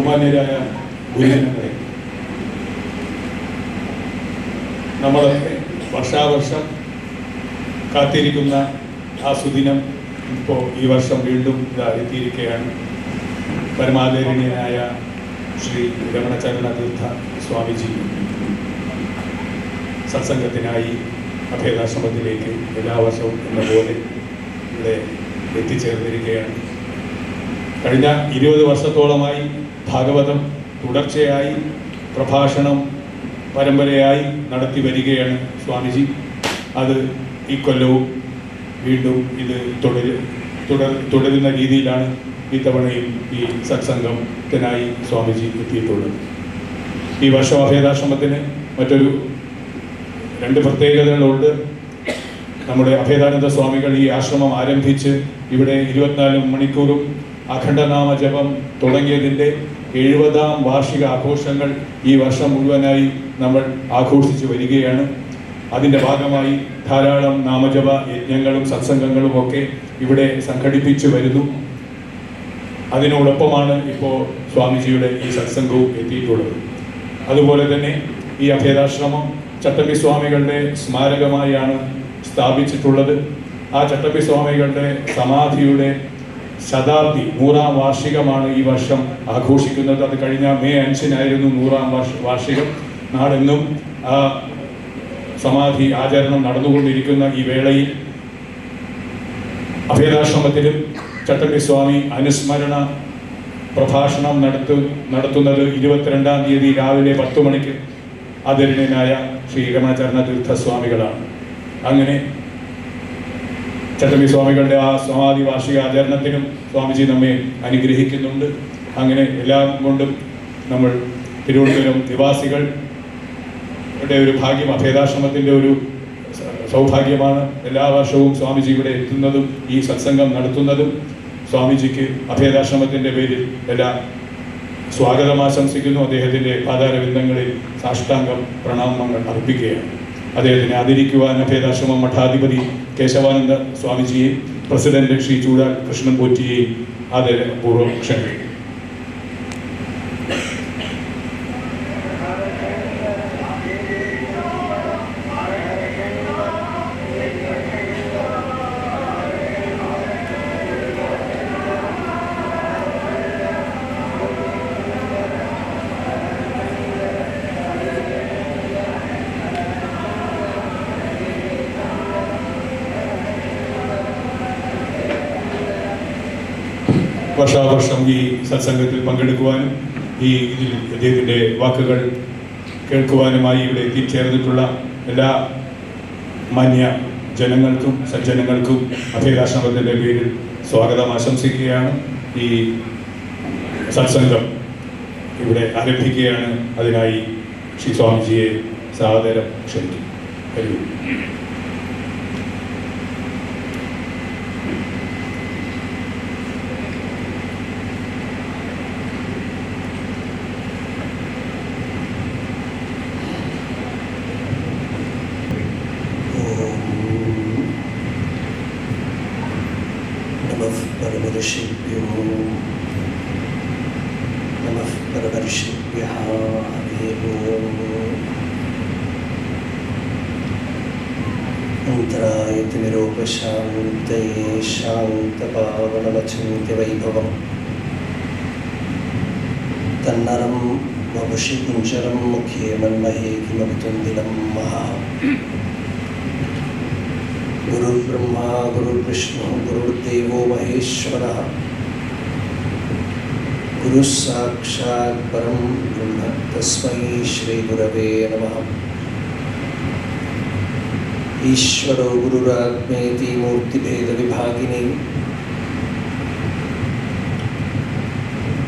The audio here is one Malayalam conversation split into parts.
ബഹുമാന്യരായ ഗുരുജനങ്ങളെ, നമ്മളൊക്കെ വർഷാവർഷം കാത്തിരിക്കുന്ന ആ സുദിനം ഇപ്പോൾ ഈ വർഷം വീണ്ടും എത്തിയിരിക്കുകയാണ്. പരമാദരണീയനായ ശ്രീ രമണചരണ തീർത്ഥ സ്വാമിജി സത്സംഗത്തിനായി അഭേദാശ്രമത്തിലേക്ക് എല്ലാ വർഷവും എന്ന പോലെ ഇവിടെ എത്തിച്ചേർന്നിരിക്കുകയാണ്. കഴിഞ്ഞ 20 വർഷത്തോളമായി ഭാഗവതം തുടർച്ചയായി പ്രഭാഷണം പരമ്പരയായി നടത്തി വരികയാണ് സ്വാമിജി. അത് ഈ കൊല്ലവും വീണ്ടും ഇത് തുടരുന്ന രീതിയിലാണ് ഇത്തവണയും ഈ സത്സംഗത്തിനായി സ്വാമിജി എത്തിയിട്ടുള്ളത്. ഈ വർഷം അഭേദാശ്രമത്തിന് മറ്റൊരു 2 പ്രത്യേകതകളുണ്ട്. നമ്മുടെ അഭേദാനന്ദ സ്വാമികൾ ഈ ആശ്രമം ആരംഭിച്ച് ഇവിടെ 24 മണിക്കൂറും അഖണ്ഡനാമ ജപം തുടങ്ങിയതിൻ്റെ 70ാം വാർഷിക ആഘോഷങ്ങൾ ഈ വർഷം മുഴുവനായി നമ്മൾ ആഘോഷിച്ചു വരികയാണ്. അതിൻ്റെ ഭാഗമായി ധാരാളം നാമജപ യജ്ഞങ്ങളും സത്സംഗങ്ങളും ഒക്കെ ഇവിടെ സംഘടിപ്പിച്ചു വരുന്നു. അതിനോടൊപ്പമാണ് ഇപ്പോൾ സ്വാമിജിയുടെ ഈ സത്സംഗവും എത്തിയിട്ടുള്ളത്. അതുപോലെ തന്നെ ഈ അഭേദാശ്രമം ചട്ടമ്പി സ്വാമികളുടെ സ്മാരകമായാണ് സ്ഥാപിച്ചിട്ടുള്ളത്. ആ ചട്ടമ്പി സ്വാമികളുടെ സമാധിയുടെ ശതാബ്ദി 100ാം വാർഷികമാണ് ഈ വർഷം ആഘോഷിക്കുന്നത്. അത് കഴിഞ്ഞ മെയ് 5-നായിരുന്നു 100ാം വാർഷികം. നാടെന്നും ആ സമാധി ആചരണം നടന്നുകൊണ്ടിരിക്കുന്ന ഈ വേളയിൽ അഭേദാശ്രമത്തിലും ചട്ടമ്പി സ്വാമി അനുസ്മരണ പ്രഭാഷണം നടത്തുന്നത് 22-ാം തീയതി രാവിലെ 10 മണിക്ക് ആദരണീയനായ ശ്രീ രമണചരണ തീർത്ഥ സ്വാമികളാണ്. അങ്ങനെ ചട്ടമ്പി സ്വാമികളുടെ ആ സമാധി വാർഷിക ആചരണത്തിനും സ്വാമിജി നമ്മെ അനുഗ്രഹിക്കുന്നുണ്ട്. അങ്ങനെ എല്ലാം കൊണ്ടും നമ്മൾ തിരുവനന്തപുരം നിവാസികളുടെ ഒരു ഭാഗ്യം, അഭേദാശ്രമത്തിൻ്റെ ഒരു സൗഭാഗ്യമാണ് എല്ലാ വർഷവും സ്വാമിജി ഇവിടെ എത്തുന്നതും ഈ സത്സംഗം നടത്തുന്നതും. സ്വാമിജിക്ക് അഭേദാശ്രമത്തിൻ്റെ പേരിൽ എല്ലാ സ്വാഗതം ആശംസിക്കുന്നു. അദ്ദേഹത്തിൻ്റെ പാതാരവിന്ദങ്ങളിൽ സാഷ്ടാംഗം പ്രണാമങ്ങൾ അർപ്പിക്കുകയാണ്. അദ്ദേഹത്തിനെ ആദരിക്കുവാൻ അഭേദാശ്രമം മഠാധിപതി കേശവാനന്ദ സ്വാമിജിയെയും പ്രസിഡന്റ് ശ്രീ ചൂടാൽ കൃഷ്ണൻ പോറ്റിയെയും ആദരപൂർവ്വം ക്ഷണിക്കുന്നു. വർഷാവർഷം ഈ സത്സംഗത്തിൽ പങ്കെടുക്കുവാനും ഇതിൽ അദ്ദേഹത്തിൻ്റെ വാക്കുകൾ കേൾക്കുവാനുമായി ഇവിടെ എത്തിച്ചേർന്നിട്ടുള്ള എല്ലാ മാന്യ ജനങ്ങൾക്കും സജ്ജനങ്ങൾക്കും അഭേദാശ്രമത്തിൻ്റെ പേരിൽ സ്വാഗതം ആശംസിക്കുകയാണ്. ഈ സത്സംഗം ഇവിടെ ആരംഭിക്കുകയാണ്. അതിനായി ശ്രീ സ്വാമിജിയെ സാദരം ക്ഷണിക്കും. शान्तये शान्तपावनमचिन्त्यवैभवं तन्नरं वपुषि कुञ्जरं मुखे मन्महे किमपि तुन्दिलं महा गुरुर्ब्रह्मा गुरुर्विष्णु गुरुर्देवो महेश्वरः गुरुः साक्षात् परं ब्रह्म तस्मै श्रीगुरवे नमः। ईश्वरो गुरुरात्मेति मूर्तिभेदविभागिनी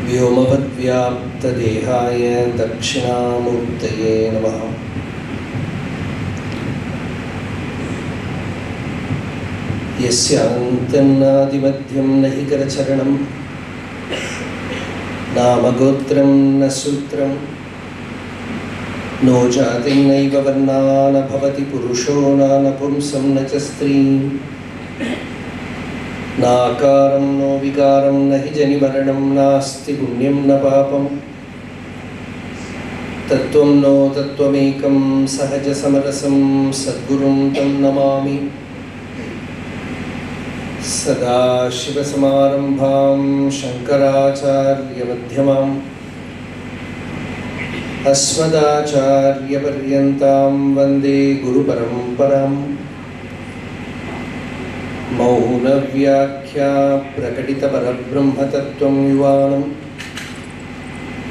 व्योमवद्व्याप्तदेहाय दक्षिणामूर्तये नमः। यस्यान्तन्नादिमध्यं न हि करचरणं नामगोत्रं न सूत्रं नो जातिं नैव वर्णा न भवति पुरुषो न नपुंसं न च स्त्रीं नाकारं नो विकारं न हि जनिमरणं नास्ति पुण्यं न पापं तत्त्वं नो तत्त्वमेकं सहजसमरसं सद्गुरुं तं नमामि। सदाशिवसमारम्भां शङ्कराचार्यमध्यमाम् अस्मदाचार्यपर्यन्तां वन्दे गुरुपरम्पराम्। मौनव्याख्या प्रकटितपरब्रह्मतत्त्वं युवानं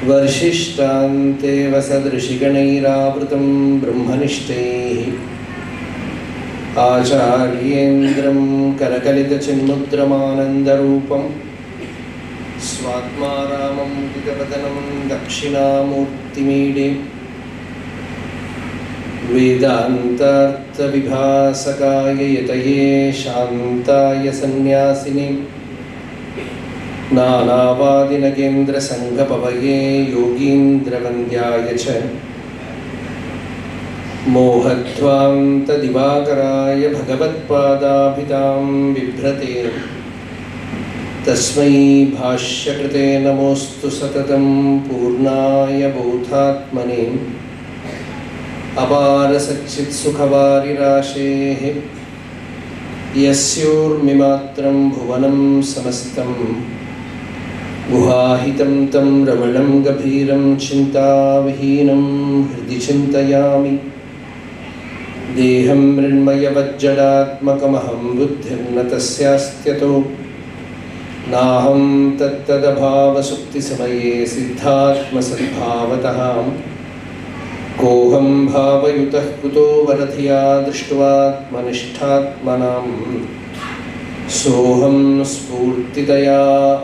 वर्षिष्टान्तेव सदृशिगणैरावृतं ब्रह्मनिष्ठैः आचार्येन्द्रं करकलितचिन्मुद्रमानन्दरूपं स्वात्मारामं विदवदनं दक्षिणामूर्तिमीडे वेदान्तार्थविभासकाय यतये शान्ताय सन्न्यासिने नानावादिनगेन्द्रसङ्गपवये योगीन्द्रवन्द्याय च मोहध्वान्तदिवाकराय भगवत्पादाभिधां बिभ्रते तस्मै भाष्यकृते नमोऽस्तु सततं पूर्णाय बोधात्मने अपारसच्चित्सुखवारिराशेः यस्योर्मिमात्रं भुवनं समस्तं गुहाहितं तं रमणं गभीरं चिन्ताविहीनं हृदि चिन्तयामि। देहं मृण्मयवज्जडात्मकमहं बुद्धिर्न तस्यास्त्यतो नाहं तत्तदभावसुप्तिसमये सिद्धात्मसद्भावतः कोऽहं भावयुतः कुतो वरधिया दृष्ट्वात्मनिष्ठात्मनां सोऽहं स्फूर्तितया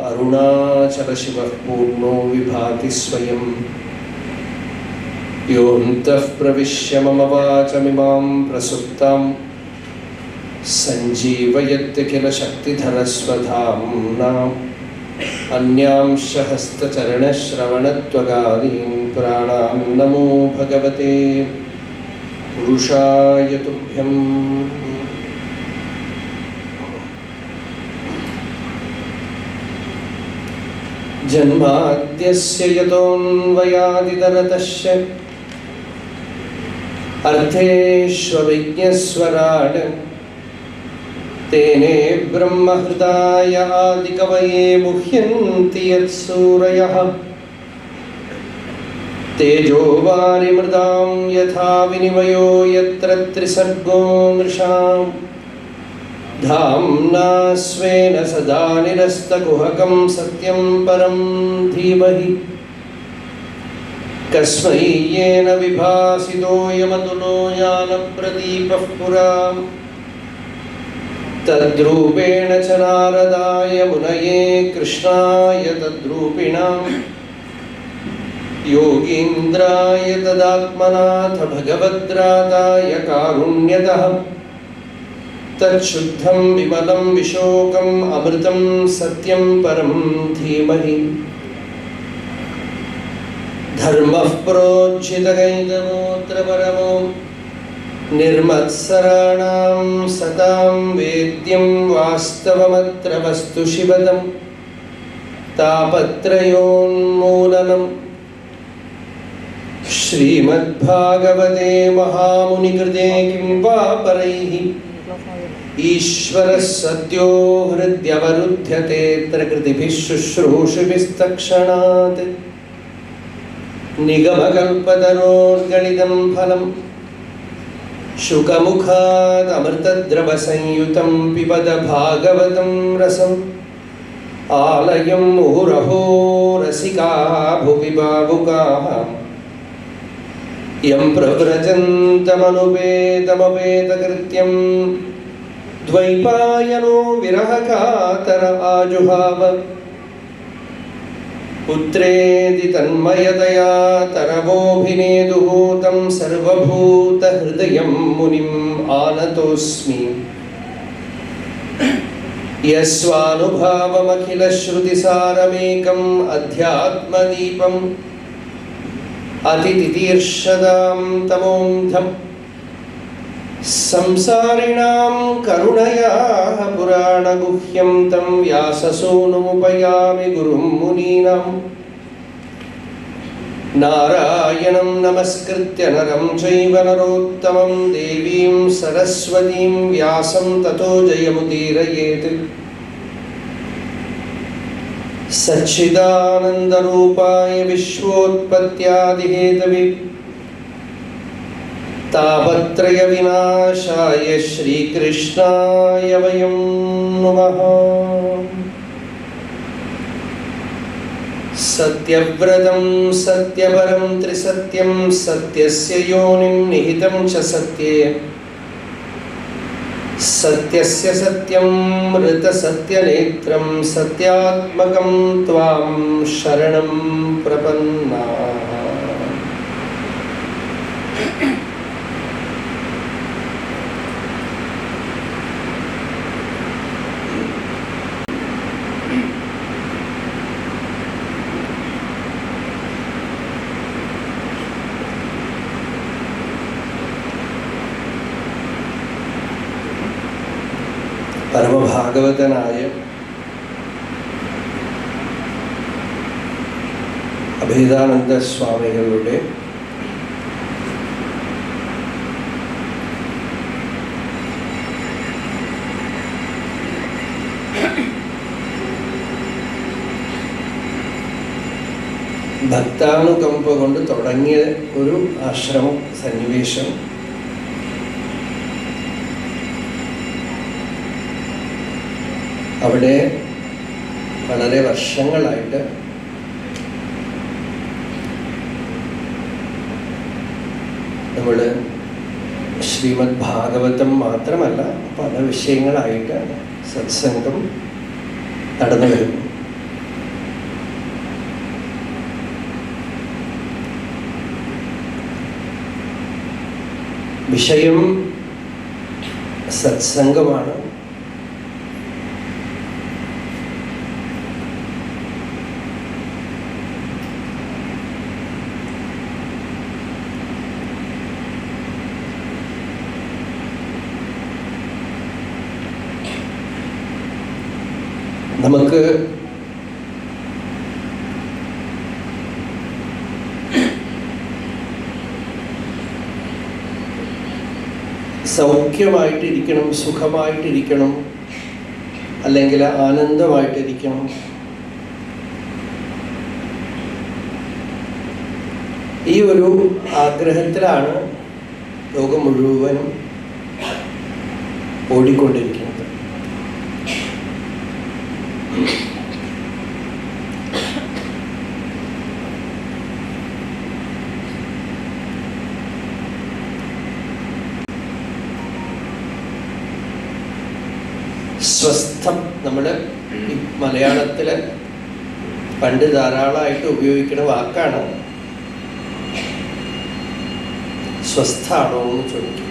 अरुणाचलशिवः पूर्णो विभाति स्वयं योऽन्तः प्रविश्य मम वाचमिमां प्रसुप्तां सञ्जीवयत्य किल शक्तिधरस्वधाम्ना अन्यांश हस्तचरणश्रवणत्वगादीन् प्राणान् नमो भगवते पुरुषाय तुभ्यम्। जन्माद्यस्य यतोऽन्वयादितरतश्च अर्थेष्वभिज्ञस्वराट् तेने ब्रह्महृदाय आदिकवये मुह्यन्ति यत्सूरयः तेजो वारिमृदां यथा विनिमयो यत्र त्रिसर्गो मृषां धाम्ना स्वेन सदा निरस्तकुहकं सत्यं परं धीमहि कस्मै येन विभासितोऽयमतुलो ज्ञानप्रदीपः पुरा तद्रूपेण च नारदाय मुनये कृष्णाय तद्रूपिणां योगीन्द्राय तदात्मनाथ भगवद्राताय कारुण्यतः तच्छुद्धं विमलं विशोकम् अमृतं सत्यं परं धीमहि धर्मः प्रोज्झितकैतवोऽत्र परमो निर्मत्सराणां सतां वेद्यं वास्तवमत्र वस्तु शिवदं तापत्रयोन्मूलनं श्रीमद्भागवते महामुनिकृते किं वा परैः ईश्वरः सद्यो हृद्यवरुध्यतेऽत्र कृतिभिः शुश्रूषुभिस्तक्षणात् निगमकल्पतरोर्गलितं फलं शुकमुखादमृतद्रवसंयुतं पिबद भागवतं रसम् आलयं मुहुरहो रसिकाः भुवि भावुकाः यं प्रव्रजन्तमनुपेतमपेतकृत्यं द्वैपायनो विरहकातर आजुहाव पुत्रेति तन्मयतया तरवोऽभिनेदुः तं सर्वभूतहृदयं मुनिम् आनतोऽस्मि यस्वानुभावमखिलश्रुतिसारमेकम् अध्यात्मदीपम् अतितितीर्षदां तमोऽन्धम् സംസാരിണാം കരുണയാഃ പുരാണഗുഹ്യം തം വ്യാസസൂനുമുപയാമി ഗുരും മുനീനാം നാരായണം നമസ്കൃത്യ നരം ചൈവ നരോത്തമം ദേവീം സരസ്വതീം വ്യാസം തതോ ജയമുദീരയേത്. സച്ചിദാനന്ദരൂപായ വിശ്വോത്പത്യാദിഹേതവേ താപത്രയ വിനാശായ ശ്രീകൃഷ്ണായ വയം നമഃ. സത്യവ്രതം സത്യപരം ത്രിസത്യം സത്യസ്യ യോനിം നിഹിതം ച സത്യേ സത്യസ്യ സത്യം ഋതസത്യനേത്രം സത്യാത്മകം ത്വാം ശരണം പ്രപന്നാഃ. പരമഭാഗവതനായ അഭേദാനന്ദ സ്വാമികളുടെ ഭക്താനുകമ്പ കൊണ്ട് തുടങ്ങിയ ഒരു ആശ്രമ സന്നിവേശം അവിടെ വളരെ വർഷങ്ങളായിട്ട് നമ്മൾ ശ്രീമദ് ഭാഗവതം മാത്രമല്ല പല വിഷയങ്ങളായിട്ട് സത്സംഗം നടന്നു വരുന്നു. വിഷയം സത്സംഗമാണ്. നമുക്ക് സൗഖ്യമായിട്ടിരിക്കണം, സുഖമായിട്ടിരിക്കണം, അല്ലെങ്കിൽ ആനന്ദമായിട്ടിരിക്കണം. ഈ ഒരു ആഗ്രഹത്തിലാണ് ലോകം മുഴുവനും ഓടിക്കൊണ്ടിരിക്കുന്നത്. സ്വസ്ഥം നമ്മൾ മലയാളത്തിൽ പണ്ട് ധാരാളമായിട്ട് ഉപയോഗിക്കുന്ന വാക്കാണ്. സ്വസ്ഥാണോ എന്ന് ചോദിക്കും.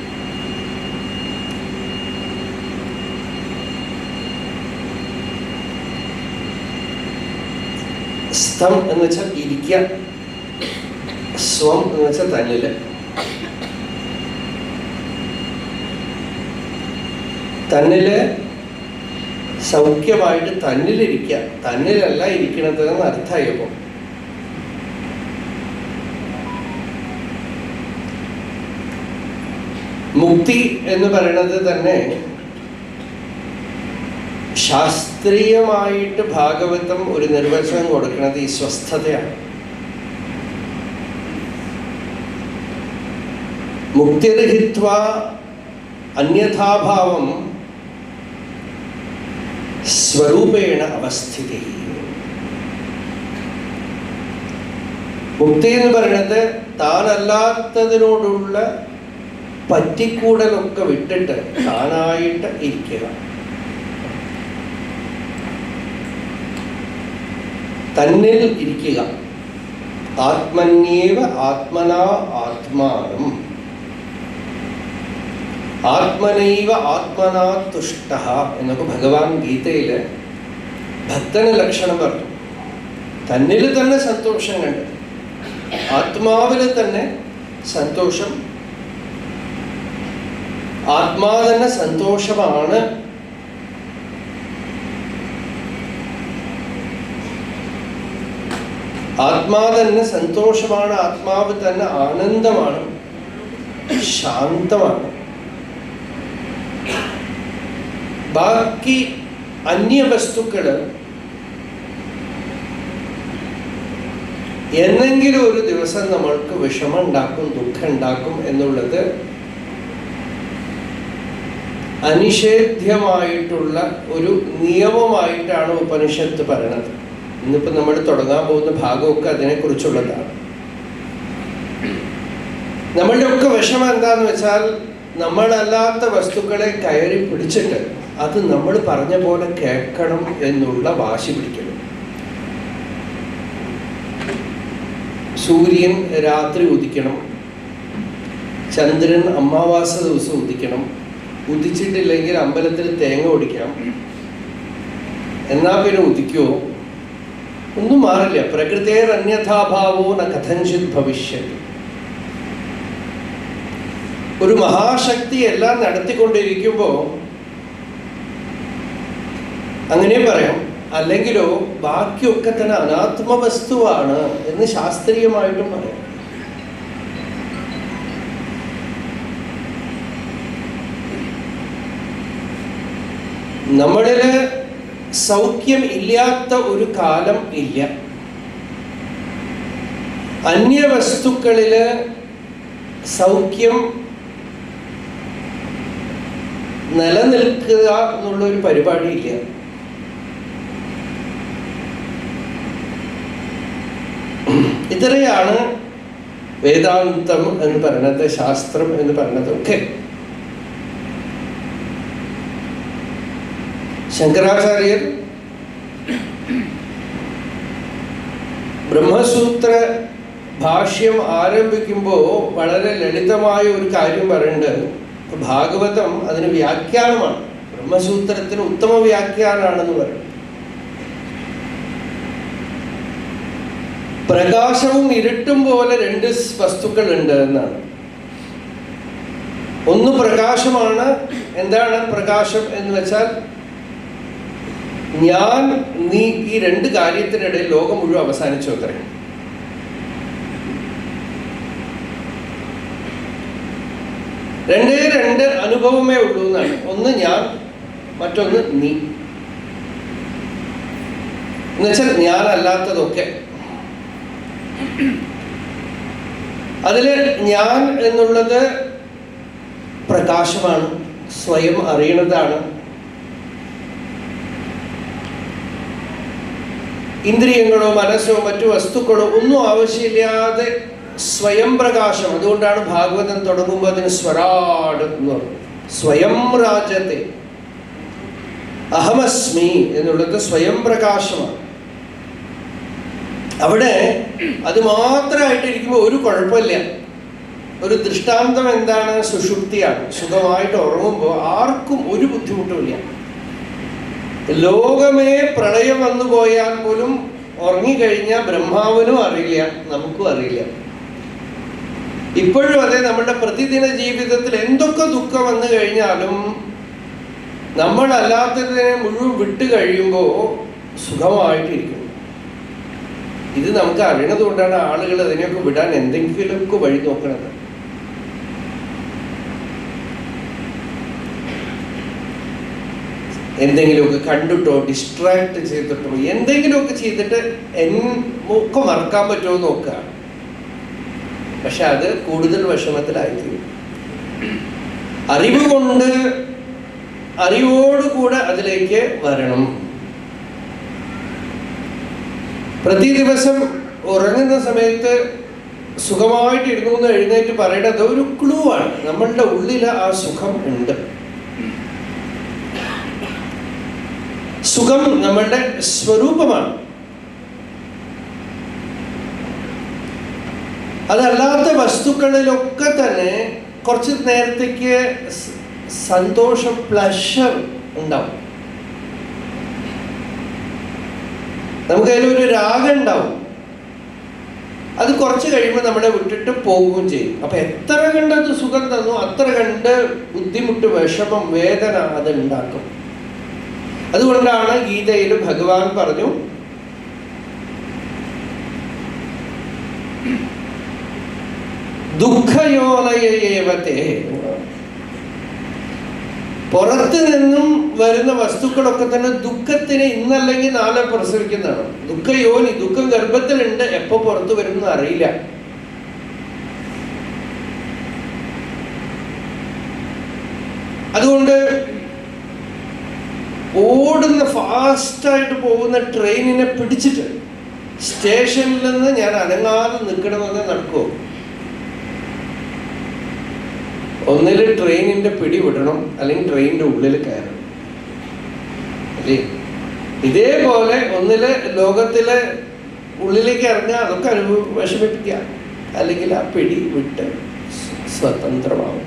സ്ഥം എന്ന് വെച്ചാൽ ഇരിക്കുക, സ്വം എന്ന് വെച്ചാൽ തന്നില്. തന്നില് സൗഖ്യമായിട്ട് തന്നിലിരിക്കുക, തന്നിലല്ല ഇരിക്കണത് എന്ന് അർത്ഥമായപ്പോ മുക്തി എന്ന് പറയുന്നത് തന്നെ ശാസ്ത്രീയമായിട്ട് ഭാഗവതം ഒരു നിർവചനം കൊടുക്കുന്നത് ഈ സ്വസ്ഥതയാണ്. മുക്തിർഹിത്വാ അന്യഥാഭാവം സ്വരൂപേണ അവസ്ഥിതി. മുക്തി എന്ന് പറയുന്നത് താനല്ലാത്തതിനോടുള്ള പറ്റിക്കൂടലൊക്കെ വിട്ടിട്ട് താനായിട്ട് ഇരിക്കുക, തന്നിൽ ഇരിക്കുക. ആത്മന്യേവ ആത്മനാ ആത്മാനം ആത്മനൈവ ആത്മനാ തുഷ്ടഃ എന്നൊക്കെ ഭഗവാൻ ഗീതയില് ഭക്തന് ലക്ഷണം പറഞ്ഞു. തന്നിൽ തന്നെ സന്തോഷം കണ്ട്, ആത്മാവിൽ തന്നെ സന്തോഷം ആത്മാ തന്നെ സന്തോഷമാണ്. ആത്മാ തന്നെ സന്തോഷമാണ്, ആത്മാവ് തന്നെ ആനന്ദമാണ്, ശാന്തമാണ്. ബാക്കി അന്യവസ്തുക്കള് എന്നെങ്കിലും ഒരു ദിവസം നമ്മൾക്ക് വിഷമം ഉണ്ടാക്കും, ദുഃഖം ഉണ്ടാക്കും എന്നുള്ളത് അനിഷേധ്യമായിട്ടുള്ള ഒരു നിയമമായിട്ടാണ് ഉപനിഷത്ത് പറയുന്നത്. ഇന്നിപ്പോ നമ്മൾ തുടങ്ങാൻ പോകുന്ന ഭാഗമൊക്കെ അതിനെക്കുറിച്ചുള്ളതാണ്. നമ്മളുടെ ഒക്കെ വിഷമം എന്താന്ന് വെച്ചാൽ നമ്മളല്ലാത്ത വസ്തുക്കളെ കയറി പിടിച്ചിട്ട് അത് നമ്മൾ പറഞ്ഞ പോലെ കേൾക്കണം എന്നുള്ള വാശി പിടിക്കണം. സൂര്യൻ രാത്രി ഉദിക്കണം, ചന്ദ്രൻ അമാവാസ ദിവസം ഉദിക്കണം, ഉദിച്ചിട്ടില്ലെങ്കിൽ അമ്പലത്തിൽ തേങ്ങ ഒടിക്കണം, എന്നാ പിന്നെ ഉദിക്കുവോ? ഒന്നും മാറില്ല. പ്രകൃതേർ അന്യഥാഭാവോ ന കഥഞ്ചിത് ഭവിഷ്യത്. ഒരു മഹാശക്തി എല്ലാം നടത്തിക്കൊണ്ടിരിക്കുമ്പോ അങ്ങനെ പറയാം. അല്ലെങ്കിലോ ബാക്കിയൊക്കെ തന്നെ അനാത്മവസ്തുവാണ് എന്ന് ശാസ്ത്രീയമായിട്ടും പറയാം. നമ്മളില് സൗഖ്യം ഇല്ലാത്ത ഒരു കാലം ഇല്ല. അന്യവസ്തുക്കളില് സൗഖ്യം നിലനിൽക്കുക എന്നുള്ളൊരു പരിപാടി ഇല്ല. ഇത്രയാണ് വേദാന്തം എന്ന് പറയുന്നത്, ശാസ്ത്രം എന്ന് പറയുന്നത് ഒക്കെ. ശങ്കരാചാര്യർ ബ്രഹ്മസൂത്ര ഭാഷ്യം ആരംഭിക്കുമ്പോൾ വളരെ ലളിതമായ ഒരു കാര്യം പറയുന്നുണ്ട്. ഭാഗവതം അതിന് വ്യാഖ്യാനമാണ്. ബ്രഹ്മസൂത്രത്തിന് ഉത്തമ വ്യാഖ്യാനാണെന്ന് പറയും. പ്രകാശവും ഇരുട്ടും പോലെ രണ്ട് വസ്തുക്കൾ ഉണ്ട് എന്നാണ്. ഒന്ന് പ്രകാശമാണ്. എന്താണ് പ്രകാശം എന്ന് വെച്ചാൽ ഞാൻ, നീ, ഈ രണ്ട് കാര്യത്തിനിടയിൽ ലോകം മുഴുവൻ അവസാനിച്ചു അത്രേ. രണ്ട് അനുഭവമേ ഉള്ളൂ എന്നാണ്. ഒന്ന് ഞാൻ, മറ്റൊന്ന് നീ. എന്നുവെച്ചാൽ ഞാനല്ലാത്തതൊക്കെ. അതില് ഞാൻ എന്നുള്ളത് പ്രകാശമാണ്, സ്വയം അറിയണതാണ്. ഇന്ദ്രിയങ്ങളോ മനസ്സോ മറ്റു വസ്തുക്കളോ ഒന്നും ആവശ്യമില്ലാതെ സ്വയം പ്രകാശം. അതുകൊണ്ടാണ് ഭാഗവതം തുടങ്ങുമ്പോൾ അതിന് സ്വരാട് എന്ന് പറയും. സ്വയം രാജത്തെ, അഹമസ്മി എന്നുള്ളത് സ്വയം പ്രകാശമാണ്. അവിടെ അത് മാത്രമായിട്ടിരിക്കുമ്പോൾ ഒരു കുഴപ്പമില്ല. ഒരു ദൃഷ്ടാന്തം എന്താണ്? സുഷുപ്തിയാണ്. സുഖമായിട്ട് ഉറങ്ങുമ്പോൾ ആർക്കും ഒരു ബുദ്ധിമുട്ടുമില്ല. ലോകമേ പ്രളയം വന്നു പോയാൽ പോലും ഉറങ്ങിക്കഴിഞ്ഞാൽ ബ്രഹ്മാവിനും അറിയില്ല, നമുക്കും അറിയില്ല. ഇപ്പോഴും അതെ, നമ്മുടെ പ്രതിദിന ജീവിതത്തിൽ എന്തൊക്കെ ദുഃഖം വന്നു കഴിഞ്ഞാലും നമ്മളല്ലാത്തതിനെ മുഴുവൻ വിട്ട് കഴിയുമ്പോൾ സുഖമായിട്ടിരിക്കും. ഇത് നമുക്ക് അറിയണത് കൊണ്ടാണ് ആളുകൾ അതിനെയൊക്കെ വിടാൻ എന്തെങ്കിലുമൊക്കെ വഴി നോക്കണത്. എന്തെങ്കിലുമൊക്കെ കണ്ടിട്ടോ ഡിസ്ട്രാക്ട് ചെയ്തിട്ടോ എന്തെങ്കിലുമൊക്കെ ചെയ്തിട്ട് ഒക്കെ മറക്കാൻ പറ്റുമോ നോക്കുക. പക്ഷെ അത് കൂടുതൽ വിഷമത്തിലായിരിക്കും. അറിവോടുകൂടെ അതിലേക്ക് വരണം. പ്രതി ദിവസം ഉറങ്ങുന്ന സമയത്ത് സുഖമായിട്ടിരുന്നു എന്ന് എഴുന്നേറ്റ് പറയണത് ഒരു ക്ലൂ ആണ്. നമ്മളുടെ ഉള്ളിൽ ആ സുഖം ഉണ്ട്. സുഖം നമ്മളുടെ സ്വരൂപമാണ്. അതല്ലാത്ത വസ്തുക്കളിലൊക്കെ തന്നെ കുറച്ച് നേരത്തേക്ക് സന്തോഷം, പ്ലഷർ ഉണ്ടാവും. നമുക്ക് അതിലൊരു രാഗം ഉണ്ടാവും. അത് കുറച്ച് കഴിയുമ്പോൾ നമ്മളെ വിട്ടിട്ട് പോവുകയും ചെയ്യും. അപ്പൊ എത്ര കണ്ട് അത് സുഖം തന്നു അത്ര കണ്ട് ബുദ്ധിമുട്ട്, വിഷമം, വേദന അത് ഉണ്ടാക്കും. അതുകൊണ്ടാണ് ഗീതയിൽ ഭഗവാൻ പറഞ്ഞു, ദുഃഖയോനയേവതേ. പുറത്ത് നിന്നും വരുന്ന വസ്തുക്കളൊക്കെ തന്നെ ദുഃഖത്തിന് ഇന്നല്ലെങ്കിൽ നാളെ പ്രസവിക്കുന്നതാണ്. ദുഃഖയോനി, ദുഃഖം ഗർഭത്തിലുണ്ട്, എപ്പോ പുറത്തു വരുമെന്ന് അറിയില്ല. അതുകൊണ്ട് ഓടുന്ന ഫാസ്റ്റായിട്ട് പോകുന്ന ട്രെയിനിനെ പിടിച്ചിട്ട് സ്റ്റേഷനിൽ നിന്ന് ഞാൻ അനങ്ങാതെ നിൽക്കണമെന്ന് നടക്കുമോ? ഒന്നിൽ ട്രെയിനിന്റെ പിടി വിടണം, അല്ലെങ്കിൽ ട്രെയിനിന്റെ ഉള്ളിൽ കയറണം, അല്ലേ? ഇതേപോലെ ഒന്നില് ലോകത്തിലെ ഉള്ളിലേക്ക് ഇറങ്ങുക, അതൊക്കെ വിഷമിപ്പിക്കുക, അല്ലെങ്കിൽ ആ പിടി വിട്ട് സ്വതന്ത്രമാവും.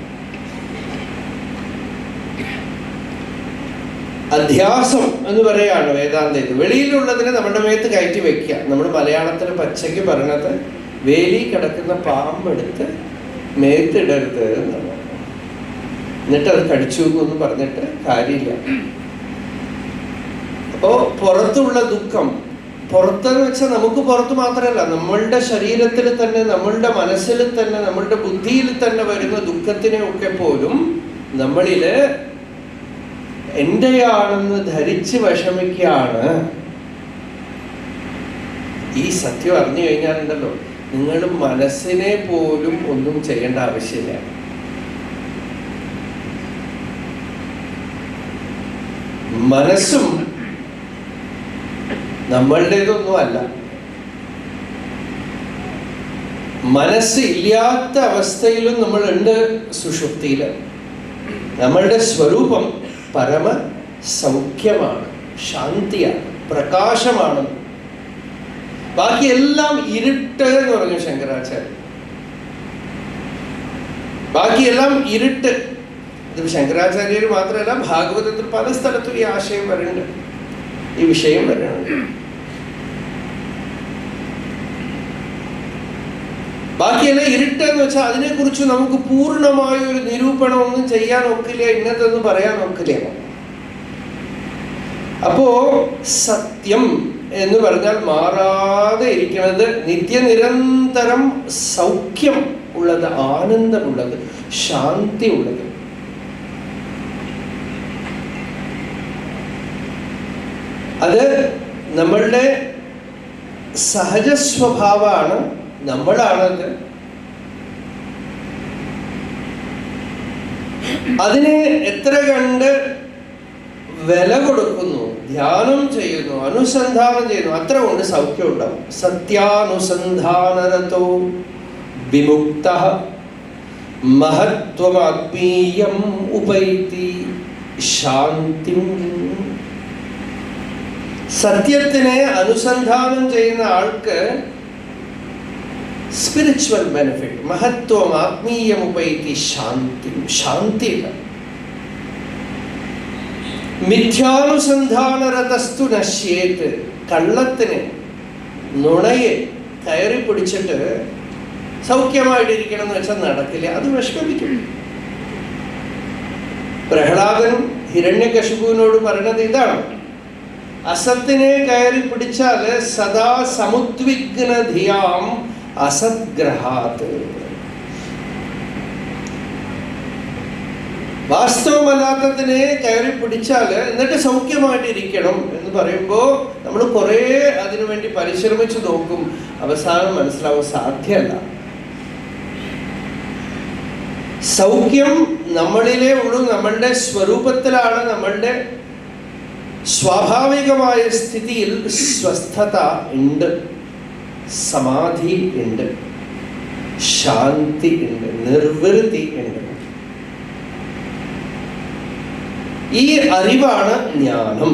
അധ്യാസം എന്ന് പറയാണ് വേദാന്തത്തിൽ. വെളിയിലുള്ളതിനെ നമ്മുടെ മേത്ത് കയറ്റി വെക്കുക. നമ്മൾ മലയാളത്തിൽ പച്ചയ്ക്ക് പറഞ്ഞത് വേലി കിടക്കുന്ന പാമ്പെടുത്ത് മേത്തിടരുത് എന്നാണ്. എന്നിട്ട് അത് കടിച്ചു എന്നൊന്നും പറഞ്ഞിട്ട് കാര്യമില്ല. അപ്പോ പുറത്തുള്ള ദുഃഖം, പുറത്തെന്ന് വെച്ചാൽ നമുക്ക് പുറത്ത് മാത്രമല്ല, നമ്മളുടെ ശരീരത്തിൽ തന്നെ, നമ്മളുടെ മനസ്സിൽ തന്നെ, നമ്മളുടെ ബുദ്ധിയിൽ തന്നെ വരുന്ന ദുഃഖത്തിനെ ഒക്കെ പോലും നമ്മളില് എന്റെയാണെന്ന് ധരിച്ച് വിഷമിക്കുകയാണ്. ഈ സത്യം അറിഞ്ഞു കഴിഞ്ഞാലുണ്ടല്ലോ, നിങ്ങൾ മനസ്സിനെ പോലും ഒന്നും ചെയ്യേണ്ട ആവശ്യമില്ല. മനസ്സും നമ്മളുടേതൊന്നും അല്ല. മനസ്സ് ഇല്ലാത്ത അവസ്ഥയിലും നമ്മളുണ്ട് സുഷുപ്തിയില്. നമ്മളുടെ സ്വരൂപം പരമ സൗഖ്യമാണ്, ശാന്തിയാണ്, പ്രകാശമാണ്. ബാക്കിയെല്ലാം ഇരുട്ട് എന്ന് പറഞ്ഞു ശങ്കരാചാര്യൻ. ബാക്കിയെല്ലാം ഇരുട്ട്. ഇത് ശങ്കരാചാര്യർ മാത്രമല്ല, ഭാഗവതത്തിൽ പല സ്ഥലത്തും ഈ ആശയം വരുന്നുണ്ട്, ഈ വിഷയം വരുന്നുണ്ട്. ബാക്കിയെല്ലാം ഇരുട്ട് എന്ന് വെച്ചാൽ അതിനെക്കുറിച്ച് നമുക്ക് പൂർണ്ണമായ ഒരു നിരൂപണമൊന്നും ചെയ്യാൻ ഒക്കില്ല, ഇന്നതൊന്നും പറയാൻ ഒക്കില്ല. അപ്പോ സത്യം എന്ന് പറഞ്ഞാൽ മാറാതെ ഇരിക്കുന്നത്, നിത്യനിരന്തരം സൗഖ്യം ഉള്ളത്, ആനന്ദമുള്ളത്, ശാന്തി ഉള്ളത്. അത് നമ്മളുടെ സഹജ സ്വഭാവമാണ്, നമ്മളാണത്. അതിനെ എത്ര കണ്ട് വില കൊടുക്കുന്നു, ധ്യാനം ചെയ്യുന്നു, അനുസന്ധാനം ചെയ്യുന്നു, അത്ര കൊണ്ട് സൗഖ്യം ഉണ്ടാവും. സത്യാനുസന്ധാനരതോ വിമുക്തഃ മഹത്വമാത്മീയം ഉപൈതി ശാന്തിം. സത്യത്തിനെ അനുസന്ധാനം ചെയ്യുന്ന ആൾക്ക് സ്പിരിച്വൽ ബെനിഫിറ്റ്, മഹത്വം, ആത്മീയം ഉപൈതി ശാന്തി, ശാന്തിയില്ല. മിഥ്യാനുസന്ധാനരതസ്തു നശ്യേത്. കള്ളത്തിന്, നുണയെ കയറി പിടിച്ചിട്ട് സൗഖ്യമായിട്ടിരിക്കണം എന്ന് വെച്ചാൽ നടക്കില്ല, അത് വിഷമിപ്പിക്കും. പ്രഹ്ലാദൻ ഹിരണ്യകശിപുവിനോട് പറഞ്ഞത് ഇതാണ്, അസത്തിനെ കയറി പിടിച്ചാൽ സദാ സമുദ്വിഗ്നധിയാം അസദ്ഗ്രഹാത്. വാസ്തവമല്ലാത്തതിനെ കയറി പിടിച്ചാല് എന്നിട്ട് സൗഖ്യമായിട്ടിരിക്കണം എന്ന് പറയുമ്പോ നമ്മൾ കുറെ അതിനുവേണ്ടി പരിശ്രമിച്ചു നോക്കും, അവസാനം മനസ്സിലാവും സാധ്യമല്ല. സൗഖ്യം നമ്മളിലേ ഉള്ളൂ, നമ്മളുടെ സ്വരൂപത്തിലാണ്. നമ്മളുടെ സ്വാഭാവികമായ സ്ഥിതിയിൽ സ്വസ്ഥത ഉണ്ട്, സമാധി ഉണ്ട്, ശാന്തി ഉണ്ട്, നിർവൃതി ഉണ്ട്. ഈ അറിവാണ് ജ്ഞാനം.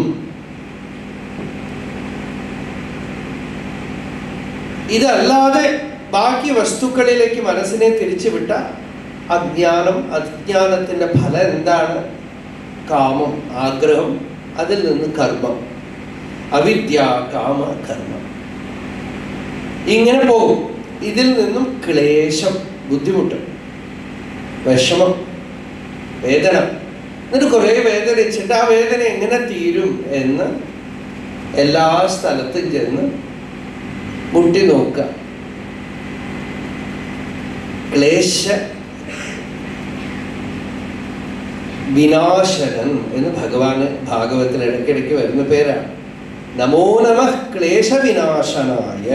ഇതല്ലാതെ ബാക്കി വസ്തുക്കളിലേക്ക് മനസ്സിനെ തിരിച്ചുവിട്ട അജ്ഞാനം, അജ്ഞാനത്തിന്റെ ഫലം എന്താണ്? കാമം, ആഗ്രഹം, അതിൽ നിന്ന് കർമ്മം, അവിദ്യ, കാമ, കർമ്മം, ഇങ്ങനെ പോകും. ഇതിൽ നിന്നും ക്ലേശം, ബുദ്ധിമുട്ട്, വിഷമം, വേദന. എന്നിട്ട് കുറേ വേദനിച്ചിട്ട് ആ വേദന എങ്ങനെ തീരും എന്ന് എല്ലാ സ്ഥലത്തും ചെന്ന് മുട്ടി നോക്കുക. ക്ലേശ വിനാശകൻ എന്ന് ഭഗവാന് ഭാഗവത്തിൽ ഇടയ്ക്കിടയ്ക്ക് വരുന്ന പേരാണ്. നമോ നമഃ ക്ലേശ വിനാശനായ.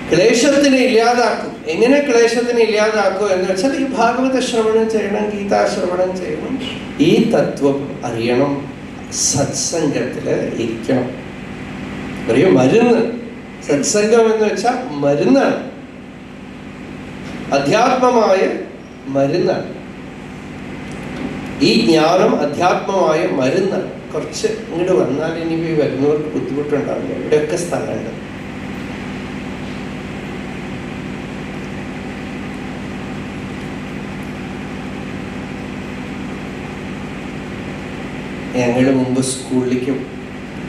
ക്ലേശത്തിനെ ഇല്ലാതാക്കും. എങ്ങനെ ക്ലേശത്തിനെ ഇല്ലാതാക്കും എന്ന് വെച്ചാൽ ഈ ഭാഗവത ശ്രവണം ചെയ്യണം, ഗീതാശ്രവണം ചെയ്യണം, ഈ തത്വം അറിയണം, സത്സംഗത്തില് ഇരിക്കണം. അറിയോ, മരുന്ന്. സത്സംഗം എന്ന് വെച്ചാൽ മരുന്നാണ്, അധ്യാത്മമായ മരുന്നാണ്. ഈ ജ്ഞാനം അധ്യാത്മമായ മരുന്നാണ്. കുറച്ച് ഇങ്ങോട്ട് വന്നാൽ ഇനി വരുന്നവർക്ക് ബുദ്ധിമുട്ടുണ്ടാവില്ല. ഇവിടെയൊക്കെ സ്ഥലമുണ്ട്. ഞങ്ങൾ മുമ്പ് സ്കൂളിലേക്ക്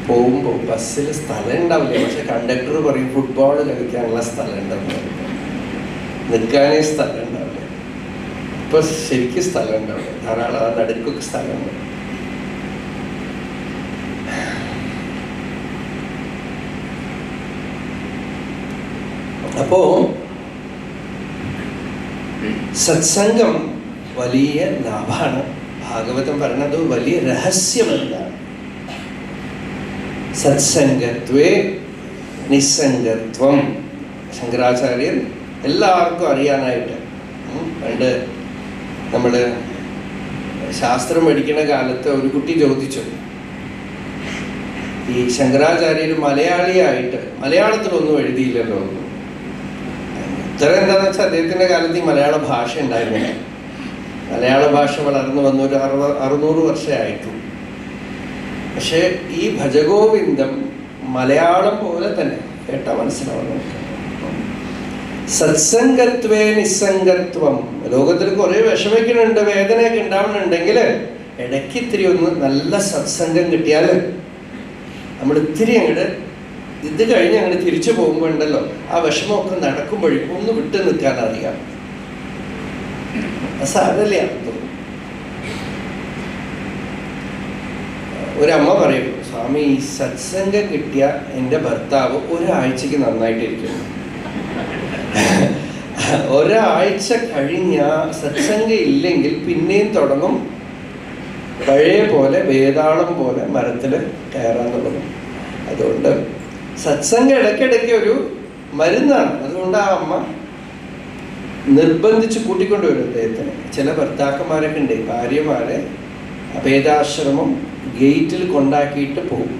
പോകുമ്പോൾ ബസ്സിൽ സ്ഥലം ഉണ്ടാവില്ല. പക്ഷെ കണ്ടക്ടർ പറയും ഫുട്ബോൾ കളിക്കാനുള്ള സ്ഥലം ഉണ്ടാവില്ല, നിൽക്കാനേ സ്ഥലം ഉണ്ടാവില്ല. ഇപ്പൊ ശരിക്കും സ്ഥലം ഉണ്ടാവില്ല, ധാരാളം. ആ നടുക്കൊക്കെ സ്ഥലമുണ്ട്. അപ്പോ സത്സംഗം വലിയ ലാഭമാണ്. ഭാഗവതം പറഞ്ഞത് വലിയ രഹസ്യമെന്താണ്? സത്സംഗത്വേ നിസ്സംഗത്വം. ശങ്കരാചാര്യൻ എല്ലാവർക്കും അറിയാനായിട്ട് പണ്ട് നമ്മൾ ശാസ്ത്രം പഠിക്കുന്ന കാലത്ത് ഒരു കുട്ടി ചോദിച്ചു, ഈ ശങ്കരാചാര്യർ മലയാളിയായിട്ട് മലയാളത്തിലൊന്നും എഴുതിയില്ലല്ലോ. ഉത്തരം എന്താണെന്ന് വെച്ചാൽ അദ്ദേഹത്തിൻ്റെ കാലത്ത് ഈ മലയാള ഭാഷ ഉണ്ടായിരുന്നില്ല. മലയാള ഭാഷ വളർന്നു വന്ന ഒരു 600 വർഷമേ ആയിട്ടുള്ളൂ. പക്ഷേ ഈ ഭജഗോവിന്ദം മലയാളം പോലെ തന്നെ കേട്ടാ മനസ്സിലാവുന്നു. സത്സംഗത്വേ നിസ്സംഗത്വം. ലോകത്തിൽ കുറെ വിഷമിക്കുന്നുണ്ട്, വേദനയൊക്കെ ഉണ്ടാവുന്നുണ്ടെങ്കിൽ ഇടയ്ക്ക് ഇത്തിരി ഒന്ന് നല്ല സത്സംഗം കിട്ടിയാൽ നമ്മൾ ഇത്തിരി അങ്ങോട്ട് ഇത് കഴിഞ്ഞ് അങ്ങനെ തിരിച്ചു പോകുമ്പോൾ ഉണ്ടല്ലോ, ആ വിഷമമൊക്കെ നടക്കുമ്പോഴേക്കും ഒന്ന് വിട്ടു നിൽക്കാൻ അറിയാം. സാരല്ല. ഒരമ്മ പറയും, സ്വാമി ഈ സത്സംഗം കിട്ടിയ എൻ്റെ ഭർത്താവ് ഒരാഴ്ചക്ക് നന്നായിട്ടിരിക്കുന്നു. ഒരാഴ്ച കഴിഞ്ഞ സത്സംഗം ഇല്ലെങ്കിൽ പിന്നെയും തുടങ്ങും പഴയ പോലെ വേതാളം പോലെ മരത്തിൽ കയറാൻ തുടങ്ങും. അതുകൊണ്ട് സത്സംഗം ഇടയ്ക്കിടയ്ക്ക് ഒരു മരുന്നാണ്. അതുകൊണ്ട് ആ അമ്മ നിർബന്ധിച്ച് കൂട്ടിക്കൊണ്ടുവരും അദ്ദേഹത്തിന്. ചില ഭർത്താക്കന്മാരൊക്കെ ഉണ്ട്, ഭാര്യമാരെ അഭേദാശ്രമം ഗേറ്റിൽ കൊണ്ടാക്കിയിട്ട് പോകും.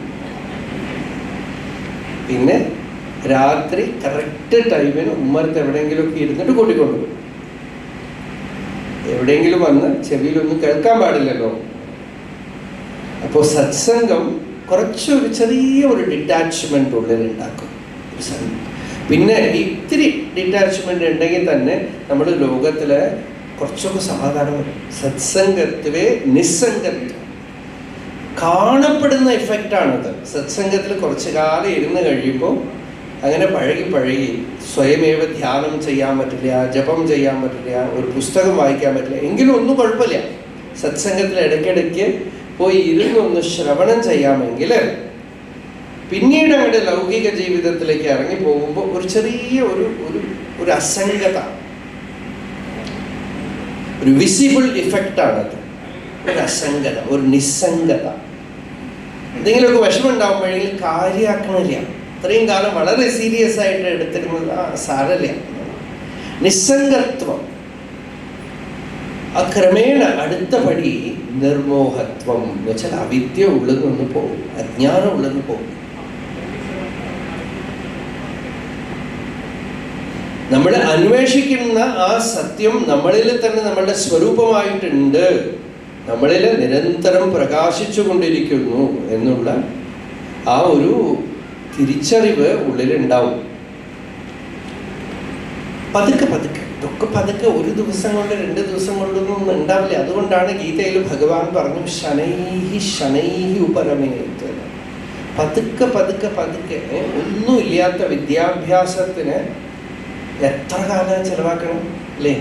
പിന്നെ രാത്രി കറക്റ്റ് ടൈമിന് ഉമ്മർത്ത് എവിടെയെങ്കിലുമൊക്കെ ഇരുന്നിട്ട് കൂട്ടിക്കൊണ്ടുപോകും. എവിടെയെങ്കിലും വന്ന് ചെവിയിലൊന്നും കേൾക്കാൻ പാടില്ലല്ലോ. അപ്പോൾ സത്സംഗം കുറച്ചൊരു ചെറിയ ഒരു ഡിറ്റാച്ച്മെന്റ് ഉള്ളിൽ ഉണ്ടാക്കും. പിന്നെ ഇത്തിരി ഡിറ്റാച്ച്മെന്റ് ഉണ്ടെങ്കിൽ തന്നെ നമ്മൾ ലോകത്തിലെ കുറച്ചൊക്കെ സമാധാനം വരും. സത്സംഗത്വേ നിസ്സംഗത്വം കാണപ്പെടുന്ന ഇഫക്റ്റാണത്. സത്സംഗത്തിൽ കുറച്ചു കാലം ഇരുന്ന് കഴിയുമ്പോൾ അങ്ങനെ പഴകി സ്വയമേവ ധ്യാനം ചെയ്യാൻ പറ്റില്ല, ജപം ചെയ്യാൻ പറ്റില്ല, ഒരു പുസ്തകം വായിക്കാൻ പറ്റില്ല, എങ്കിലും ഒന്നും കുഴപ്പമില്ല. സത്സംഗത്തിൽ ഇടയ്ക്കിടയ്ക്ക് പോയി ഇരുന്നൊന്ന് ശ്രവണം ചെയ്യാമെങ്കിൽ പിന്നീട് അങ്ങോട്ട് ലൗകിക ജീവിതത്തിലേക്ക് ഇറങ്ങി പോകുമ്പോൾ ഒരു ചെറിയ ഒരു അസംഗത, ഒരു വിസിബിൾ ഇഫക്റ്റാണത്. ഒരു അസംഗത, ഒരു നിസ്സംഗത. എന്തെങ്കിലുമൊക്കെ വിഷമം ഉണ്ടാകുമ്പോഴെങ്കിലും കാര്യമാക്കണില്ല. ഇത്രയും കാലം വളരെ സീരിയസ് ആയിട്ട് എടുത്തിരുന്നത് സാരല്ല. നിസ്സംഗത്വം. ക്രമേണ അടുത്ത പടി നിർമോഹത്വം എന്ന് വെച്ചാൽ അവിദ്യ ഉള്ളിൽ നിന്ന് പോകും, അജ്ഞാനം ഉള്ളിൽ നിന്ന് പോകും. നമ്മൾ അന്വേഷിക്കുന്ന ആ സത്യം നമ്മളിൽ തന്നെ നമ്മളുടെ സ്വരൂപമായിട്ടുണ്ട്, നമ്മളിൽ നിരന്തരം പ്രകാശിച്ചു കൊണ്ടിരിക്കുന്നു എന്നുള്ള ആ ഒരു തിരിച്ചറിവ് ഉള്ളിലുണ്ടാവും. പതുക്കെ ഇതൊക്കെ പതുക്കെ ഒരു ദിവസം കൊണ്ട് 2 ദിവസം കൊണ്ടൊന്നും ഉണ്ടാവില്ല. അതുകൊണ്ടാണ് ഗീതയിൽ ഭഗവാൻ പറഞ്ഞു ശനൈഹി ഉപരമേത്. പതുക്കെ പതുക്കെ പതുക്കെ ഒന്നുമില്ലാത്ത വിദ്യാഭ്യാസത്തിന് എത്ര കാലം ചെലവാക്കണം അല്ലേ?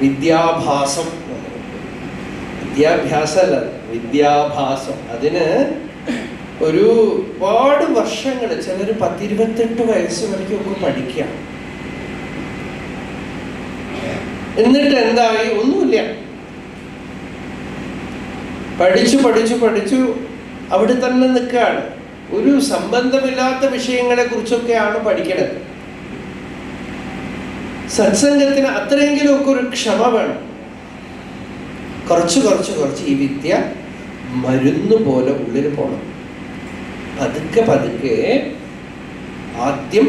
വിദ്യാഭാസം, വിദ്യാഭ്യാസമല്ല വിദ്യാഭാസം, അതിന് ഒരുപാട് വർഷങ്ങൾ, ചിലർ 10-28 വയസ്സ് വരയ്ക്കൊക്കെ പഠിക്കാം. എന്നിട്ട് എന്തായി? ഒന്നുമില്ല. പഠിച്ചു പഠിച്ചു പഠിച്ചു അവിടെ തന്നെ നിൽക്കുകയാണ്. ഒരു സംബന്ധമില്ലാത്ത വിഷയങ്ങളെ കുറിച്ചൊക്കെയാണ് പഠിക്കണത്. സത്സംഗത്തിന് അത്രയെങ്കിലുമൊക്കെ ഒരു ക്ഷമ വേണം. കുറച്ച് കുറച്ച് കുറച്ച് ഈ വിദ്യ മരുന്ന് പോലെ ഉള്ളിൽ പോകണം. പതുക്കെ പതുക്കെ ആദ്യം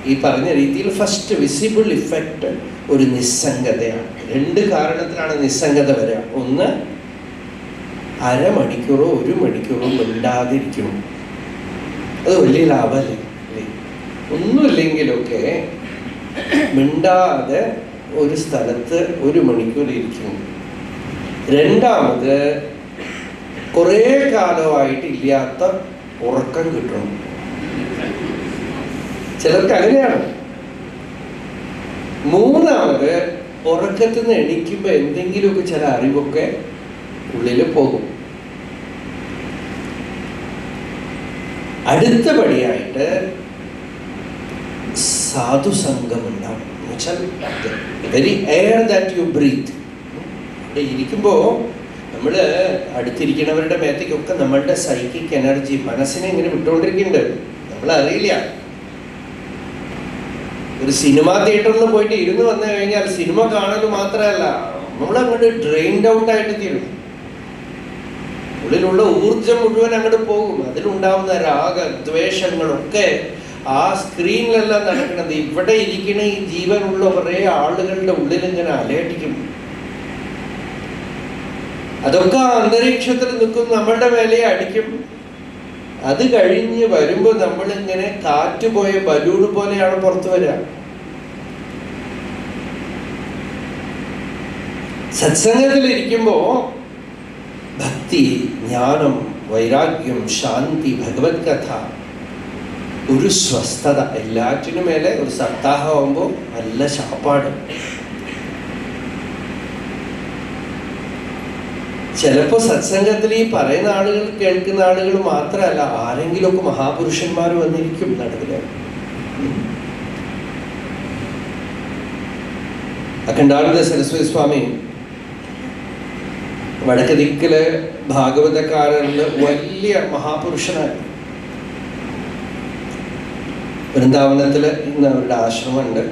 ഈ പറഞ്ഞ രീതിയിൽ ഫസ്റ്റ് വിസിബിൾ ഇഫക്റ്റ് ഒരു നിസ്സംഗതയാണ്. 2 കാരണത്തിലാണ് നിസ്സംഗത വരിക. ഒന്ന്, അരമണിക്കൂറോ 1 മണിക്കൂറോ മിണ്ടാതിരിക്കണം. അത് വലിയ ലാഭമല്ലേ? ഒന്നുമില്ലെങ്കിലൊക്കെ മിണ്ടാതെ ഒരു സ്ഥലത്ത് 1 മണിക്കൂർ ഇരിക്കുന്നു. രണ്ടാമത്, കുറേ കാലമായിട്ട് ഇല്ലാത്ത ഉറക്കം കിട്ടണം. ചിലർക്ക് അങ്ങനെയാണ്. മൂന്നാമത്, ഉറക്കത്തിൽ നിന്ന് എണീക്കുമ്പോൾ എന്തെങ്കിലുമൊക്കെ ചില അറിവൊക്കെ ഉള്ളിൽ പോകും. അടുത്ത പടിയായിട്ട് സാധുസംഗം ഉണ്ടാവും. എന്നുവെച്ചാൽ very air that you breath. അവിടെ ഇരിക്കുമ്പോൾ നമ്മൾ അടുത്തിരിക്കുന്നവരുടെ മേത്തേക്കൊക്കെ നമ്മളുടെ സൈക്കിക് എനർജി മനസ്സിനെ ഇങ്ങനെ വിട്ടുകൊണ്ടിരിക്കുന്നുണ്ട്, നമ്മളറിയില്ല. ഒരു സിനിമ തിയേറ്ററിൽ പോയിട്ട് ഇരുന്ന് വന്നു കഴിഞ്ഞാൽ സിനിമ കാണൽ മാത്രമല്ല, നമ്മളങ്ങോട്ട് ഡ്രെയിൻഡ് ഔട്ട് ആയിട്ട് തീരും. ഉള്ളിലുള്ള ഊർജം മുഴുവൻ അങ്ങോട്ട് പോകും. അതിലുണ്ടാവുന്ന രാഗദ്വേഷങ്ങളൊക്കെ ആ സ്ക്രീനിലെല്ലാം നടക്കുന്നത്. ഇവിടെ ഇരിക്കുന്ന ഈ ജീവനുള്ള കുറേ ആളുകളുടെ ഉള്ളിൽ ഇങ്ങനെ അലയടിക്കും. അതൊക്കെ അന്തരീക്ഷത്തിൽ നിൽക്കും, നമ്മളുടെ മേലെ അടിക്കും. അത് കഴിഞ്ഞ് വരുമ്പോൾ നമ്മളിങ്ങനെ കാറ്റുപോയ ബലൂണ് പോലെയാണ് പുറത്തു വരിക. സത്സംഗത്തിലിരിക്കുമ്പോ ഭക്തി, ജ്ഞാനം, വൈരാഗ്യം, ശാന്തി, ഭഗവത് കഥ, ഒരു സ്വസ്ഥത, എല്ലാറ്റിനും മേലെ ഒരു സപ്താഹമാകുമ്പോൾ നല്ല ശാപ്പാട്. ചിലപ്പോൾ സത്സംഗത്തിൽ ഈ പറയുന്ന ആളുകൾ, കേൾക്കുന്ന ആളുകൾ മാത്രമല്ല, ആരെങ്കിലുമൊക്കെ മഹാപുരുഷന്മാർ വന്നിരിക്കും നടുവില്. അഖണ്ഡാനന്ദ സരസ്വതി സ്വാമി വടക്ക് ദിക്കില് ഭാഗവതക്കാരനില് വലിയ മഹാപുരുഷനായിരുന്നു. വൃന്ദാവനത്തില് ഇന്ന് അവരുടെ ആശ്രമമുണ്ട്.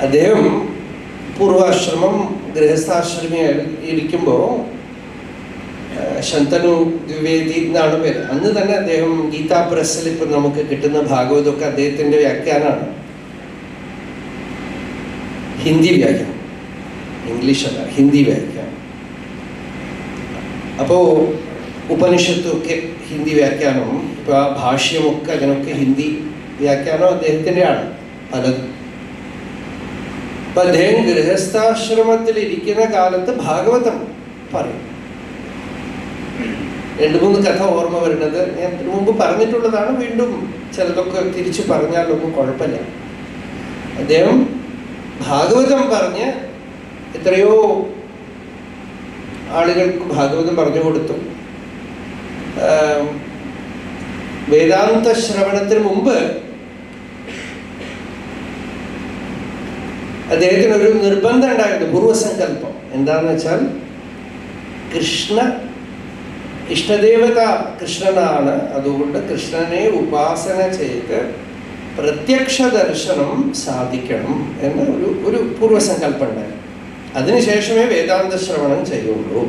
അദ്ദേഹം പൂർവാശ്രമം ഗൃഹസ്ഥാശ്രമിയായി ഇരിക്കുമ്പോൾ ശന്തനു ദ്വിവേദി എന്നാണ് പേര്. അന്ന് തന്നെ അദ്ദേഹം ഗീതാ പ്രസ്സിൽ ഇപ്പം നമുക്ക് കിട്ടുന്ന ഭാഗവതമൊക്കെ അദ്ദേഹത്തിൻ്റെ വ്യാഖ്യാനമാണ്. ഹിന്ദി വ്യാഖ്യാനം, ഇംഗ്ലീഷ് അല്ല, ഹിന്ദി വ്യാഖ്യാനം. അപ്പോൾ ഉപനിഷത്തൊക്കെ ഹിന്ദി വ്യാഖ്യാനം, ഇപ്പോൾ ആ ഭാഷ്യമൊക്കെ അതിനൊക്കെ ഹിന്ദി വ്യാഖ്യാനം അദ്ദേഹത്തിൻ്റെയാണ് പലതും. അപ്പൊ അദ്ദേഹം ഗൃഹസ്ഥാശ്രമത്തിൽ ഇരിക്കുന്ന കാലത്ത് ഭാഗവതം പറയും. 2-3 കഥ ഓർമ്മ വരുന്നത് ഞാൻ മുമ്പ് പറഞ്ഞിട്ടുള്ളതാണ്. വീണ്ടും ചിലതൊക്കെ തിരിച്ചു പറഞ്ഞാലൊന്നും കുഴപ്പമില്ല. അദ്ദേഹം ഭാഗവതം പറഞ്ഞ് എത്രയോ ആളുകൾക്ക് ഭാഗവതം പറഞ്ഞു കൊടുത്തു. വേദാന്ത ശ്രവണത്തിന് മുമ്പ് അദ്ദേഹത്തിന് ഒരു നിർബന്ധം ഉണ്ടായിരുന്നു, പൂർവ്വസങ്കല്പം. എന്താന്ന് വെച്ചാൽ ഇഷ്ടദേവത കൃഷ്ണനാണ്, അതുകൊണ്ട് കൃഷ്ണനെ ഉപാസന ചെയ്ത് പ്രത്യക്ഷ ദർശനം സാധിക്കണം എന്ന ഒരു പൂർവ്വസങ്കല്പം ഉണ്ടായിരുന്നു. അതിനുശേഷമേ വേദാന്ത ശ്രവണം ചെയ്യുള്ളൂ.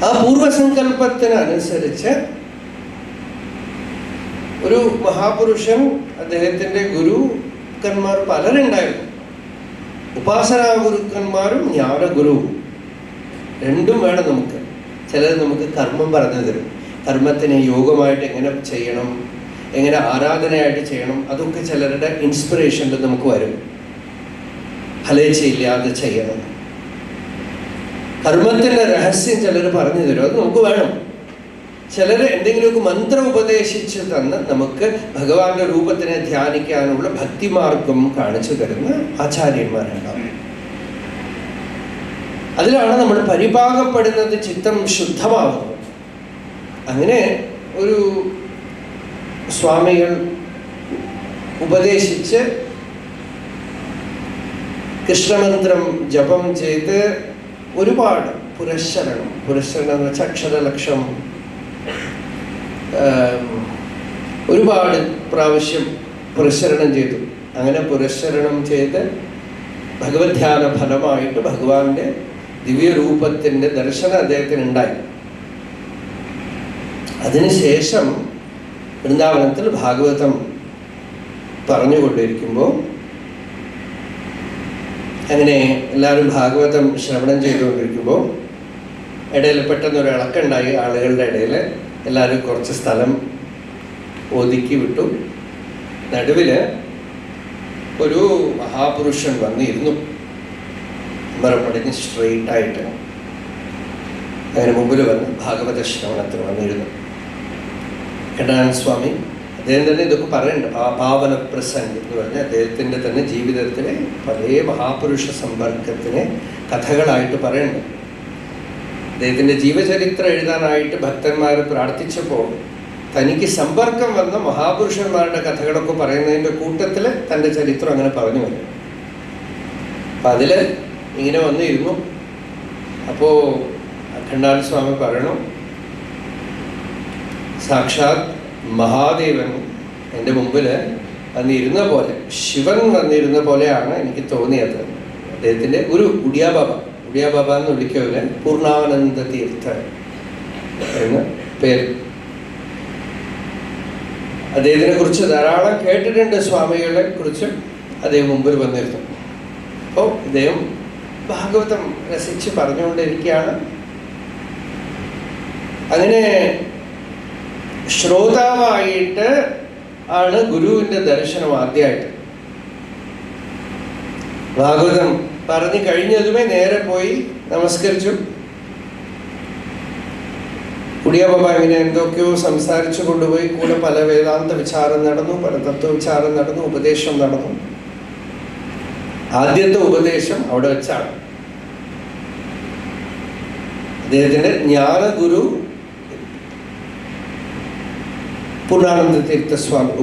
ആ പൂർവ്വസങ്കല്പത്തിനനുസരിച്ച് ഒരു മഹാപുരുഷൻ, അദ്ദേഹത്തിൻ്റെ ഗുരുക്കന്മാർ പലരുണ്ടായിരുന്നു. ഉപാസനാ ഗുരുക്കന്മാരും ജ്ഞാനഗുരുവും രണ്ടും വേണം നമുക്ക്. ചിലർ നമുക്ക് കർമ്മം പറഞ്ഞു തരും. കർമ്മത്തിനെ യോഗമായിട്ട് എങ്ങനെ ചെയ്യണം, എങ്ങനെ ആരാധനയായിട്ട് ചെയ്യണം, അതൊക്കെ ചിലരുടെ ഇൻസ്പിറേഷനിൽ നമുക്ക് വരും. ഫലേച്ഛയില്ലാതെ ചെയ്യണം. കർമ്മത്തിന്റെ രഹസ്യം ചിലർ പറഞ്ഞു തരും, അത് നമുക്ക് വേണം. ചിലർ എന്തെങ്കിലുമൊക്കെ മന്ത്രം ഉപദേശിച്ച് തന്ന് നമുക്ക് ഭഗവാന്റെ രൂപത്തിനെ ധ്യാനിക്കാനുള്ള ഭക്തിമാർഗം കാണിച്ചു തരുന്ന ആചാര്യന്മാരുണ്ടാവും. അതിലാണ് നമ്മൾ പരിപാകപ്പെടുന്നത്, ചിത്തം ശുദ്ധമാകുന്നത്. അങ്ങനെ ഒരു സ്വാമികൾ ഉപദേശിച്ച് കൃഷ്ണമന്ത്രം ജപം ചെയ്ത് ഒരുപാട് പുരസ്ചരണം എന്ന് വെച്ചാൽ അക്ഷരലക്ഷം ഒരുപാട് പ്രാവശ്യം പുരസ്ചരണം ചെയ്തു. അങ്ങനെ പുരസ്ചരണം ചെയ്ത് ഭഗവത് ധ്യാന ഫലമായിട്ട് ഭഗവാന്റെ ദിവ്യരൂപത്തിൻ്റെ ദർശനം അദ്ദേഹത്തിന് ഉണ്ടായി. അതിനുശേഷം വൃന്ദാവനത്തിൽ ഭാഗവതം പറഞ്ഞുകൊണ്ടിരിക്കുമ്പോൾ അങ്ങനെ എല്ലാവരും ഭാഗവതം ശ്രവണം ചെയ്തുകൊണ്ടിരിക്കുമ്പോൾ ഇടയിൽ പെട്ടെന്നൊരു ഇളക്കുണ്ടായി. ആളുകളുടെ ഇടയിൽ എല്ലാവരും കുറച്ച് സ്ഥലം ഒതുക്കി വിട്ടു. നടുവിൽ ഒരു മഹാപുരുഷൻ വന്നിരുന്നു, മറപ്പടിഞ്ഞ് സ്ട്രെയിറ്റ് ആയിട്ട്. അതിന് മുമ്പിൽ വന്ന് ഭാഗവത ശ്രവണത്തിന് വന്നിരുന്നു കണ്ണാനന്ദ സ്വാമി. അദ്ദേഹം തന്നെ ഇതൊക്കെ പറയുന്നുണ്ട്. പാവന പ്രസംഗ് എന്ന് പറഞ്ഞാൽ അദ്ദേഹത്തിൻ്റെ തന്നെ ജീവിതത്തിലെ പല മഹാപുരുഷ സമ്പർക്കത്തിനെ കഥകളായിട്ട് പറയുന്നുണ്ട്. അദ്ദേഹത്തിൻ്റെ ജീവചരിത്രം എഴുതാനായിട്ട് ഭക്തന്മാർ പ്രാർത്ഥിച്ചപ്പോൾ തനിക്ക് സമ്പർക്കം വന്ന മഹാപുരുഷന്മാരുടെ കഥകളൊക്കെ പറയുന്നതിൻ്റെ കൂട്ടത്തിൽ തൻ്റെ ചരിത്രം അങ്ങനെ പറഞ്ഞു വരും. അപ്പം അതിൽ ഇങ്ങനെ വന്നിരുന്നു. അപ്പോൾ അഖണ്ഡാനന്ദ സ്വാമി പറയണു, സാക്ഷാത് മഹാദേവൻ എൻ്റെ മുമ്പിൽ വന്നിരുന്ന പോലെ, ശിവൻ വന്നിരുന്ന പോലെയാണ് എനിക്ക് തോന്നിയത്. അദ്ദേഹത്തിൻ്റെ ഒരു ഉഡിയാബാബ എന്ന് വിളിക്കവര് പൂർണ്ണാനന്ദ തീർത്ഥ എന്ന് പേര്. അദ്ദേഹത്തിനെ കുറിച്ച് ധാരാളം കേട്ടിട്ടുണ്ട്, സ്വാമികളെ കുറിച്ച്. അദ്ദേഹം മുമ്പിൽ വന്നിരുന്നു. അപ്പോൾ അദ്ദേഹം ഭാഗവതം രസിച്ച് പറഞ്ഞുകൊണ്ടിരിക്കുകയാണ്. അങ്ങനെ ശ്രോതാവായിട്ട് ആണ് ഗുരുവിൻ്റെ ദർശനം ആദ്യമായിട്ട്. ഭാഗവതം പറഞ്ഞു കഴിഞ്ഞതുമേ നേരെ പോയി നമസ്കരിച്ചു. ഉടിയാബാബ ഇങ്ങനെ എന്തൊക്കെയോ സംസാരിച്ചു കൊണ്ടുപോയി. കൂടെ പല വേദാന്ത വിചാരം നടന്നു, പല തത്വവിചാരം നടന്നു, ഉപദേശം നടന്നു. ആദ്യത്തെ ഉപദേശം അവിടെ വെച്ചാണ്. അദ്ദേഹത്തിന്റെ ജ്ഞാനഗുരു പൂർണ്ണാനന്ദ തീർത്ഥസ്വാമി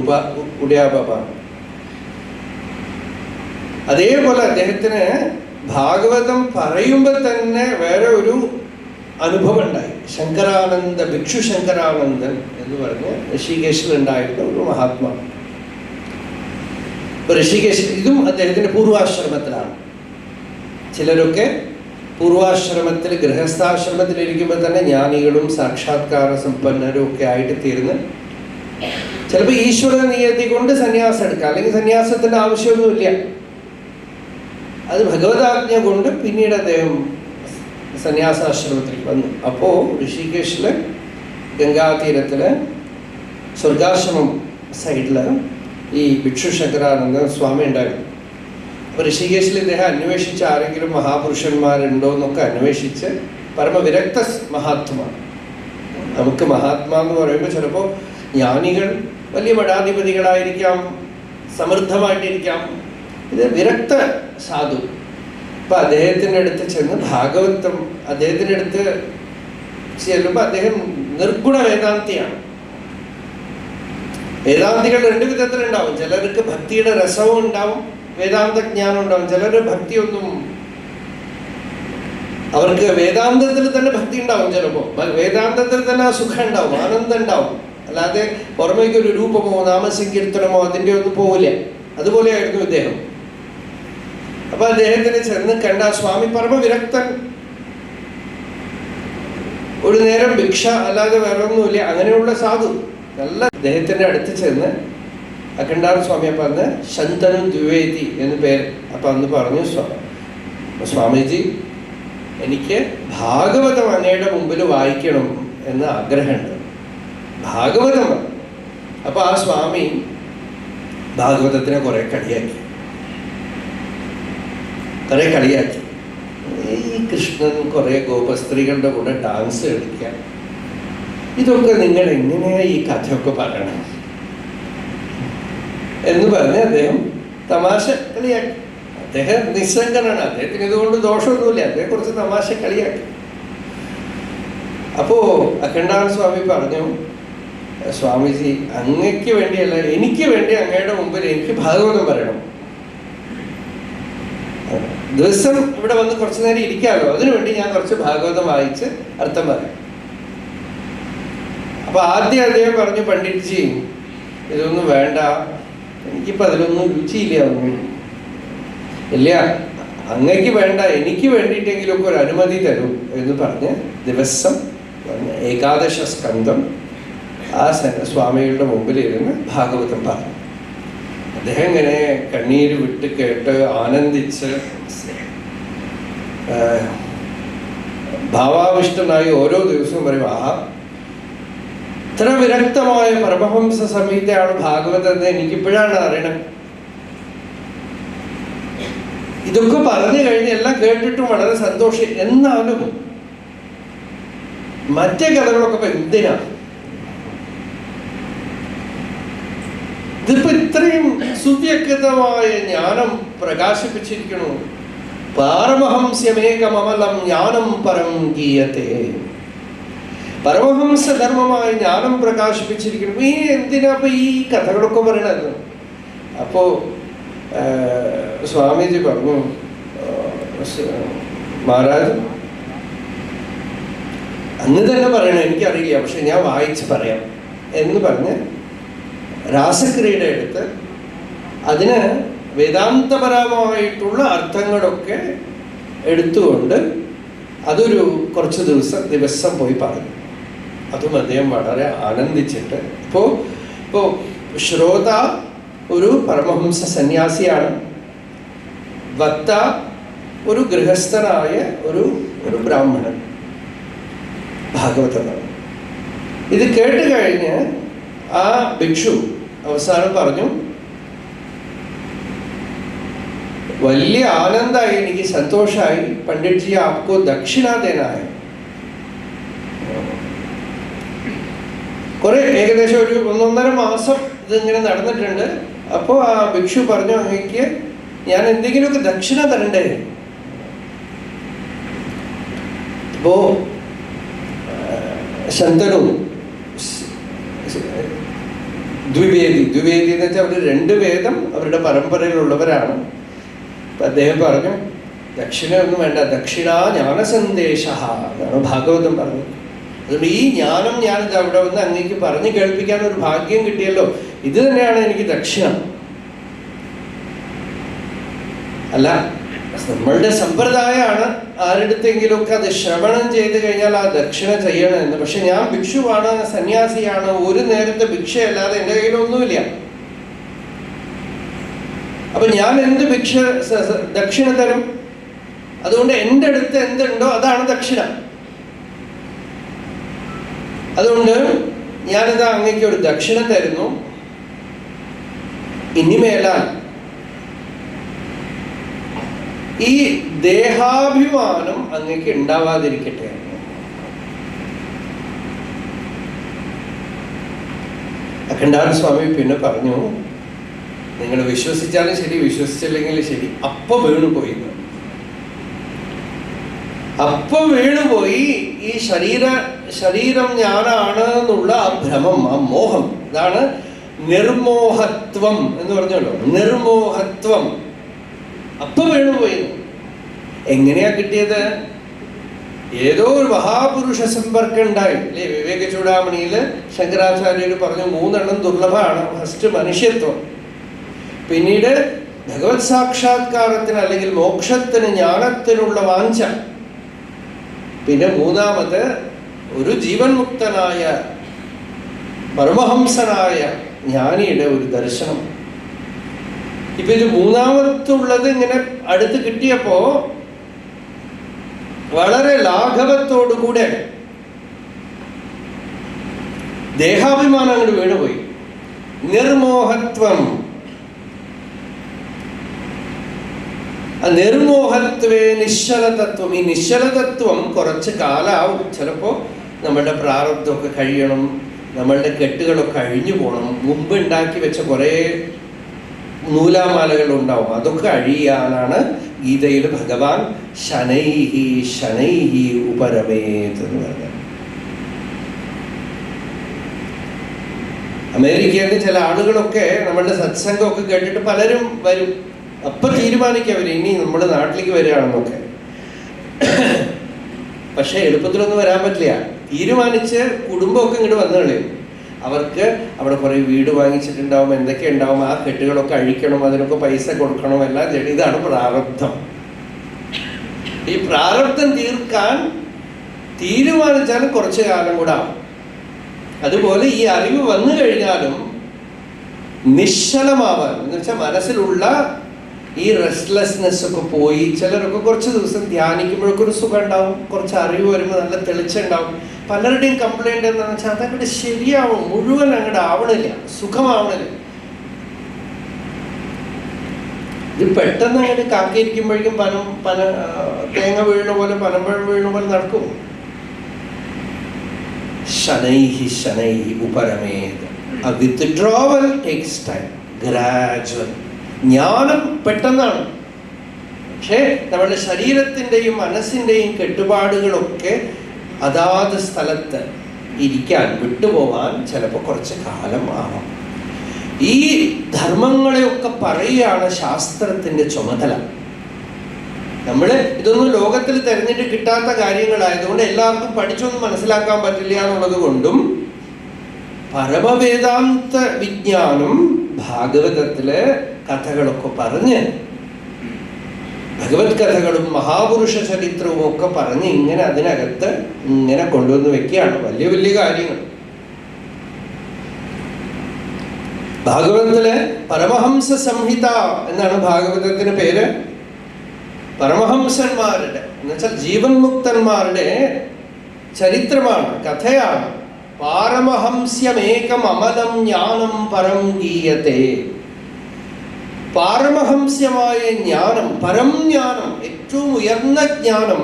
ഉടിയാബാബ. അതേപോലെ അദ്ദേഹത്തിന് ഭാഗവതം പറയുമ്പോൾ തന്നെ വേറെ ഒരു അനുഭവം ഉണ്ടായി. ശങ്കരാനന്ദ ഭിക്ഷു ശങ്കരാനന്ദൻ എന്ന് പറഞ്ഞ് ഋഷികേശിലുണ്ടായിരുന്ന ഒരു മഹാത്മാ. ഇപ്പൊ ഋഷികേശ് ഇതും അദ്ദേഹത്തിന്റെ പൂർവാശ്രമത്തിലാണ്. ചിലരൊക്കെ പൂർവാശ്രമത്തിൽ ഗൃഹസ്ഥാശ്രമത്തിൽ ഇരിക്കുമ്പോൾ തന്നെ ജ്ഞാനികളും സാക്ഷാത്കാര സമ്പന്നരും ഒക്കെ ആയിട്ട് തീർന്ന് ചിലപ്പോൾ ഈശ്വര നിയതി കൊണ്ട് സന്യാസം എടുക്കാം, അല്ലെങ്കിൽ സന്യാസത്തിന്റെ ആവശ്യമൊന്നുമില്ല. അത് ഭഗവതാജ്ഞ കൊണ്ട് പിന്നീട് അദ്ദേഹം സന്യാസാശ്രമത്തിൽ വന്നു. അപ്പോൾ ഋഷികേശില് ഗംഗാതീരത്തില് സ്വർഗാശ്രമം സൈഡില് ഈ ഭിക്ഷു ശങ്കരാനന്ദ സ്വാമി ഉണ്ടായിരുന്നു. അപ്പോൾ ഋഷികേശിൽ ഇദ്ദേഹം അന്വേഷിച്ച് ആരെങ്കിലും മഹാപുരുഷന്മാരുണ്ടോ എന്നൊക്കെ അന്വേഷിച്ച് പരമവിരക്ത മഹാത്മാ. നമുക്ക് മഹാത്മാ എന്ന് പറയുമ്പോൾ ചിലപ്പോൾ ജ്ഞാനികൾ വലിയ മഠാധിപതികളായിരിക്കാം, സമൃദ്ധമായിട്ടിരിക്കാം. ഇത് വിരക്ത സാധു. അപ്പം അദ്ദേഹത്തിൻ്റെ അടുത്ത് ചെന്ന് ഭാഗവതം അദ്ദേഹത്തിൻ്റെ അടുത്ത് ചെല്ലുമ്പോൾ അദ്ദേഹം നിർഗുണ വേദാന്തിയാണ്. വേദാന്തികൾ രണ്ട് വിധത്തിലുണ്ടാവും. ചിലർക്ക് ഭക്തിയുടെ രസവും ഉണ്ടാവും, വേദാന്ത ജ്ഞാനം ഉണ്ടാവും. ചിലർ ഭക്തിയൊന്നും, അവർക്ക് വേദാന്തത്തിൽ തന്നെ ഭക്തി ഉണ്ടാവും. ചിലപ്പോൾ വേദാന്തത്തിൽ തന്നെ സുഖം ഉണ്ടാവും, ആനന്ദം ഉണ്ടാവും. അല്ലാതെ പുറമേക്കൊരു രൂപമോ നാമസങ്കീർത്തനമോ അതിൻ്റെ ഒന്നും പോവില്ല. അതുപോലെയായിരുന്നു ഇദ്ദേഹം. അപ്പൊ അദ്ദേഹത്തിന് ചെന്ന് കണ്ട സ്വാമി പരമവിരക്തൻ, ഒരു നേരം ഭിക്ഷ അല്ലാതെ വേറെ ഒന്നുമില്ല, അങ്ങനെയുള്ള സാധു. നല്ല അദ്ദേഹത്തിന്റെ അടുത്ത് ചെന്ന് അഖണ്ഡാനന്ദ സ്വാമി അപ്പൊ അന്ന് ശന്തനു ദ്വിവേദി എന്ന് പേര്. അപ്പൊ അന്ന് പറഞ്ഞു, സ്വാമിജി എനിക്ക് ഭാഗവതം അങ്ങയുടെ മുമ്പിൽ വായിക്കണം എന്ന് ആഗ്രഹമുണ്ട്. ഭാഗവതം. അപ്പൊ ആ സ്വാമി ഭാഗവതത്തിനെ കുറെ കളിയാക്കി. ഈ കൃഷ്ണൻ കുറെ ഗോപസ്ത്രീകളുടെ കൂടെ ഡാൻസ് കളിക്കാൻ, ഇതൊക്കെ നിങ്ങൾ എങ്ങനെയാ ഈ കഥയൊക്കെ പറയണം എന്ന് പറഞ്ഞ് അദ്ദേഹം തമാശ കളിയാക്കി. അദ്ദേഹം നിസ്സംഗനാണ്, അദ്ദേഹത്തിന് ഇതുകൊണ്ട് ദോഷമൊന്നുമില്ല, അദ്ദേഹം കുറച്ച് തമാശ കളിയാക്കി. അപ്പോ അഖണ്ഡാനന്ദ സ്വാമി പറഞ്ഞു, സ്വാമിജി അങ്ങയ്ക്ക് വേണ്ടിയല്ല, എനിക്ക് വേണ്ടി അങ്ങയുടെ മുമ്പിൽ എനിക്ക് ഭാഗവതം പറയണം. ദിവസം ഇവിടെ വന്ന് കുറച്ചു നേരം ഇരിക്കാമല്ലോ, അതിനുവേണ്ടി ഞാൻ കുറച്ച് ഭാഗവതം വായിച്ച് അർത്ഥം പറയാം. അപ്പൊ ആദ്യം അദ്ദേഹം പറഞ്ഞു, പണ്ഡിറ്റ്ജി ഇതൊന്നും വേണ്ട, എനിക്കിപ്പോൾ അതിലൊന്നും രുചിയില്ല, ഒന്നും ഇല്ല, അങ്ങയ്ക്ക് വേണ്ട, എനിക്ക് വേണ്ടിയിട്ടെങ്കിലൊക്കെ ഒരു അനുമതി തരും എന്ന് പറഞ്ഞ് ദിവസം ഏകാദശ സ്കന്ധം ആ സ്വാമികളുടെ മുമ്പിൽ ഇരുന്ന് ഭാഗവതം പറഞ്ഞു. അദ്ദേഹം ഇങ്ങനെ കണ്ണീര് വിട്ട് കേട്ട് ആനന്ദിച്ച് ഭാവാവിഷ്ടനായി ഓരോ ദിവസവും പറയും, ആഹാ ഇത്ര വിരക്തമായ പരമഹംസ സംഹിതയാണ് ഭാഗവതം എന്ന് എനിക്കിപ്പോഴാണ് അറിയണം. ഇതൊക്കെ പറഞ്ഞു കഴിഞ്ഞ് എല്ലാം കേട്ടിട്ടും വളരെ സന്തോഷം. എന്നാലും മറ്റേ കഥകളൊക്കെ എന്തിനാ, ഇതിപ്പോ ഇത്രയും സുവ്യക്തമായ ജ്ഞാനം പ്രകാശിപ്പിച്ചിരിക്കണു. പാരമഹംസ്യമേകമമലം ജ്ഞാനം പരം ഗീയത്തെ, പരമഹംസ ധർമ്മമായ ജ്ഞാനം പ്രകാശിപ്പിച്ചിരിക്കണം. ഈ എന്തിനാ ഇപ്പൊ ഈ കഥകളൊക്കെ പറയണത്? അപ്പോ സ്വാമിജി പറഞ്ഞു, മഹാരാജ് അന്ന് തന്നെ പറയണം, എനിക്കറിയില്ല, പക്ഷെ ഞാൻ വായിച്ച് പറയാം എന്ന് പറഞ്ഞ് രാസക്രിയയുടെ എടുത്ത് അതിന് വേദാന്തപരമായിട്ടുള്ള അർത്ഥങ്ങളൊക്കെ എടുത്തുകൊണ്ട് അതൊരു കുറച്ച് ദിവസം പോയി പറഞ്ഞു. അതും അദ്ദേഹം വളരെ ആനന്ദിച്ചിട്ട്, ഇപ്പോൾ ശ്രോത ഒരു പരമഹംസ സന്യാസിയാണ്, വക്ത ഒരു ഗൃഹസ്ഥനായ ഒരു ബ്രാഹ്മണൻ ഭാഗവതമാണ്. ഇത് കേട്ട് കഴിഞ്ഞ് ആ ഭിക്ഷു അവസാനം പറഞ്ഞു, വലിയ ആനന്ദമായി, എനിക്ക് സന്തോഷമായി, പണ്ഡിറ്റ്ജി ആപ്കോ ദക്ഷിണ ദേനായ. കുറെ ഏകദേശം ഒരു 1.5 മാസം ഇതിങ്ങനെ നടന്നിട്ടുണ്ട്. അപ്പോൾ ആ ഭിക്ഷു പറഞ്ഞു, അങ്ങേക്ക് ഞാൻ എന്തെങ്കിലുമൊക്കെ ദക്ഷിണ തരണ്ടേ? അപ്പോ ശന്തനു ദ്വിവേദി എന്ന് വെച്ചാൽ അവർ 2 വേദം അവരുടെ പരമ്പരയിലുള്ളവരാണ്. അപ്പൊ അദ്ദേഹം പറഞ്ഞു, ദക്ഷിണ ഒന്നും വേണ്ട, ദക്ഷിണ ജ്ഞാനസന്ദേശ എന്നാണ് ഭാഗവതം പറഞ്ഞത്. അതുകൊണ്ട് ഈ ജ്ഞാനം ഞാനിത് അവിടെ വന്ന് അങ്ങേക്ക് പറഞ്ഞു കേൾപ്പിക്കാൻ ഒരു ഭാഗ്യം കിട്ടിയല്ലോ, ഇത് തന്നെയാണ് എനിക്ക് ദക്ഷിണ. അല്ല, നമ്മളുടെ സമ്പ്രദായമാണ് ആരുടെത്തെങ്കിലുമൊക്കെ അത് ശ്രവണം ചെയ്ത് കഴിഞ്ഞാൽ ആ ദക്ഷിണ ചെയ്യണമെന്ന്. പക്ഷെ ഞാൻ ഭിക്ഷുവാണ്, സന്യാസിയാണ്, ഒരു നേരത്തെ ഭിക്ഷയല്ലാതെ എൻ്റെ കയ്യിലൊന്നുമില്ല. അപ്പൊ ഞാൻ എന്ത് ദക്ഷിണ തരും? അതുകൊണ്ട് എൻ്റെ അടുത്ത് എന്തുണ്ടോ അതാണ് ദക്ഷിണ. അതുകൊണ്ട് ഞാനിത് അങ്ങേക്ക് ഒരു ദക്ഷിണ തരുന്നു, ഇനിമേലാൽ ഈ ദേഹാഭിമാനം അങ്ങേക്ക് ഉണ്ടാവാതിരിക്കട്ടെ. അഖണ്ഡാനന്ദ സ്വാമി പിന്നെ പറഞ്ഞു, നിങ്ങൾ വിശ്വസിച്ചാലും ശരി, വിശ്വസിച്ചില്ലെങ്കിലും ശരി, അപ്പൊ വീണുപോയി. അപ്പൊ വീണുപോയി ഈ ശരീരം ഞാനാണ് എന്നുള്ള ആ ഭ്രമം, ആ മോഹം. ഇതാണ് നിർമോഹത്വം എന്ന് പറഞ്ഞല്ലോ, നിർമോഹത്വം. അപ്പൊ വീണുപോയി. എങ്ങനെയാ കിട്ടിയത്? ഏതോ ഒരു മഹാപുരുഷ സമ്പർക്കം ഉണ്ടായി അല്ലേ? വിവേക ചൂടാമണിയില് ശങ്കരാചാര്യർ പറഞ്ഞു 3 ദുർലഭമാണ്. ഫസ്റ്റ് മനുഷ്യത്വം, പിന്നീട് ഭഗവത് സാക്ഷാത്കാരത്തിന് അല്ലെങ്കിൽ മോക്ഷത്തിന് ജ്ഞാനത്തിനുള്ള വാഞ്ച, പിന്നെ 3ാമത് ഒരു ജീവൻ മുക്തനായ പരമഹംസനായ ജ്ഞാനിയുടെ ഒരു ദർശനം. ഇപ്പൊ ഇത് 3ാമത്തുള്ളത് ഇങ്ങനെ അടുത്ത് കിട്ടിയപ്പോ വളരെ ലാഘവത്തോടുകൂടെ ദേഹാഭിമാനം അങ്ങോട്ട് വീണുപോയി. നിർമോഹത്വം. നിർമോഹത്വേ നിശ്ചലതത്വം. ഈ നിശ്ചലതത്വം കുറച്ച് കാലാവും. ചിലപ്പോൾ നമ്മളുടെ പ്രാരബ്ധമൊക്കെ കഴിയണം, നമ്മളുടെ കെട്ടുകളൊക്കെ അഴിഞ്ഞു പോകണം. മുമ്പ് ഉണ്ടാക്കി വെച്ച കുറേ നൂലാമാലകൾ ഉണ്ടാവും, അതൊക്കെ അഴിയാനാണ് ഗീതയിൽ ഭഗവാൻ ശനൈഹി ശനൈഹി ഉപരമേത് എന്ന് പറഞ്ഞത്. അമേരിക്കയിലെ ചില ആളുകളൊക്കെ നമ്മളുടെ സത്സംഗമൊക്കെ കേട്ടിട്ട് പലരും വരും. അപ്പൊ തീരുമാനിക്കും അവർ ഇനി നമ്മുടെ നാട്ടിലേക്ക് വരികയാണെന്നൊക്കെ. പക്ഷെ എളുപ്പത്തിലൊന്നും വരാൻ പറ്റില്ല. തീരുമാനിച്ച് കുടുംബമൊക്കെ ഇങ്ങോട്ട് വന്നു കളയും. അവർക്ക് അവിടെ കുറെ വീട് വാങ്ങിച്ചിട്ടുണ്ടാവും, എന്തൊക്കെ ഉണ്ടാവും, ആ കെട്ടുകളൊക്കെ അഴിക്കണം, അതിനൊക്കെ പൈസ കൊടുക്കണം, എല്ലാം ചെയ്യണം. ഇതാണ് പ്രാരബ്ധം. ഈ പ്രാരബ്ധം തീർക്കാൻ തീരുമാനിച്ചാലും കുറച്ചു കാലം കൂടെ ആവും. അതുപോലെ ഈ അറിവ് വന്നു കഴിഞ്ഞാലും നിശ്ചലമാവാൻ എന്ന് വെച്ചാൽ മനസ്സിലുള്ള ഈ റെസ്റ്റ്ലെസ്നെസ് ഒക്കെ പോയി, ചിലരൊക്കെ കുറച്ച് ദിവസം ധ്യാനിക്കുമ്പോഴൊക്കെ ഒരു സുഖം ഉണ്ടാവും, കുറച്ച് അറിവ് വരുമ്പോൾ നല്ല തെളിച്ചുണ്ടാവും. പലരുടെയും കംപ്ലൈന്റ് എന്താണെന്ന് വെച്ചാൽ അതങ്ങോട്ട് ശരിയാവും, മുഴുവൻ അങ്ങോട്ട് ആവണില്ല, സുഖമാവണില്ല. ഇത് പെട്ടെന്ന് അങ്ങോട്ട് കാക്കിയിരിക്കുമ്പോഴേക്കും തേങ്ങ വീഴുന്ന പോലെ, പനമ്പഴം വീഴുന്ന പോലെ നടക്കും. ശനൈഹി ശനൈഹി ഉപരമേത്. A withdrawal takes time, gradual. ജ്ഞാനം പെട്ടെന്നാണ്. പക്ഷേ നമ്മുടെ ശരീരത്തിൻ്റെയും മനസ്സിൻ്റെയും കെട്ടുപാടുകളൊക്കെ അതാത് സ്ഥലത്ത് ഇരിക്കാൻ, വിട്ടുപോവാൻ ചിലപ്പോൾ കുറച്ച് കാലം ആവാം. ഈ ധർമ്മങ്ങളെയൊക്കെ പറയുകയാണ് ശാസ്ത്രത്തിൻ്റെ ചുമതല. നമ്മൾ ഇതൊന്നും ലോകത്തിൽ തെരഞ്ഞിട്ട് കിട്ടാത്ത കാര്യങ്ങളായതുകൊണ്ട് എല്ലാവർക്കും പഠിച്ചൊന്നും മനസ്സിലാക്കാൻ പറ്റില്ല എന്നുള്ളത് കൊണ്ടും പരമവേദാന്ത വിജ്ഞാനം ഭാഗവതത്തിലെ കഥകളൊക്കെ പറഞ്ഞ്, ഭഗവത് കഥകളും മഹാപുരുഷ ചരിത്രവും ഒക്കെ പറഞ്ഞ് ഇങ്ങനെ അതിനകത്ത് ഇങ്ങനെ കൊണ്ടുവന്ന് വെക്കുകയാണ് വലിയ വലിയ കാര്യങ്ങൾ. ഭാഗവതത്തിലെ പരമഹംസ സംഹിത എന്നാണ് ഭാഗവതത്തിന് പേര്. പരമഹംസന്മാരുടെ എന്നുവെച്ചാൽ ജീവൻ മുക്തന്മാരുടെ ചരിത്രമാണ്, കഥയാണ്. പാരമഹംസ്യമേകം അമലം ജ്ഞാനം പരം ഗീയത്തെ. പാരമഹംസ്യമായ ജ്ഞാനം, പരം ജ്ഞാനം, ഏറ്റവും ഉയർന്ന ജ്ഞാനം,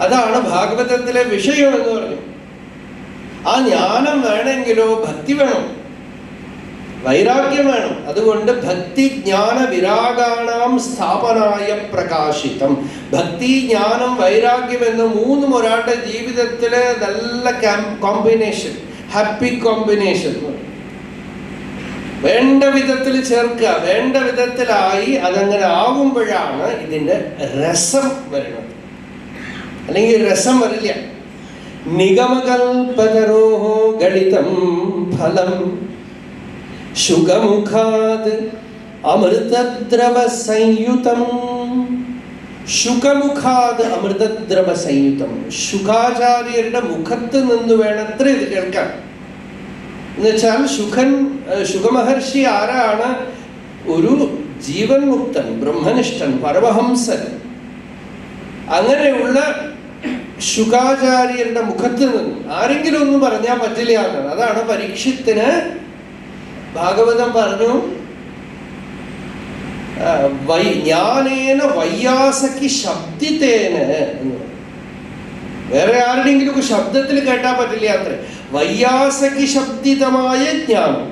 അതാണ് ഭാഗവതത്തിലെ വിഷയം എന്ന് പറഞ്ഞു. ആ ജ്ഞാനം വേണമെങ്കിലോ ഭക്തി വേണം, വൈരാഗ്യം വേണം. അതുകൊണ്ട് ഭക്തി ജ്ഞാന വിരാഗാണാം സ്ഥാപനായ പ്രകാശിതം. ഭക്തി, ജ്ഞാനം, വൈരാഗ്യം എന്ന മൂന്നും ഒരാളുടെ ജീവിതത്തിലെ നല്ല കോമ്പിനേഷൻ, ഹാപ്പി കോമ്പിനേഷൻ. വേണ്ട വിധത്തിൽ ചേർക്കുക, വേണ്ട വിധത്തിലായി അതങ്ങനെ ആകുമ്പോഴാണ് ഇതിൻ്റെ രസം വരുന്നത്. അല്ലെങ്കിൽ രസം വരില്ല. നിഗമകൽപതരോഹോ ഗളിതം ഫലം ശുകമുഖാത് അമൃതദ്രവ സംയുതം. ശുകമുഖാത് അമൃതദ്രവ സംയുതം. ശുകാചാര്യരുടെ മുഖത്ത് നിന്ന് വേണത്ര ഇത് കേൾക്കാൻ. എന്നുവെച്ചാൽ ശുകമഹർഷി ആരാണ്? ഒരു ജീവൻ മുക്തൻ, ബ്രഹ്മനിഷ്ഠൻ, പരമഹംസൻ. അങ്ങനെയുള്ള ശുകാചാര്യരുടെ മുഖത്ത് നിന്ന് ആരെങ്കിലും ഒന്നും പറഞ്ഞാൽ പറ്റില്ല എന്നാണ്. അതാണ് പരീക്ഷത്തിന് ഭാഗവതം പറഞ്ഞു, ജ്ഞാനേന വയ്യാസക്കി ശബ്ദിതേന എന്ന്. വേറെ ആരുടെയെങ്കിലും ശബ്ദത്തിൽ കേട്ടാൽ പറ്റില്ല അത്ര. വയ്യാസക്കി ശബ്ദിതമായ ജ്ഞാനം,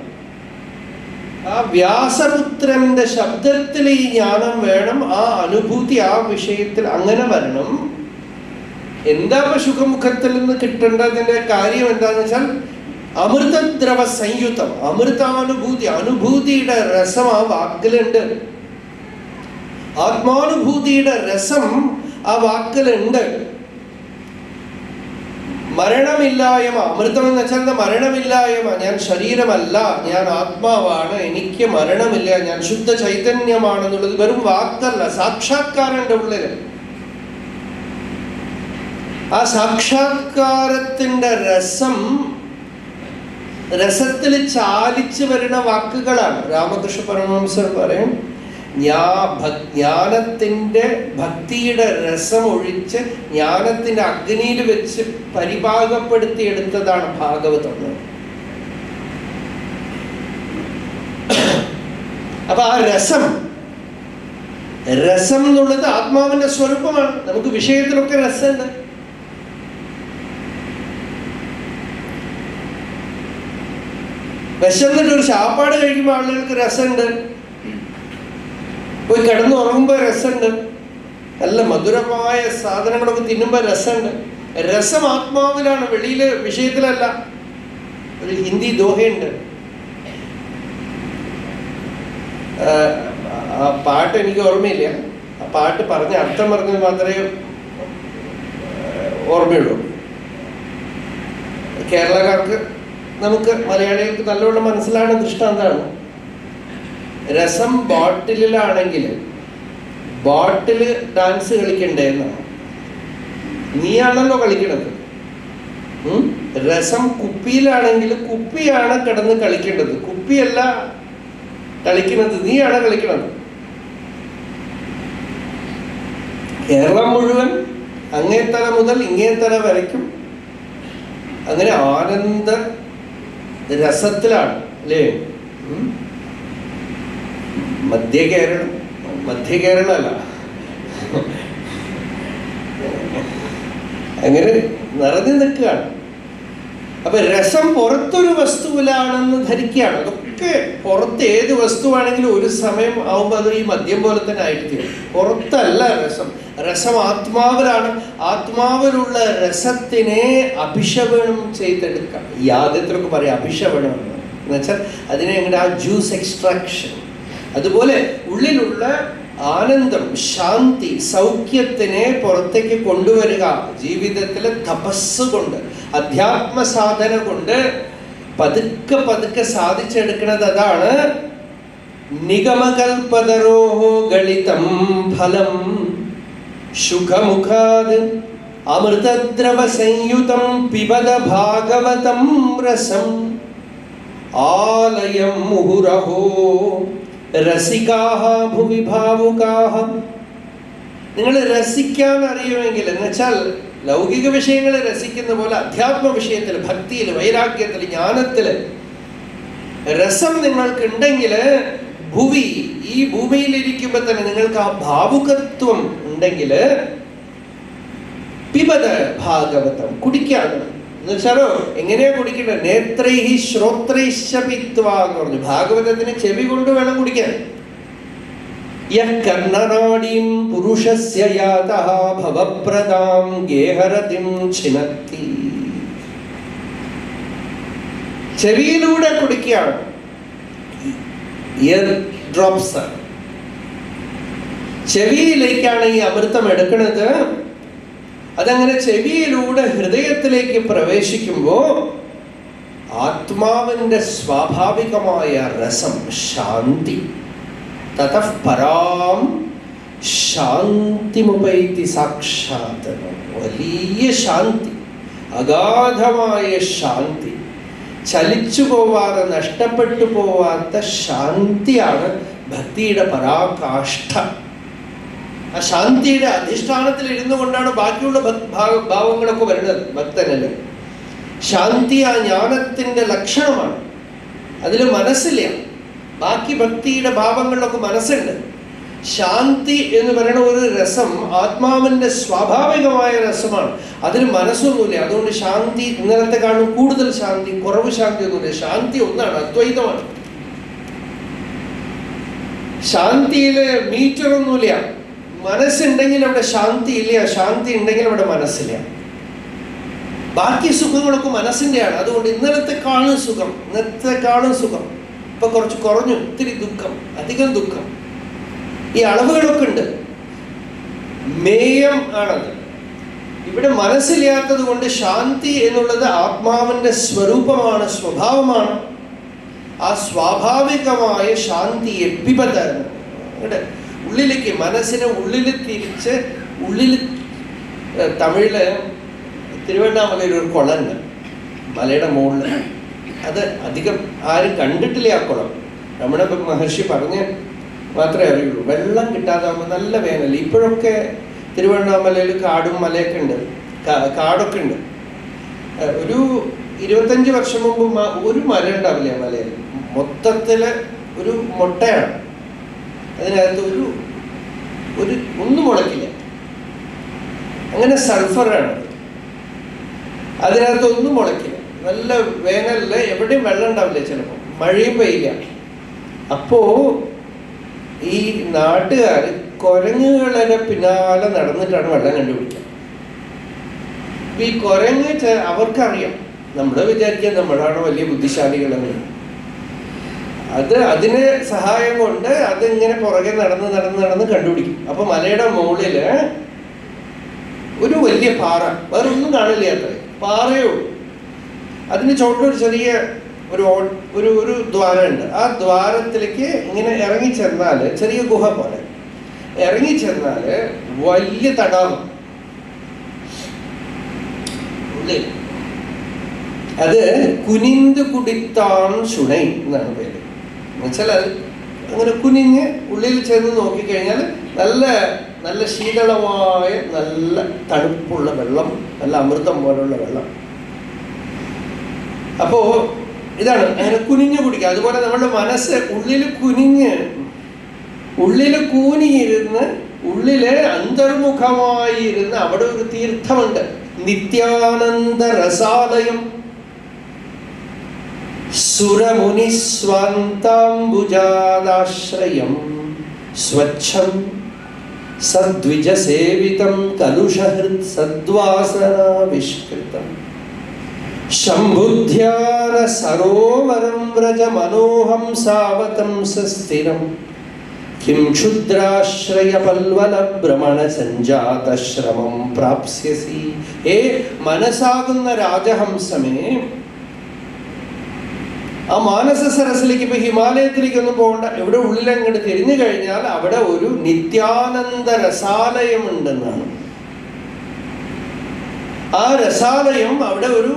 ആ വ്യാസപുത്രന്റെ ശബ്ദത്തിൽ ഈ ജ്ഞാനം വേണം. ആ അനുഭൂതി ആ വിഷയത്തിൽ അങ്ങനെ വരണം. എന്താ ശുഖമുഖത്തിൽ നിന്ന് കിട്ടേണ്ടതിന്റെ കാര്യം എന്താന്ന് വെച്ചാൽ അമൃതദ്രവ സംയുതം, അമൃതാനുഭൂതി, അനുഭൂതിയുടെ രസം ആ വാക്കിലുണ്ട്. ആത്മാനുഭൂതിയുടെ രസം ആ വാക്കിലുണ്ട്. മരണമില്ലായ്മ, അമൃതം എന്ന് വെച്ചാൽ മരണമില്ലായ്മ. ഞാൻ ശരീരമല്ല, ഞാൻ ആത്മാവാണ്, എനിക്ക് മരണമില്ല, ഞാൻ ശുദ്ധ ചൈതന്യമാണെന്നുള്ളത് വെറും വാക്കല്ല, സാക്ഷാത്കാരന്റെ ഉള്ളില്. ആ സാക്ഷാത്കാരത്തിന്റെ രസത്തിൽ ചാലിച്ചു വരുന്ന വാക്കുകളാണ്. രാമകൃഷ്ണ പരമഹംസർ പറയും, ജ്ഞാനത്തിന്റെ ഭക്തിയുടെ രസം ഒഴിച്ച് ജ്ഞാനത്തിന്റെ അഗ്നിയിൽ വെച്ച് പരിഭാഗപ്പെടുത്തി എടുത്തതാണ് ഭാഗവതം. അപ്പൊ ആ രസം രസം എന്നുള്ളത് ആത്മാവിന്റെ സ്വരൂപമാണ്. നമുക്ക് വിഷയത്തിലൊക്കെ രസമുണ്ട്. വിശന്നിട്ട് ഒരു ചാപ്പാട് കഴിക്കുമ്പോൾ ആളുകൾക്ക് രസമുണ്ട്. പോയി കിടന്ന് ഉറങ്ങുമ്പോൾ രസമുണ്ട്. നല്ല മധുരമായ സാധനങ്ങളൊക്കെ തിന്നുമ്പോൾ രസമുണ്ട്. രസം ആത്മാവിലാണ്, വെളിയില് വിഷയത്തിലല്ല. ഒരു ഹിന്ദി ദോഹയുണ്ട്, ആ പാട്ട് എനിക്ക് ഓർമ്മയില്ല. ആ പാട്ട് പറഞ്ഞ അർത്ഥം പറഞ്ഞത് മാത്രമേ ഓർമ്മയുള്ളൂ. കേരളക്കാർക്ക്, നമുക്ക് മലയാളികൾക്ക് നല്ലവണ്ണം മനസ്സിലാണ് ദൃഷ്ടാന്താണ്. രസം ബോട്ടിലാണെങ്കിൽ ബോട്ടില് ഡാൻസ് കളിക്കണ്ടേ എന്നാണ്. നീയാണല്ലോ കളിക്കണത്. രസം കുപ്പിയിലാണെങ്കിൽ കുപ്പിയാണ് കിടന്ന് കളിക്കേണ്ടത്, കുപ്പിയല്ല കളിക്കുന്നത്, നീയാണ് കളിക്കുന്നത്. കേരളം മുഴുവൻ അങ്ങേത്തല മുതൽ ഇങ്ങേത്തല വരയ്ക്കും അങ്ങനെ ആനന്ദ രസത്തിലാണ് അല്ലേ? മധ്യ കേരളം അല്ല, അങ്ങനെ നിറഞ്ഞു നിൽക്കുകയാണ്. അപ്പൊ രസം പുറത്തൊരു വസ്തുവിലാണെന്ന് ധരിക്കുകയാണ്. അതൊക്കെ പുറത്ത് ഏത് വസ്തുവാണെങ്കിലും ഒരു സമയം ആവുമ്പോൾ അത് ഈ മദ്യം പോലെ തന്നെ ആയിട്ട്. പുറത്തല്ല രസം, രസം ആത്മാവിലാണ്. ആത്മാവിലുള്ള രസത്തിനെ അഭിഷേപണം ചെയ്തെടുക്കാം. ഈ ആദ്യത്തിലൊക്കെ പറയാം അഭിഷേപണം എന്ന് വെച്ചാൽ അതിനെ എങ്ങനെ ആ ജ്യൂസ് എക്സ്ട്രാക്ഷൻ. അതുപോലെ ഉള്ളിലുള്ള ആനന്ദം, ശാന്തി, സൗഖ്യത്തിനെ പുറത്തേക്ക് കൊണ്ടുവരിക. ജീവിതത്തിലെ തപസ് കൊണ്ട്, അധ്യാത്മ സാധന കൊണ്ട് പതുക്കെ പതുക്കെ സാധിച്ചെടുക്കുന്നത്. അതാണ് നിഗമകൽപതരോഹോ ഗളിതം ഫലം ശുഖമുഖാത് അമൃതദ്രവ സംയുതം പിബത ഭാഗവതം രസം ആലയം മുഹുരഹോ രസികാഹ ഭുവി ഭാവുകാഹ. നിങ്ങൾ രസിക്കാൻ അറിയുമെങ്കിൽ, എന്ന് വെച്ചാൽ ലൗകിക വിഷയങ്ങൾ രസിക്കുന്ന പോലെ അധ്യാത്മ വിഷയത്തിൽ, ഭക്തിയിൽ, വൈരാഗ്യത്തിൽ, ജ്ഞാനത്തിൽ രസം നിങ്ങൾക്ക് ഉണ്ടെങ്കിൽ, ഭൂവി ഈ ഭൂമിയിലിരിക്കുമ്പോൾ തന്നെ നിങ്ങൾക്ക് ആ ഭാവുകത്വം ഉണ്ടെങ്കിൽ, പിബത ഭാഗവതം കുടിക്കാണ്. എന്ന് വെച്ചാലോ എങ്ങനെയാ കുടിക്കേണ്ടത്? നേത്രൈഹി ശ്രോത്രൈശ്ച പിത്വാ എന്ന് പറഞ്ഞു. ഭാഗവതത്തിന് ചെവി കൊണ്ട് വേണം കുടിക്കാൻ. യഃ കർണനാഡീം പുരുഷസ്യ യാതഃ ഭവപ്രദാം ഗേഹരതിം ഛിനത്തി. ചെവിയിലൂടെ കുടിക്കുകയാണ്. ഇയർ ഡ്രോപ്സ്, ചെവിയിലേക്കാണ് ഈ അമൃതം എടുക്കുന്നത്. അതങ്ങനെ ചെവിയിലൂടെ ഹൃദയത്തിലേക്ക് പ്രവേശിക്കുമ്പോൾ ആത്മാവിന്റെ സ്വാഭാവികമായ രസം, ശാന്തി, തതഃ പരാം ശാന്തിമുപൈതി സാക്ഷാത്. വലിയ ശാന്തി, അഗാധമായ ശാന്തി, ചലിച്ചു പോവാതെ നഷ്ടപ്പെട്ടു പോവാത്ത ശാന്തിയാണ് ഭക്തിയുടെ പരാകാഷ്ഠ. ആ ശാന്തിയുടെ അധിഷ്ഠാനത്തിൽ ഇരുന്നു കൊണ്ടാണ് ബാക്കിയുള്ള ഭാവങ്ങളൊക്കെ വരുന്നത് ഭക്തനല്ലേ. ശാന്തി ആ ജ്ഞാനത്തിന്റെ ലക്ഷണമാണ്. അതിൽ മനസ്സില്ല. ബാക്കി ഭക്തിയുടെ ഭാവങ്ങളിലൊക്കെ മനസ്സുണ്ട്. ശാന്തി എന്ന് പറയുന്ന ഒരു രസം ആത്മാവിന്റെ സ്വാഭാവികമായ രസമാണ്. അതിന് മനസ്സൊന്നുമില്ല. അതുകൊണ്ട് ശാന്തി ഇന്നലത്തെ കാണും കൂടുതൽ ശാന്തി, കുറവ് ശാന്തി ഒന്നുമില്ല. ശാന്തി ഒന്നാണ്, അദ്വൈതമാണ്. ശാന്തിയില് മീറ്ററൊന്നുമില്ല. മനസ്സുണ്ടെങ്കിൽ അവിടെ ശാന്തി ഇല്ല, ശാന്തി ഉണ്ടെങ്കിൽ അവിടെ മനസ്സില്ല. ബാക്കി സുഖങ്ങളൊക്കെ മനസ്സിന്റെയാണ്. അതുകൊണ്ട് ഇന്നലത്തെക്കാളും സുഖം, ഇന്നത്തെക്കാളും സുഖം. ഇപ്പൊ കുറച്ച് കുറഞ്ഞു, ഒത്തിരി ദുഃഖം, അധികം ദുഃഖം. ഈ അളവുകളൊക്കെ ഉണ്ട്. മേയം ആണത്. ഇവിടെ മനസ്സില്ലാത്തത് കൊണ്ട് ശാന്തി എന്നുള്ളത് ആത്മാവിന്റെ സ്വരൂപമാണ്, സ്വഭാവമാണ്. ആ സ്വാഭാവികമായ ശാന്തിയെ പിബത ഉള്ളിലേക്ക്, മനസ്സിനെ ഉള്ളിൽ തിരിച്ച്, ഉള്ളിൽ തമിഴില് തിരുവണ്ണാമലയിൽ ഒരു കുളമുണ്ട്, മലയുടെ മുകളിൽ. അത് അധികം ആരും കണ്ടിട്ടില്ല ആ കുളം. രമണ മഹർഷി പറഞ്ഞ് മാത്രമേ അറിയുള്ളൂ. വെള്ളം കിട്ടാതാകുമ്പോൾ നല്ല വേനൽ. ഇപ്പോഴൊക്കെ തിരുവണ്ണാമലയിൽ കാടും മലയൊക്കെ ഉണ്ട്, കാടൊക്കെ ഉണ്ട്. ഒരു 25 വർഷം മുമ്പ് ഒരു മല ഉണ്ടാവില്ല മലയിൽ. മൊത്തത്തില് ഒരു മുട്ടയാണ്. അതിനകത്ത് ഒരു ഒന്നും മുളയ്ക്കില്ല. അങ്ങനെ സൾഫറാണ്, അതിനകത്ത് ഒന്നും മുളയ്ക്കില്ല. നല്ല വേനലില് എവിടെയും വെള്ളം ഉണ്ടാവില്ല, ചിലപ്പോൾ മഴയും പെയ്യില്ല. അപ്പോ ഈ നാട്ടുകാർ കുരങ്ങുകളുടെ പിന്നാലെ നടന്നിട്ടാണ് വെള്ളം കണ്ടുപിടിക്കുക. ഈ കുരങ്ങ് അവർക്കറിയാം, നമ്മൾ വിചാരിക്കുക നമ്മളാണ് വലിയ ബുദ്ധിശാലികളെന്ന്. അതിന് സഹായം കൊണ്ട് അതിങ്ങനെ പുറകെ നടന്ന് കണ്ടുപിടിക്കും. അപ്പൊ മലയുടെ മുകളില് ഒരു വലിയ പാറ, വേറെ ഒന്നും കാണില്ല, അത്ര പാറയേ ഉള്ളൂ. അതിന് ചോട്ടിലൊരു ചെറിയ ഒരു ദ്വാരമുണ്ട്. ആ ദ്വാരത്തിലേക്ക് ഇങ്ങനെ ഇറങ്ങി ചെന്നാല്, ചെറിയ ഗുഹ പോലെ ഇറങ്ങി ചെന്നാല് വലിയ തടാകം. അത് കുനിന്ത് കുടിത്താൻ ശുണൈ എന്നാണ് പേര്. എന്നുവെച്ചാൽ അത് അങ്ങനെ കുനിഞ്ഞ് ഉള്ളിൽ ചെന്ന് നോക്കിക്കഴിഞ്ഞാൽ നല്ല നല്ല ശീതളമായ നല്ല തണുപ്പുള്ള വെള്ളം, നല്ല അമൃതം പോലുള്ള വെള്ളം. അപ്പോ ഇതാണ് അങ്ങനെ കുനിഞ്ഞു കുടിക്കുക. അതുപോലെ നമ്മുടെ മനസ്സ് ഉള്ളില് കൂനിയിരുന്ന് ഉള്ളില് അന്തർമുഖമായിരുന്ന് അവിടെ ഒരു തീർത്ഥമുണ്ട്, നിത്യാനന്ദ രസാലയം. സുരമുനിസ്വാന്താംബുജാദാശ്രയം സ്വച്ഛം സദ്വിജസേവിതം കലുഷഹൃത് സദ്വാസനാവിഷ്കൃതം ശംഭുധ്യാന സരോവരം വ്രജ മനോഹം സാവതം സസ്ഥിരം കിം ക്ഷുദ്രാശ്രയ പൽവല ഭ്രമണ സഞ്ജാതശ്രമം പ്രാപ്സ്യസി. ഹേ മനസ്സാകുന്ന രാജഹംസമേ, ആ മാനസ സരസിലേക്ക്, ഇപ്പൊ ഹിമാലയത്തിലേക്കൊന്നും പോകണ്ട, ഇവിടെ ഉള്ളിലങ്ങോട്ട് തിരിഞ്ഞു കഴിഞ്ഞാൽ അവിടെ ഒരു നിത്യാനന്ദ രസാലയം ഉണ്ടെന്നാണ്. ആ രസാലയം, അവിടെ ഒരു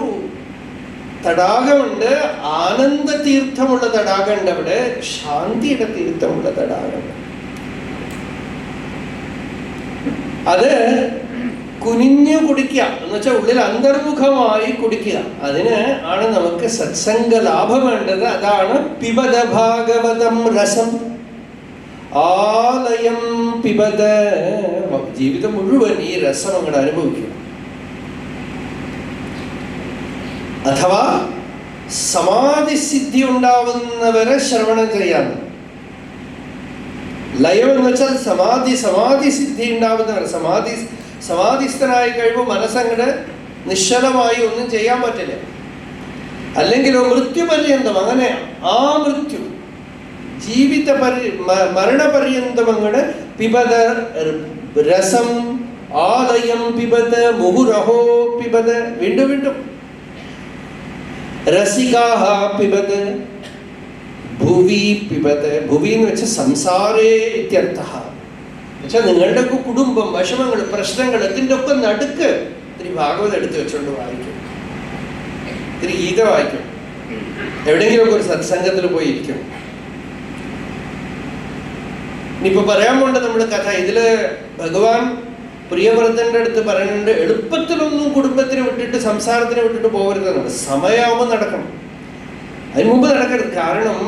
തടാകമുണ്ട്, ആനന്ദ തീർത്ഥമുള്ള തടാകമുണ്ട്, അവിടെ ശാന്തിയുടെ തീർത്ഥമുള്ള തടാകമുണ്ട്. അത് കുനിഞ്ഞു കുടിക്കുക എന്ന് വെച്ചാൽ ഉള്ളിൽ അന്തർമുഖമായി കുടിക്കുക. അതിന് ആണ് നമുക്ക് സത്സംഗ ലാഭം വേണ്ടത്. അതാണ് പിബത ഭാഗവതം രസം ആലയം പിബത. ജീവിതം മുഴുവൻ ഈ രസം അങ്ങോട്ട് അനുഭവിക്കുക. അഥവാ സമാധി സിദ്ധി ഉണ്ടാവുന്നവരെ ശ്രവണം ചെയ്യാം. ലയം എന്ന് വെച്ചാൽ സമാധി സിദ്ധി ഉണ്ടാവുന്നവർ. സമാധിസ്ഥനായി കഴിയുമ്പോൾ മനസ്സങ്ങട് നിശ്ചലമായി ഒന്നും ചെയ്യാൻ പറ്റില്ല. അല്ലെങ്കിലോ മൃത്യുപര്യന്തം, അങ്ങനെ ആ മൃത്യു മരണപര്യന്തം അങ്ങട് പിബത രസം ആലയം പിബത മുഹുരഹോ പിബത. വീണ്ടും വീണ്ടും രസികാഹ പിബത ഭുവി പിബത. ഭുവി എന്ന് വെച്ചാൽ സംസാരേ ഇത്യർത്ഥഃ. എന്നുവെച്ചാൽ നിങ്ങളുടെ ഒക്കെ കുടുംബം, വിഷമങ്ങൾ, പ്രശ്നങ്ങൾ, ഇതിൻ്റെ ഒക്കെ നടുക്ക് ഇത്തിരി ഭാഗവതം എടുത്ത് വെച്ചോണ്ട് വായിക്കും, ഇത്തിരി ഗീത വായിക്കും, എവിടെയെങ്കിലുമൊക്കെ ഒരു സത്സംഗത്തിൽ പോയിരിക്കും. ഇനിയിപ്പോ പറയാൻ പോണ്ട നമ്മുടെ കഥ. ഇതില് ഭഗവാൻ പ്രിയവ്രതന്റെ അടുത്ത് പറയുന്നുണ്ട്, എളുപ്പത്തിലൊന്നും കുടുംബത്തിനെ വിട്ടിട്ട് സംസാരത്തിനെ വിട്ടിട്ട് പോകരുതെന്നാണ്. സമയമാകുമ്പോൾ നടക്കണം, അതിന് മുമ്പ് നടക്കരുത്. കാരണം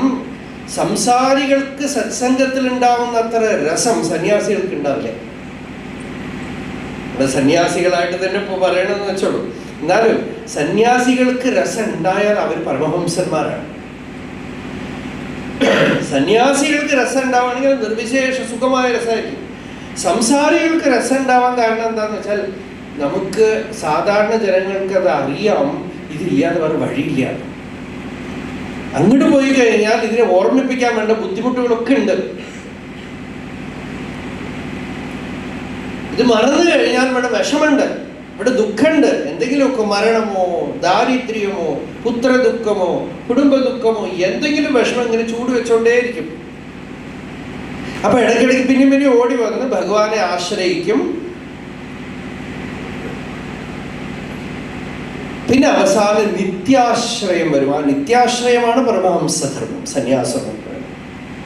സംസാരികൾക്ക് സത്സംഗത്തിൽ ഉണ്ടാവുന്ന അത്ര രസം സന്യാസികൾക്ക് ഉണ്ടാവില്ല. ഇവിടെ സന്യാസികളായിട്ട് തന്നെ ഇപ്പൊ പറയണമെന്ന് വെച്ചോളൂ. എന്നാലും സന്യാസികൾക്ക് രസം ഉണ്ടായാൽ അവർ പരമഹംസന്മാരാണ്. സന്യാസികൾക്ക് രസം ഉണ്ടാവുകയാണെങ്കിൽ നിർവിശേഷ സുഖമായ രസമായിരിക്കും. സംസാരികൾക്ക് രസം ഉണ്ടാവാൻ കാരണം എന്താന്ന് വെച്ചാൽ നമുക്ക് സാധാരണ ജനങ്ങൾക്ക് അത് അറിയാം, ഇതില്ലാതെ വേറെ വഴിയില്ല. അങ്ങോട്ട് പോയി കഴിഞ്ഞാൽ ഇതിനെ ഓർമ്മിപ്പിക്കാൻ വേണ്ട ബുദ്ധിമുട്ടുകളൊക്കെ ഉണ്ട്. ഇത് മറന്നു കഴിഞ്ഞാൽ ഇവിടെ വിഷമുണ്ട്, ഇവിടെ ദുഃഖമുണ്ട്. എന്തെങ്കിലുമൊക്കെ മരണമോ ദാരിദ്ര്യമോ പുത്രദുഃഖമോ കുടുംബ ദുഃഖമോ എന്തെങ്കിലും വിഷമം ഇങ്ങനെ ചൂട് വെച്ചോണ്ടേയിരിക്കും. അപ്പൊ ഇടയ്ക്കിടയ്ക്ക് പിന്നെ ഓടി വന്ന് ഭഗവാനെ ആശ്രയിക്കും. പിന്നെ അവസാനം നിത്യാശ്രയം വരും. ആ നിത്യാശ്രയമാണ് പരമഹംസധർമ്മം, സന്യാസം.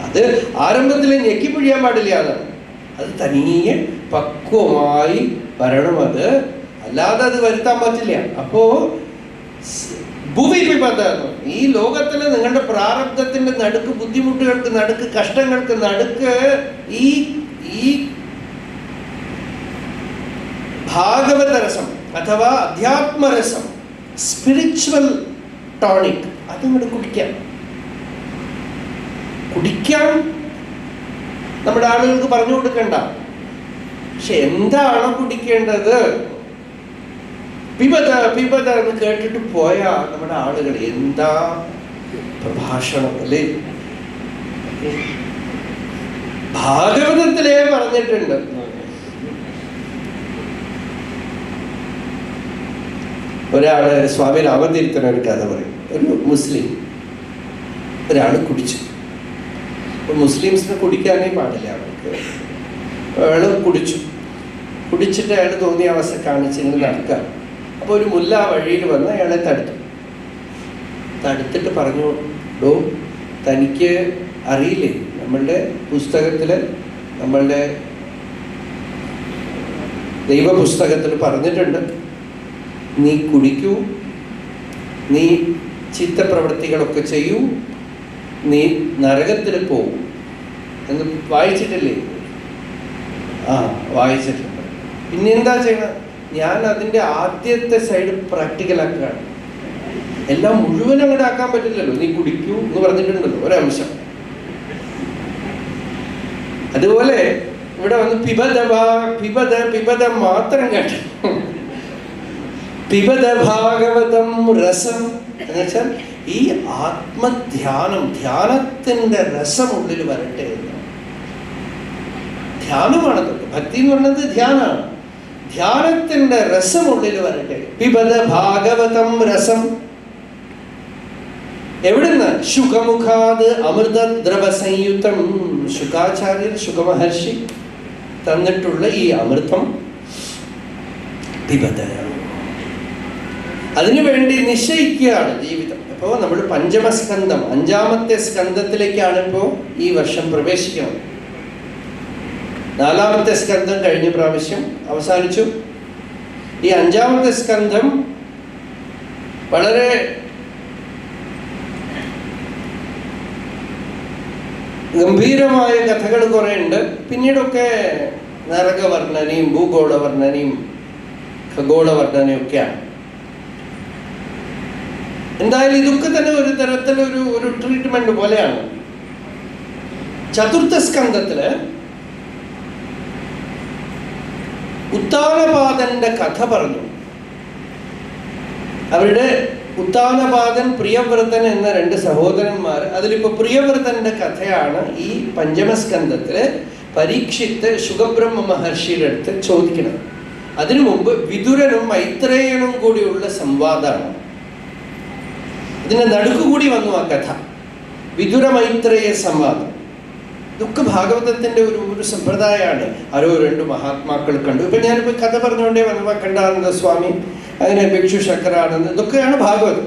അത് ആരംഭത്തിൽ ഞെക്കിപ്പിഴിയാൻ പാടില്ല. അത് തനിയെ പക്വമായി വരണം. അത് അല്ലാതെ അത് വരുത്താൻ പറ്റില്ല. അപ്പോ ഭൂമി പിബദ്ധ, ഈ ലോകത്തില് നിങ്ങളുടെ പ്രാരബ്ധത്തിന്റെ നടുക്ക്, ബുദ്ധിമുട്ടുകൾക്ക് നടുക്ക്, കഷ്ടങ്ങൾക്ക് നടുക്ക് ഈ രസം അഥവാ അധ്യാത്മരസം, സ്പിരിച്വൽ ടോണിക്, അതിങ്ങോട്ട് കുടിക്കാൻ നമ്മുടെ ആളുകൾക്ക് പറഞ്ഞു കൊടുക്കണ്ട. പക്ഷെ എന്താണ് കുടിക്കേണ്ടത്? പിബത പിബത എന്ന് കേട്ടിട്ട് പോയാ നമ്മുടെ ആളുകൾ എന്താ പ്രഭാഷണം അല്ലേ? ഭാഗവതത്തിലേ പറഞ്ഞിട്ടുണ്ട്. ഒരാള് സ്വാമി രാമതീർത്ഥന ഒരു കഥ പറയും. ഒരു മുസ്ലിം ഒരാള് കുടിച്ചു. മുസ്ലിംസിന് കുടിക്കാനേ പാടില്ല അവർക്ക്. അയാള് കുടിച്ചിട്ട് അയാൾ തോന്നിയ അവസ്ഥ കാണിച്ച് ഇങ്ങനെ നടക്കുക. അപ്പോൾ ഒരു മുല്ല വഴിയിൽ വന്ന് അയാളെ തടുത്തിട്ട് പറഞ്ഞു, ഡോ തനിക്ക് അറിയില്ലേ, നമ്മളുടെ പുസ്തകത്തില്, നമ്മളുടെ ദൈവപുസ്തകത്തിൽ പറഞ്ഞിട്ടുണ്ട്, നീ കുടിക്കൂ, നീ ചിത്തപ്രവൃത്തികളൊക്കെ ചെയ്യൂ, നീ നരകത്തിൽ പോവും എന്ന് വായിച്ചിട്ടില്ലേ? ആ വായിച്ചിട്ടുണ്ട്. പിന്നെ എന്താ ചെയ്യണം? ഞാൻ അതിൻ്റെ ആദ്യത്തെ സൈഡ് പ്രാക്ടിക്കലാക്കുകയാണ്. എല്ലാം മുഴുവൻ അങ്ങോട്ട് ആക്കാൻ പറ്റില്ലല്ലോ. നീ കുടിക്കൂ എന്ന് പറഞ്ഞിട്ടുണ്ടല്ലോ ഒരംശം. അതുപോലെ ഇവിടെ വന്ന് പിബത മാത്രം കേട്ടു. പിബത ഭാഗവതം രസം എന്ന് വെച്ചാൽ ഈ ധ്യാനത്തിന്റെ രസം ഉള്ളിൽ വരട്ടെ എന്ന്. ധ്യാനമാണത്. ഭക്തി എന്ന് പറയുന്നത് ധ്യാനമാണ്. ധ്യാനത്തിന്റെ രസം ഉള്ളിൽ വരട്ടെ. പിബത ഭാഗവതം രസം. എവിടുന്ന്? ശുഖമുഖാത് അമൃതദ്രവ സംയുക്തം. ശുകാചാര്യർ, ശുഖമഹർഷി തന്നിട്ടുള്ള ഈ അമൃതം പിബത. അതിനുവേണ്ടി നിശ്ചയിക്കുകയാണ് ജീവിതം. അപ്പോൾ നമ്മൾ പഞ്ചമസ്കന്ധം, 5ാമത്തെ സ്കന്ധത്തിലേക്കാണ് ഇപ്പോൾ ഈ വർഷം പ്രവേശിക്കുന്നത്. 4ാമത്തെ സ്കന്ധം കഴിഞ്ഞ പ്രാവശ്യം അവസാനിച്ചു. ഈ 5ാമത്തെ സ്കന്ധം വളരെ ഗംഭീരമായ കഥകൾ കുറെ ഉണ്ട്. പിന്നീടൊക്കെ നരകവർണ്ണനയും ഭൂഗോളവർണ്ണനയും ഖഗോളവർണ്ണനയും ഒക്കെയാണ്. എന്തായാലും ഇതൊക്കെ തന്നെ ഒരു തരത്തിലൊരു ട്രീറ്റ്മെന്റ് പോലെയാണ്. 4ാം സ്കന്ധത്തില് ഉത്താനപാദന്റെ കഥ പറഞ്ഞു. അവരുടെ ഉത്താനപാദൻ, പ്രിയവ്രതൻ എന്ന 2 സഹോദരന്മാർ. അതിലിപ്പോ പ്രിയവ്രതന്റെ കഥയാണ് ഈ 5ാം സ്കന്ധത്തില് പരീക്ഷിത്ത് ശുഖബ്രഹ്മ മഹർഷിയുടെ അടുത്ത് ചോദിക്കുന്നത്. അതിനു മുമ്പ് വിദുരനും മൈത്രേയനും കൂടിയുള്ള സംവാദമാണ്. ഇതിന്റെ നടുക്കുകൂടി വന്നു ആ കഥ, വിദുര മൈത്രേയ സംവാദം. ഇതൊക്കെ ഭാഗവതത്തിന്റെ ഒരു സമ്പ്രദായമാണ്. ആരോ 2 മഹാത്മാക്കൾ കണ്ടു. ഇപ്പൊ ഞാനിപ്പോ കഥ പറഞ്ഞുകൊണ്ടേ വന്നു. അഖണ്ഡാനന്ദ സ്വാമി, അങ്ങനെ ഭിക്ഷു ശങ്കരാനന്ദൻ, ഇതൊക്കെയാണ് ഭാഗവതം.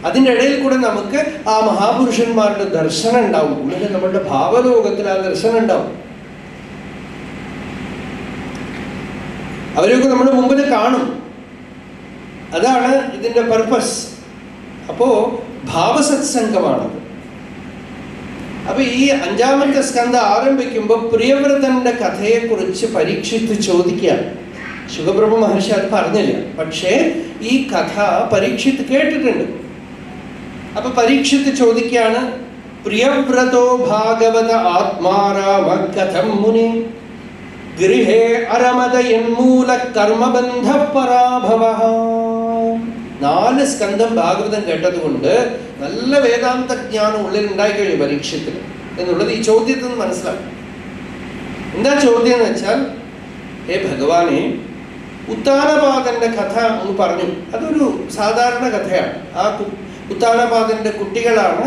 അതിൻ്റെ ഇടയിൽ കൂടെ നമുക്ക് ആ മഹാപുരുഷന്മാരുടെ ദർശനം ഉണ്ടാവും. ഉള്ളിൽ നമ്മളുടെ ഭാവലോകത്തിൽ ആ ദർശനം ഉണ്ടാവും. അവരെയൊക്കെ നമ്മൾ മുമ്പിൽ കാണും. അതാണ് ഇതിന്റെ പർപ്പസ്. അപ്പോ ഭാവസത്സംഗമാണത്. അപ്പൊ ഈ 5ാമത്തെ സ്കന്ധം ആരംഭിക്കുമ്പോൾ പ്രിയവ്രതന്റെ കഥയെക്കുറിച്ച് പരീക്ഷിച്ച് ചോദിക്കുകയാണ്. ശുഖബ്രഹ്മ മഹർഷി അത് പറഞ്ഞില്ല, പക്ഷേ ഈ കഥ പരീക്ഷിത്ത് കേട്ടിട്ടുണ്ട്. അപ്പൊ പരീക്ഷിത്ത് ചോദിക്കുകയാണ്, പ്രിയവ്രതോ ഭാഗവത ആത്മാരാമ കഥം മുനി ഗൃഹേ അരമതയന്മൂല കർമ്മബന്ധ പരാഭവ. 4 സ്കന്ധം ഭാഗവതം കേട്ടതുകൊണ്ട് നല്ല വേദാന്ത ജ്ഞാനം ഉള്ളിൽ ഉണ്ടായിക്കഴിഞ്ഞു പരീക്ഷത്തിൽ എന്നുള്ളത് ഈ ചോദ്യത്തിൽ നിന്ന് മനസ്സിലാക്കും. എന്താ ചോദ്യം എന്ന് വെച്ചാൽ, ഹേ ഭഗവാനെ, ഉത്താനപാദന്റെ കഥ എന്ന് പറഞ്ഞു. അതൊരു സാധാരണ കഥയാണ്. ആ ഉത്താനപാദന്റെ കുട്ടികളാണ്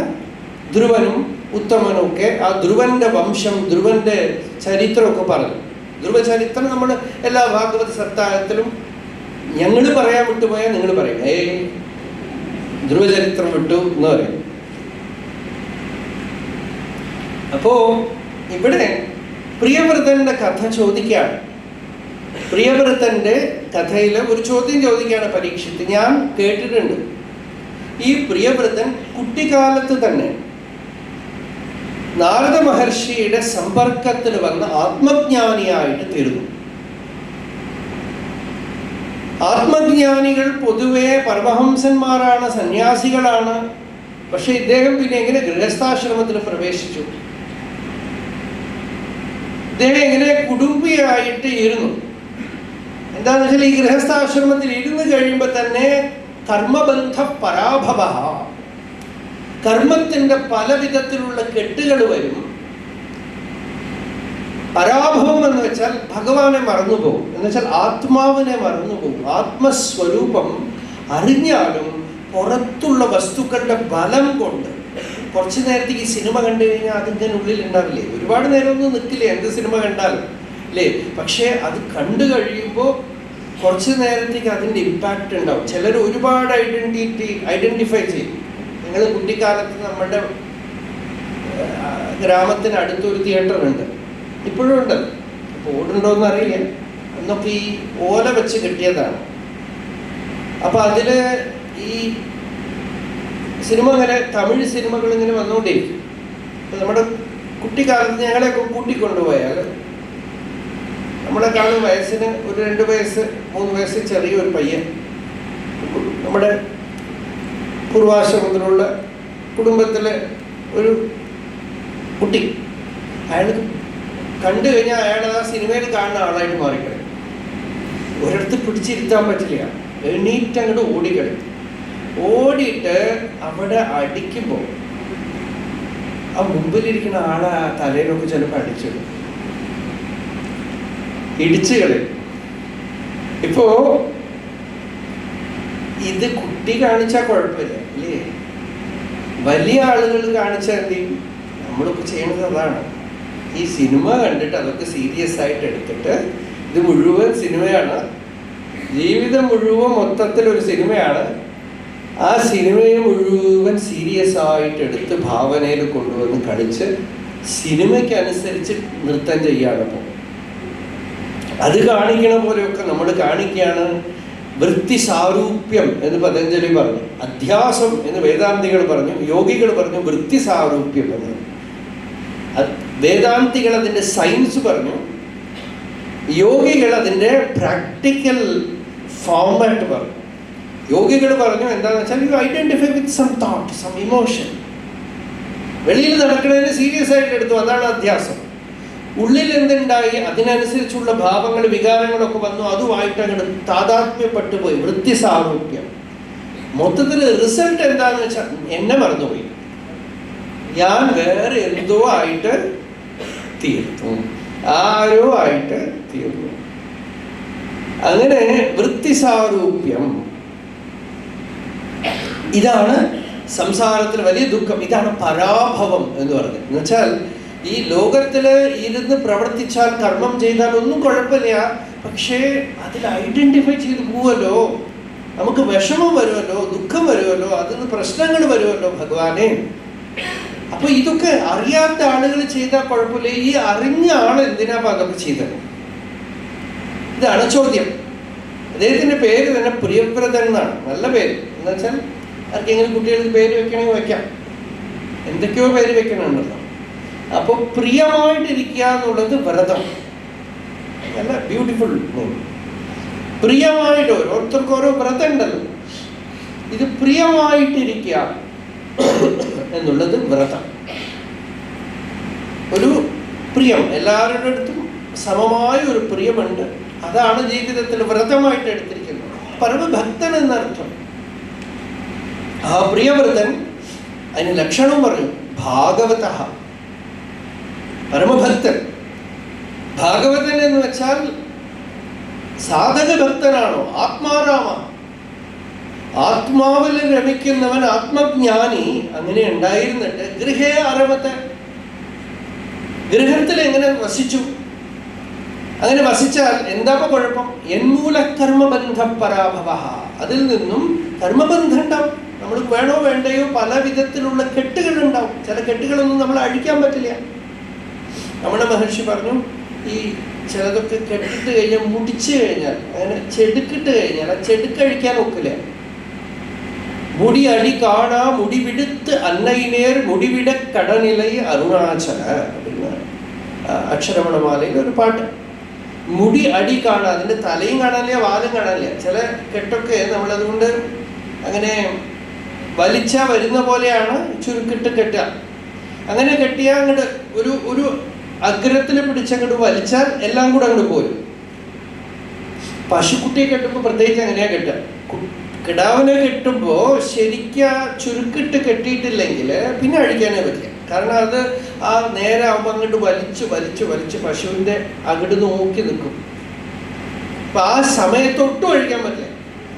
ധ്രുവനും ഉത്തമനും ഒക്കെ. ആ ധ്രുവന്റെ വംശം, ധ്രുവന്റെ ചരിത്രമൊക്കെ പറഞ്ഞു. ധ്രുവചരിത്രം നമ്മൾ എല്ലാ ഭാഗവത സപ്താഹത്തിലും ഞങ്ങൾ പറയാൻ വിട്ടുപോയാൽ നിങ്ങൾ പറയും, ധ്രുവചരിത്രം വിട്ടു എന്ന് പറയും. അപ്പോ ഇവിടെ പ്രിയവ്രതന്റെ കഥ ചോദിക്കുകയാണ്. പ്രിയവ്രതന്റെ കഥയിൽ ഒരു ചോദ്യം ചോദിക്കുകയാണ് പരീക്ഷിത്ത്. ഞാൻ കേട്ടിട്ടുണ്ട്, ഈ പ്രിയവ്രതൻ കുട്ടിക്കാലത്ത് തന്നെ നാരദ മഹർഷിയുടെ സമ്പർക്കത്തിൽ വന്ന് ആത്മജ്ഞാനിയായിട്ട് തീർന്നു. ആത്മജ്ഞാനികൾ പൊതുവെ പരമഹംസന്മാരാണ്, സന്യാസികളാണ്. പക്ഷെ ഇദ്ദേഹം പിന്നെ എങ്ങനെ ഗൃഹസ്ഥാശ്രമത്തിൽ പ്രവേശിച്ചു? ഇദ്ദേഹം എങ്ങനെ കുടുംബിയായിട്ട് ഇരുന്നു? എന്താണെന്ന് വെച്ചാൽ ഈ ഗൃഹസ്ഥാശ്രമത്തിൽ ഇരുന്ന് കഴിയുമ്പോൾ തന്നെ കർമ്മബന്ധ പരാഭവ, കർമ്മത്തിന്റെ പല വിധത്തിലുള്ള കെട്ടുകൾ വരും. പരാഭവം എന്ന് വെച്ചാൽ ഭഗവാനെ മറന്നുപോകും, എന്ന് വെച്ചാൽ ആത്മാവിനെ മറന്നുപോകും. ആത്മസ്വരൂപം അറിഞ്ഞാലും പുറത്തുള്ള വസ്തുക്കളുടെ ബലം കൊണ്ട് കുറച്ചു നേരത്തേക്ക് ഈ സിനിമ കണ്ടു കഴിഞ്ഞാൽ അതിൻ്റെ ഉള്ളിൽ ഉണ്ടാവില്ലേ? ഒരുപാട് നേരമൊന്നും നിൽക്കില്ലേ എന്ത് സിനിമ കണ്ടാലും അല്ലേ? പക്ഷേ അത് കണ്ടു കഴിയുമ്പോൾ കുറച്ച് നേരത്തേക്ക് അതിൻ്റെ ഇമ്പാക്റ്റ് ഉണ്ടാവും. ചിലർ ഒരുപാട് ഐഡന്റിഫൈ ചെയ്യും. നിങ്ങൾ കുട്ടിക്കാലത്ത് നമ്മുടെ ഗ്രാമത്തിനടുത്തൊരു തിയേറ്റർ ഉണ്ട്, ഇപ്പോഴും ഉണ്ട്, ഇപ്പോൾ ഓടുണ്ടോയെന്ന് അറിയില്ല. അന്നൊക്കെ ഈ ഓല വെച്ച് കെട്ടിയതാണ്. അപ്പം അതിൽ ഈ സിനിമ ഇങ്ങനെ തമിഴ് സിനിമകൾ ഇങ്ങനെ വന്നുകൊണ്ടിരിക്കും. അപ്പം നമ്മുടെ കുട്ടിക്കാലത്ത് ഞങ്ങളെയൊക്കെ കൂട്ടിക്കൊണ്ടുപോയാൽ നമ്മളെക്കാളും വയസ്സിന് ഒരു 2 വയസ്സ് 3 വയസ്സ് ചെറിയൊരു പയ്യൻ, നമ്മുടെ പൂർവാശ്രമത്തിലുള്ള കുടുംബത്തിലെ ഒരു കുട്ടി, അയാൾക്ക് കണ്ടു കഴിഞ്ഞാൽ അയാൾ ആ സിനിമയിൽ കാണുന്ന ആളായിട്ട് മാറിക്കളയും. ഒരിടത്ത് പിടിച്ചിരുത്താൻ പറ്റില്ല, എണീറ്റ് അങ്ങോട്ട് ഓടിക്കളയും. ഓടിയിട്ട് അവിടെ അടിക്കുമ്പോൾ ആ മുമ്പിലിരിക്കുന്ന ആളെ ആ തലയിലൊക്കെ ചിലപ്പോൾ അടിച്ചിടും, ഇടിച്ചു കളയും. ഇപ്പോ ഇത് കുട്ടി കാണിച്ചാൽ കുഴപ്പമില്ല അല്ലേ? വലിയ ആളുകൾ കാണിച്ചാൽ എന്ത് ചെയ്യും? നമ്മളൊക്കെ ചെയ്യുന്നത് അതാണ്. ഈ സിനിമ കണ്ടിട്ട് അതൊക്കെ സീരിയസ് ആയിട്ട് എടുത്തിട്ട് ഇത് മുഴുവൻ സിനിമയാണ്, ജീവിതം മുഴുവൻ മൊത്തത്തിലൊരു സിനിമയാണ്. ആ സിനിമയെ മുഴുവൻ സീരിയസ് ആയിട്ട് എടുത്ത് ഭാവനയിൽ കൊണ്ടുവന്ന് കളിച്ച് സിനിമയ്ക്കനുസരിച്ച് നൃത്തം ചെയ്യാണ്. ഇപ്പോൾ അത് കാണിക്കണ പോലെയൊക്കെ നമ്മൾ കാണിക്കുകയാണ്. വൃത്തി സാരൂപ്യം എന്ന് പതഞ്ജലി പറഞ്ഞു, അധ്യാസം എന്ന് വേദാന്തികൾ പറഞ്ഞു, യോഗികൾ പറഞ്ഞു വൃത്തി സാരൂപ്യം എന്ന്. വേദാന്തികൾ അതിൻ്റെ സയൻസ് പറഞ്ഞു, യോഗികൾ അതിൻ്റെ പ്രാക്ടിക്കൽ ഫോമാറ്റ് പറഞ്ഞു. യോഗികൾ പറഞ്ഞു എന്താണെന്ന് വെച്ചാൽ you identify with some thought, some emotion. വെളിയിൽ നടക്കുന്നതിന് സീരിയസ് ആയിട്ട് എടുത്തു, അതാണ് അധ്യാസം. ഉള്ളിൽ എന്തുണ്ടായി അതിനനുസരിച്ചുള്ള ഭാവങ്ങൾ വികാരങ്ങളൊക്കെ വന്നു, അതുമായിട്ട് അങ്ങോട്ട് താതാത്മ്യപ്പെട്ടു പോയി, വൃത്തി സാരൂപ്യം. മൊത്തത്തിൽ റിസൾട്ട് എന്താണെന്ന് വെച്ചാൽ എന്നെ മറന്നുപോയി, ഞാൻ വേറെ എന്തോ ആയിട്ട് തീർന്നു, ആരോ ആയിട്ട് തീർന്നു. അങ്ങനെ വൃത്തി സാരൂപ്യം, ഇതാണ് സംസാരത്തിൽ വലിയ ദുഃഖം. ഇതാണ് പരാഭവം എന്ന് പറഞ്ഞത്. എന്നുവെച്ചാൽ ഈ ലോകത്തില് ഇരുന്ന് പ്രവർത്തിച്ചാൽ കർമ്മം ചെയ്താൽ ഒന്നും കുഴപ്പമില്ല, പക്ഷേ അതിൽ ഐഡന്റിഫൈ ചെയ്ത് പോവല്ലോ, നമുക്ക് വിഷമം വരുമല്ലോ, ദുഃഖം വരുമല്ലോ, അതിന് പ്രശ്നങ്ങൾ വരുമല്ലോ ഭഗവാനെ. അപ്പൊ ഇതൊക്കെ അറിയാത്ത ആളുകൾ ചെയ്താൽ കുഴപ്പമില്ല, ഈ അറിഞ്ഞ ആൾ എന്തിനാ അതൊക്കെ ചെയ്തത്? ഇതാണ് ചോദ്യം. അദ്ദേഹത്തിന്റെ പേര് തന്നെ പ്രിയവ്രതൻ എന്നാണ്, നല്ല പേര്. എന്ന് വെച്ചാൽ ആർക്കെങ്കിലും കുട്ടികൾക്ക് പേര് വെക്കണമെങ്കിൽ വെക്കാം, എന്തൊക്കെയോ പേര് വെക്കണമുണ്ടല്ലോ. അപ്പോൾ പ്രിയമായിട്ടിരിക്കുക എന്നുള്ളത് വ്രതം, നല്ല ബ്യൂട്ടിഫുൾ നെയിം. പ്രിയമായിട്ട് ഓരോരുത്തർക്കും ഓരോ വ്രതം ഉണ്ടല്ലോ, ഇത് പ്രിയമായിട്ടിരിക്കുക എന്നുള്ളത് വ്രതം. ഒരു പ്രിയം, എല്ലാവരുടെ അടുത്തും സമമായ ഒരു പ്രിയമുണ്ട്, അതാണ് ജീവിതത്തിൽ വ്രതമായിട്ട് എടുത്തിരിക്കുന്നത്. പരമഭക്തൻ എന്നർത്ഥം. ആ പ്രിയവ്രതൻ അതിന് ലക്ഷണം പറഞ്ഞു, ഭാഗവത, പരമഭക്തൻ. ഭാഗവതൻ എന്ന് വെച്ചാൽ സാധക ഭക്തനാണോ? ആത്മാരാമ, ആത്മാവിൽ രമിക്കുന്നവൻ, ആത്മജ്ഞാനി. അങ്ങനെ ഉണ്ടായിരുന്നിട്ട് ഗൃഹേ അരമത്തെ, ഗൃഹത്തിൽ എങ്ങനെ വസിച്ചു? അങ്ങനെ വസിച്ചാൽ എന്താ കുഴപ്പം? എന്മൂല കർമ്മബന്ധ പരാഭവ, അതിൽ നിന്നും കർമ്മബന്ധം ഉണ്ടാവും. നമ്മൾ വേണോ വേണ്ടയോ പല വിധത്തിലുള്ള കെട്ടുകൾ ഉണ്ടാവും. ചില കെട്ടുകളൊന്നും നമ്മൾ അഴിക്കാൻ പറ്റില്ല. രമണ മഹർഷി പറഞ്ഞു, ഈ ചിലതൊക്കെ കെട്ടിട്ട് കഴിഞ്ഞാൽ മുടിച്ചു കഴിഞ്ഞാൽ, അങ്ങനെ ചെടുക്കിട്ട് കഴിഞ്ഞാൽ ആ ചെടുക്കഴിക്കാൻ ഒക്കില്ല. മുടി അടി കാണാ മുടിവിടുത്ത് അന്നയിനേർ മുടിവിട കടനിലൈ അരുണാചല, അക്ഷരമണമാലയിൽ ഒരു പാട്ട്. മുടി അടി കാണാം, അതിന്റെ തലയും കാണാനില്ല, വാലും കാണാനില്ല. ചില കെട്ടൊക്കെ നമ്മളതുകൊണ്ട് അങ്ങനെ വലിച്ചാ വരുന്ന പോലെയാണ് ചുരുക്കിട്ട് കെട്ടുക. അങ്ങനെ കെട്ടിയാൽ അങ്ങോട്ട് ഒരു അഗ്രത്തിൽ പിടിച്ചങ്ങോട്ട് വലിച്ചാൽ എല്ലാം കൂടെ അങ്ങോട്ട് പോരും. പശുക്കുട്ടിയെ കെട്ടുമ്പോൾ പ്രത്യേകിച്ച് അങ്ങനെയാ കെട്ടുക. കിടാവിനെ കെട്ടുമ്പോ ശരിക്കും ചുരുക്കിട്ട് കെട്ടിയിട്ടില്ലെങ്കിൽ പിന്നെ അഴിക്കാനേ പറ്റില്ല. കാരണം അത് ആ നേരെ ആകുമ്പോൾ അങ്ങോട്ട് വലിച്ച് വലിച്ച് വലിച്ച് പശുവിന്റെ അങ്ങോട്ട് നോക്കി നിൽക്കും. അപ്പൊ ആ സമയത്തൊട്ടും അഴിക്കാൻ പറ്റില്ല.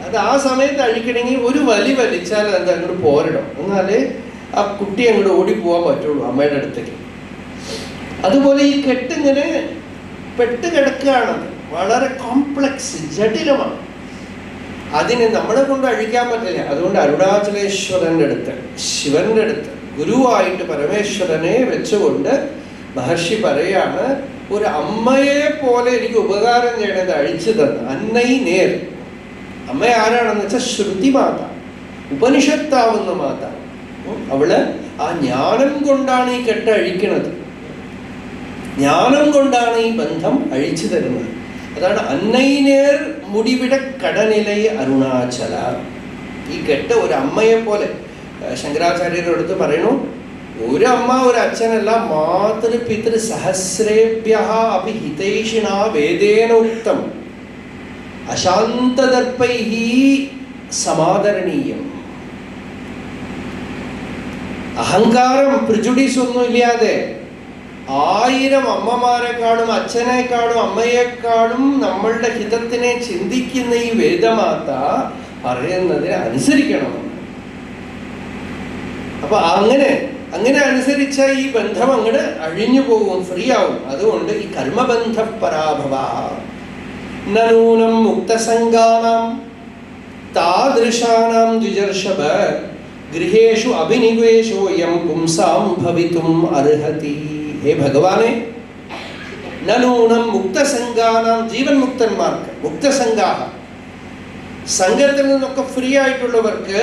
അത് ആ സമയത്ത് അഴിക്കണമെങ്കിൽ ഒരു വലി വലിച്ചാൽ അത് അങ്ങോട്ട് പോരണം, എന്നാലേ ആ കുട്ടി അങ്ങോട്ട് ഓടിപ്പോവാൻ പറ്റുള്ളൂ അമ്മയുടെ അടുത്തേക്ക്. അതുപോലെ ഈ കെട്ടിങ്ങനെ പെട്ട് കിടക്കുകയാണത്, വളരെ കോംപ്ലക്സ്, ജടിലമാണ്. അതിനെ നമ്മളെ കൊണ്ട് അഴിക്കാൻ പറ്റില്ല. അതുകൊണ്ട് അരുണാചലേശ്വരൻ്റെ അടുത്ത്, ശിവന്റെ അടുത്ത് ഗുരുവായിട്ട് പരമേശ്വരനെ വെച്ചുകൊണ്ട് മഹർഷി പറയാണ്, ഒരു അമ്മയെ പോലെ എനിക്ക് ഉപകാരം ചെയ്യണത് അഴിച്ചു തന്ന അന്നൈ നേർ. അമ്മ ആരാണെന്ന് വെച്ചാൽ ശ്രുതി മാത, ഉപനിഷത്താവുന്ന മാത. അവള് ആ ജ്ഞാനം കൊണ്ടാണ് ഈ കെട്ട് അഴിക്കണത്, ജ്ഞാനം കൊണ്ടാണ് ഈ ബന്ധം അഴിച്ചു തരുന്നത്. അതാണ് അന്നൈനേർ മുടിവിട കടനിലൈ അരുണാചല. ഈ കെട്ട് ഒരു അമ്മയെ പോലെ ശങ്കരാചാര്യരുടെ അടുത്ത് പറയണു, ഒരു അമ്മ ഒരു അച്ഛനല്ല, മാതൃ പിതൃ സഹസ്രേഭ്യ അഭിഹിതൈഷിണ വേദേനോക്തം അശാന്തദർപ്പൈഹി സമാദരണീയം. അഹങ്കാരം, പ്രിജുഡീസ് ഒന്നും ഇല്ലാതെ 1000 അമ്മമാരെക്കാളും അച്ഛനേക്കാളും അമ്മയെക്കാളും നമ്മളുടെ ഹിതത്തിനെ ചിന്തിക്കുന്ന ഈ വേദമാത പറയുന്നതിനെ അനുസരിക്കണം. അപ്പൊ അങ്ങനെ അനുസരിച്ച ഈ ബന്ധം അങ്ങോട്ട് അഴിഞ്ഞു പോകും, ഫ്രീ ആവും. അതുകൊണ്ട് ഈ കർമ്മബന്ധ പരാഭവ നൂനം മുക്തസംഗാനാം താദൃശാനാം ദ്വിജർഷഭ ഗൃഹേഷു അഭിനിവേശോയം പുംസാം ഭവിതും അർഹതി. ഹേ ഭഗവാനെ, നൂനം മുക്തസംഗാനാം, ജീവൻ മുക്തന്മാർക്ക്, മുക്തസംഗാഹ, സംഘത്തിൽ നിന്നൊക്കെ ഫ്രീ ആയിട്ടുള്ളവർക്ക്,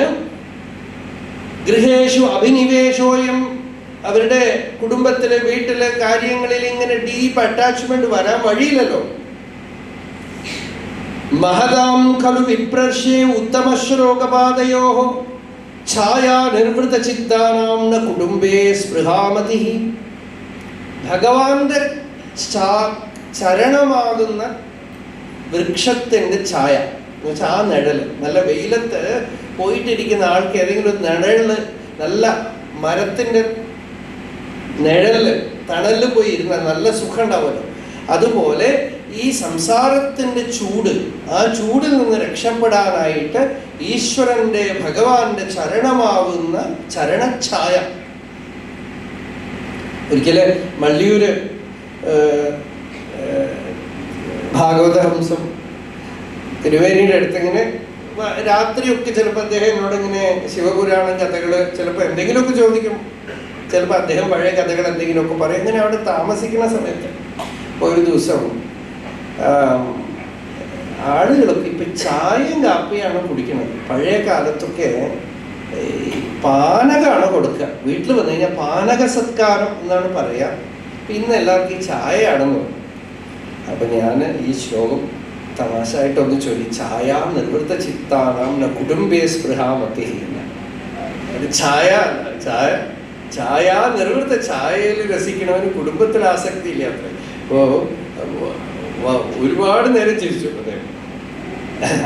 ഗൃഹേഷു അഭിനിവേശോയം, അവരുടെ കുടുംബത്തിലെ വീട്ടിലെ കാര്യങ്ങളിൽ ഇങ്ങനെ ഡീപ്പ് അറ്റാച്ച്മെന്റ് വരാൻ വഴിയില്ലല്ലോ. മഹതാം ഖലു വിപ്രർഷ്യേ ഉത്തമ ശ്ലോകപാദയോ ഛായാ നിർവൃത ചിത്താനാം ന കുടുംബേ സ്പൃഹാമതി. ഭഗവാന്റെ ചരണമാകുന്ന വൃക്ഷത്തിന്റെ ഛായ എന്ന് വെച്ചാൽ ആ നിഴല്, നല്ല വെയിലത്ത് പോയിട്ടിരിക്കുന്ന ആൾക്ക് ഏതെങ്കിലും ഒരു നിഴല്, നല്ല മരത്തിന്റെ നിഴല്, തണലിൽ പോയി ഇരുന്നാൽ നല്ല സുഖം ഉണ്ടാവുമല്ലോ. അതുപോലെ ഈ സംസാരത്തിന്റെ ചൂട്, ആ ചൂടിൽ നിന്ന് രക്ഷപ്പെടാനായിട്ട് ഈശ്വരന്റെ, ഭഗവാന്റെ ചരണമാവുന്ന ചരണഛായ. ഒരിക്കല് മള്ളിയൂര് ഭാഗവതഹംസം തിരുവേനിയുടെ അടുത്തിങ്ങനെ രാത്രിയൊക്കെ ചിലപ്പോൾ അദ്ദേഹം എന്നോടിങ്ങനെ ശിവപുരാണം കഥകള് ചിലപ്പോൾ എന്തെങ്കിലുമൊക്കെ ചോദിക്കും. ചിലപ്പോൾ അദ്ദേഹം പഴയ കഥകൾ എന്തെങ്കിലുമൊക്കെ പറയും. ഇങ്ങനെ അവിടെ താമസിക്കുന്ന സമയത്ത് ഒരു ദിവസം ആളുകളൊക്കെ ഇപ്പൊ ചായയും കാപ്പിയാണ് കുടിക്കുന്നത്. പഴയ കാലത്തൊക്കെ പാനകമാണ് കൊടുക്കുക. വീട്ടിൽ വന്നു കഴിഞ്ഞാൽ പാനക സത്കാരം എന്നാണ് പറയാ. ഇന്ന് എല്ലാവർക്കും ഈ ചായയാണെന്ന് പറയും. അപ്പൊ ഞാൻ ഈ ശ്ലോകം തമാശായിട്ടൊന്ന് ചൊല്ലി, ഛായ നിർവൃത്ത ചിത്താനാം ന കുടുംബേ സ്പൃഹാമതി. ഛായ ഛായ ഛായ നിർവൃത്ത, ഛായയിൽ രസിക്കണവന് കുടുംബത്തിൽ ആസക്തി ഇല്ല അത്ര. അപ്പോ ഒരുപാട് നേരം ചിരിച്ചു അദ്ദേഹം.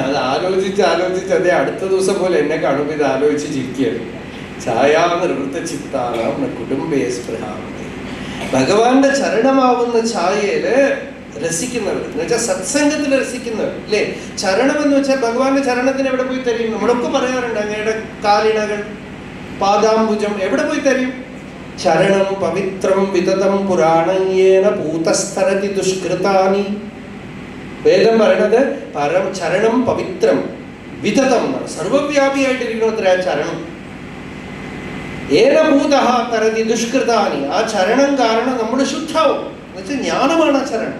അത് ആലോചിച്ച് അതേ അടുത്ത ദിവസം പോലെ എന്നെ കാണുമ്പോൾ ഇത് ആലോചിച്ച് ചിരിക്കുകയാണ്. ഛായ നിർവൃത്ത ചിത്താനാം ന കുടുംബേ സ്പൃഹാമതി. ഭഗവാന്റെ ചരണമാവുന്ന ഛായയില് രസിക്കുന്നവർ എന്ന് വെച്ചാൽ സത്സംഗത്തിൽ രസിക്കുന്നവർ അല്ലേ. ചരണം എന്ന് വെച്ചാൽ ഭഗവാന്റെ ചരണത്തിന് എവിടെ പോയി തരും? നമ്മളൊക്കെ പറയാറുണ്ട് അങ്ങയുടെ കാലിണകൾ, പാദാംബുജം എവിടെ പോയി തരും? ചരണം പവിത്രം വിതതം പുരാണേന പൂതസ്തരതി ദുഷ്കൃതാനി. വേദം പറയണത് ചരണം പവിത്രം വിതതം, സർവവ്യാപിയായിട്ടിരിക്കുന്ന അത്ര ആ ചരണം. ഏന ഭൂതഃ തരതി ദുഷ്കൃതാനി. ആ ചരണം കാരണം നമ്മൾ ശുദ്ധാവും. എന്നുവെച്ചാൽ ജ്ഞാനമാണ് ആ ചരണം.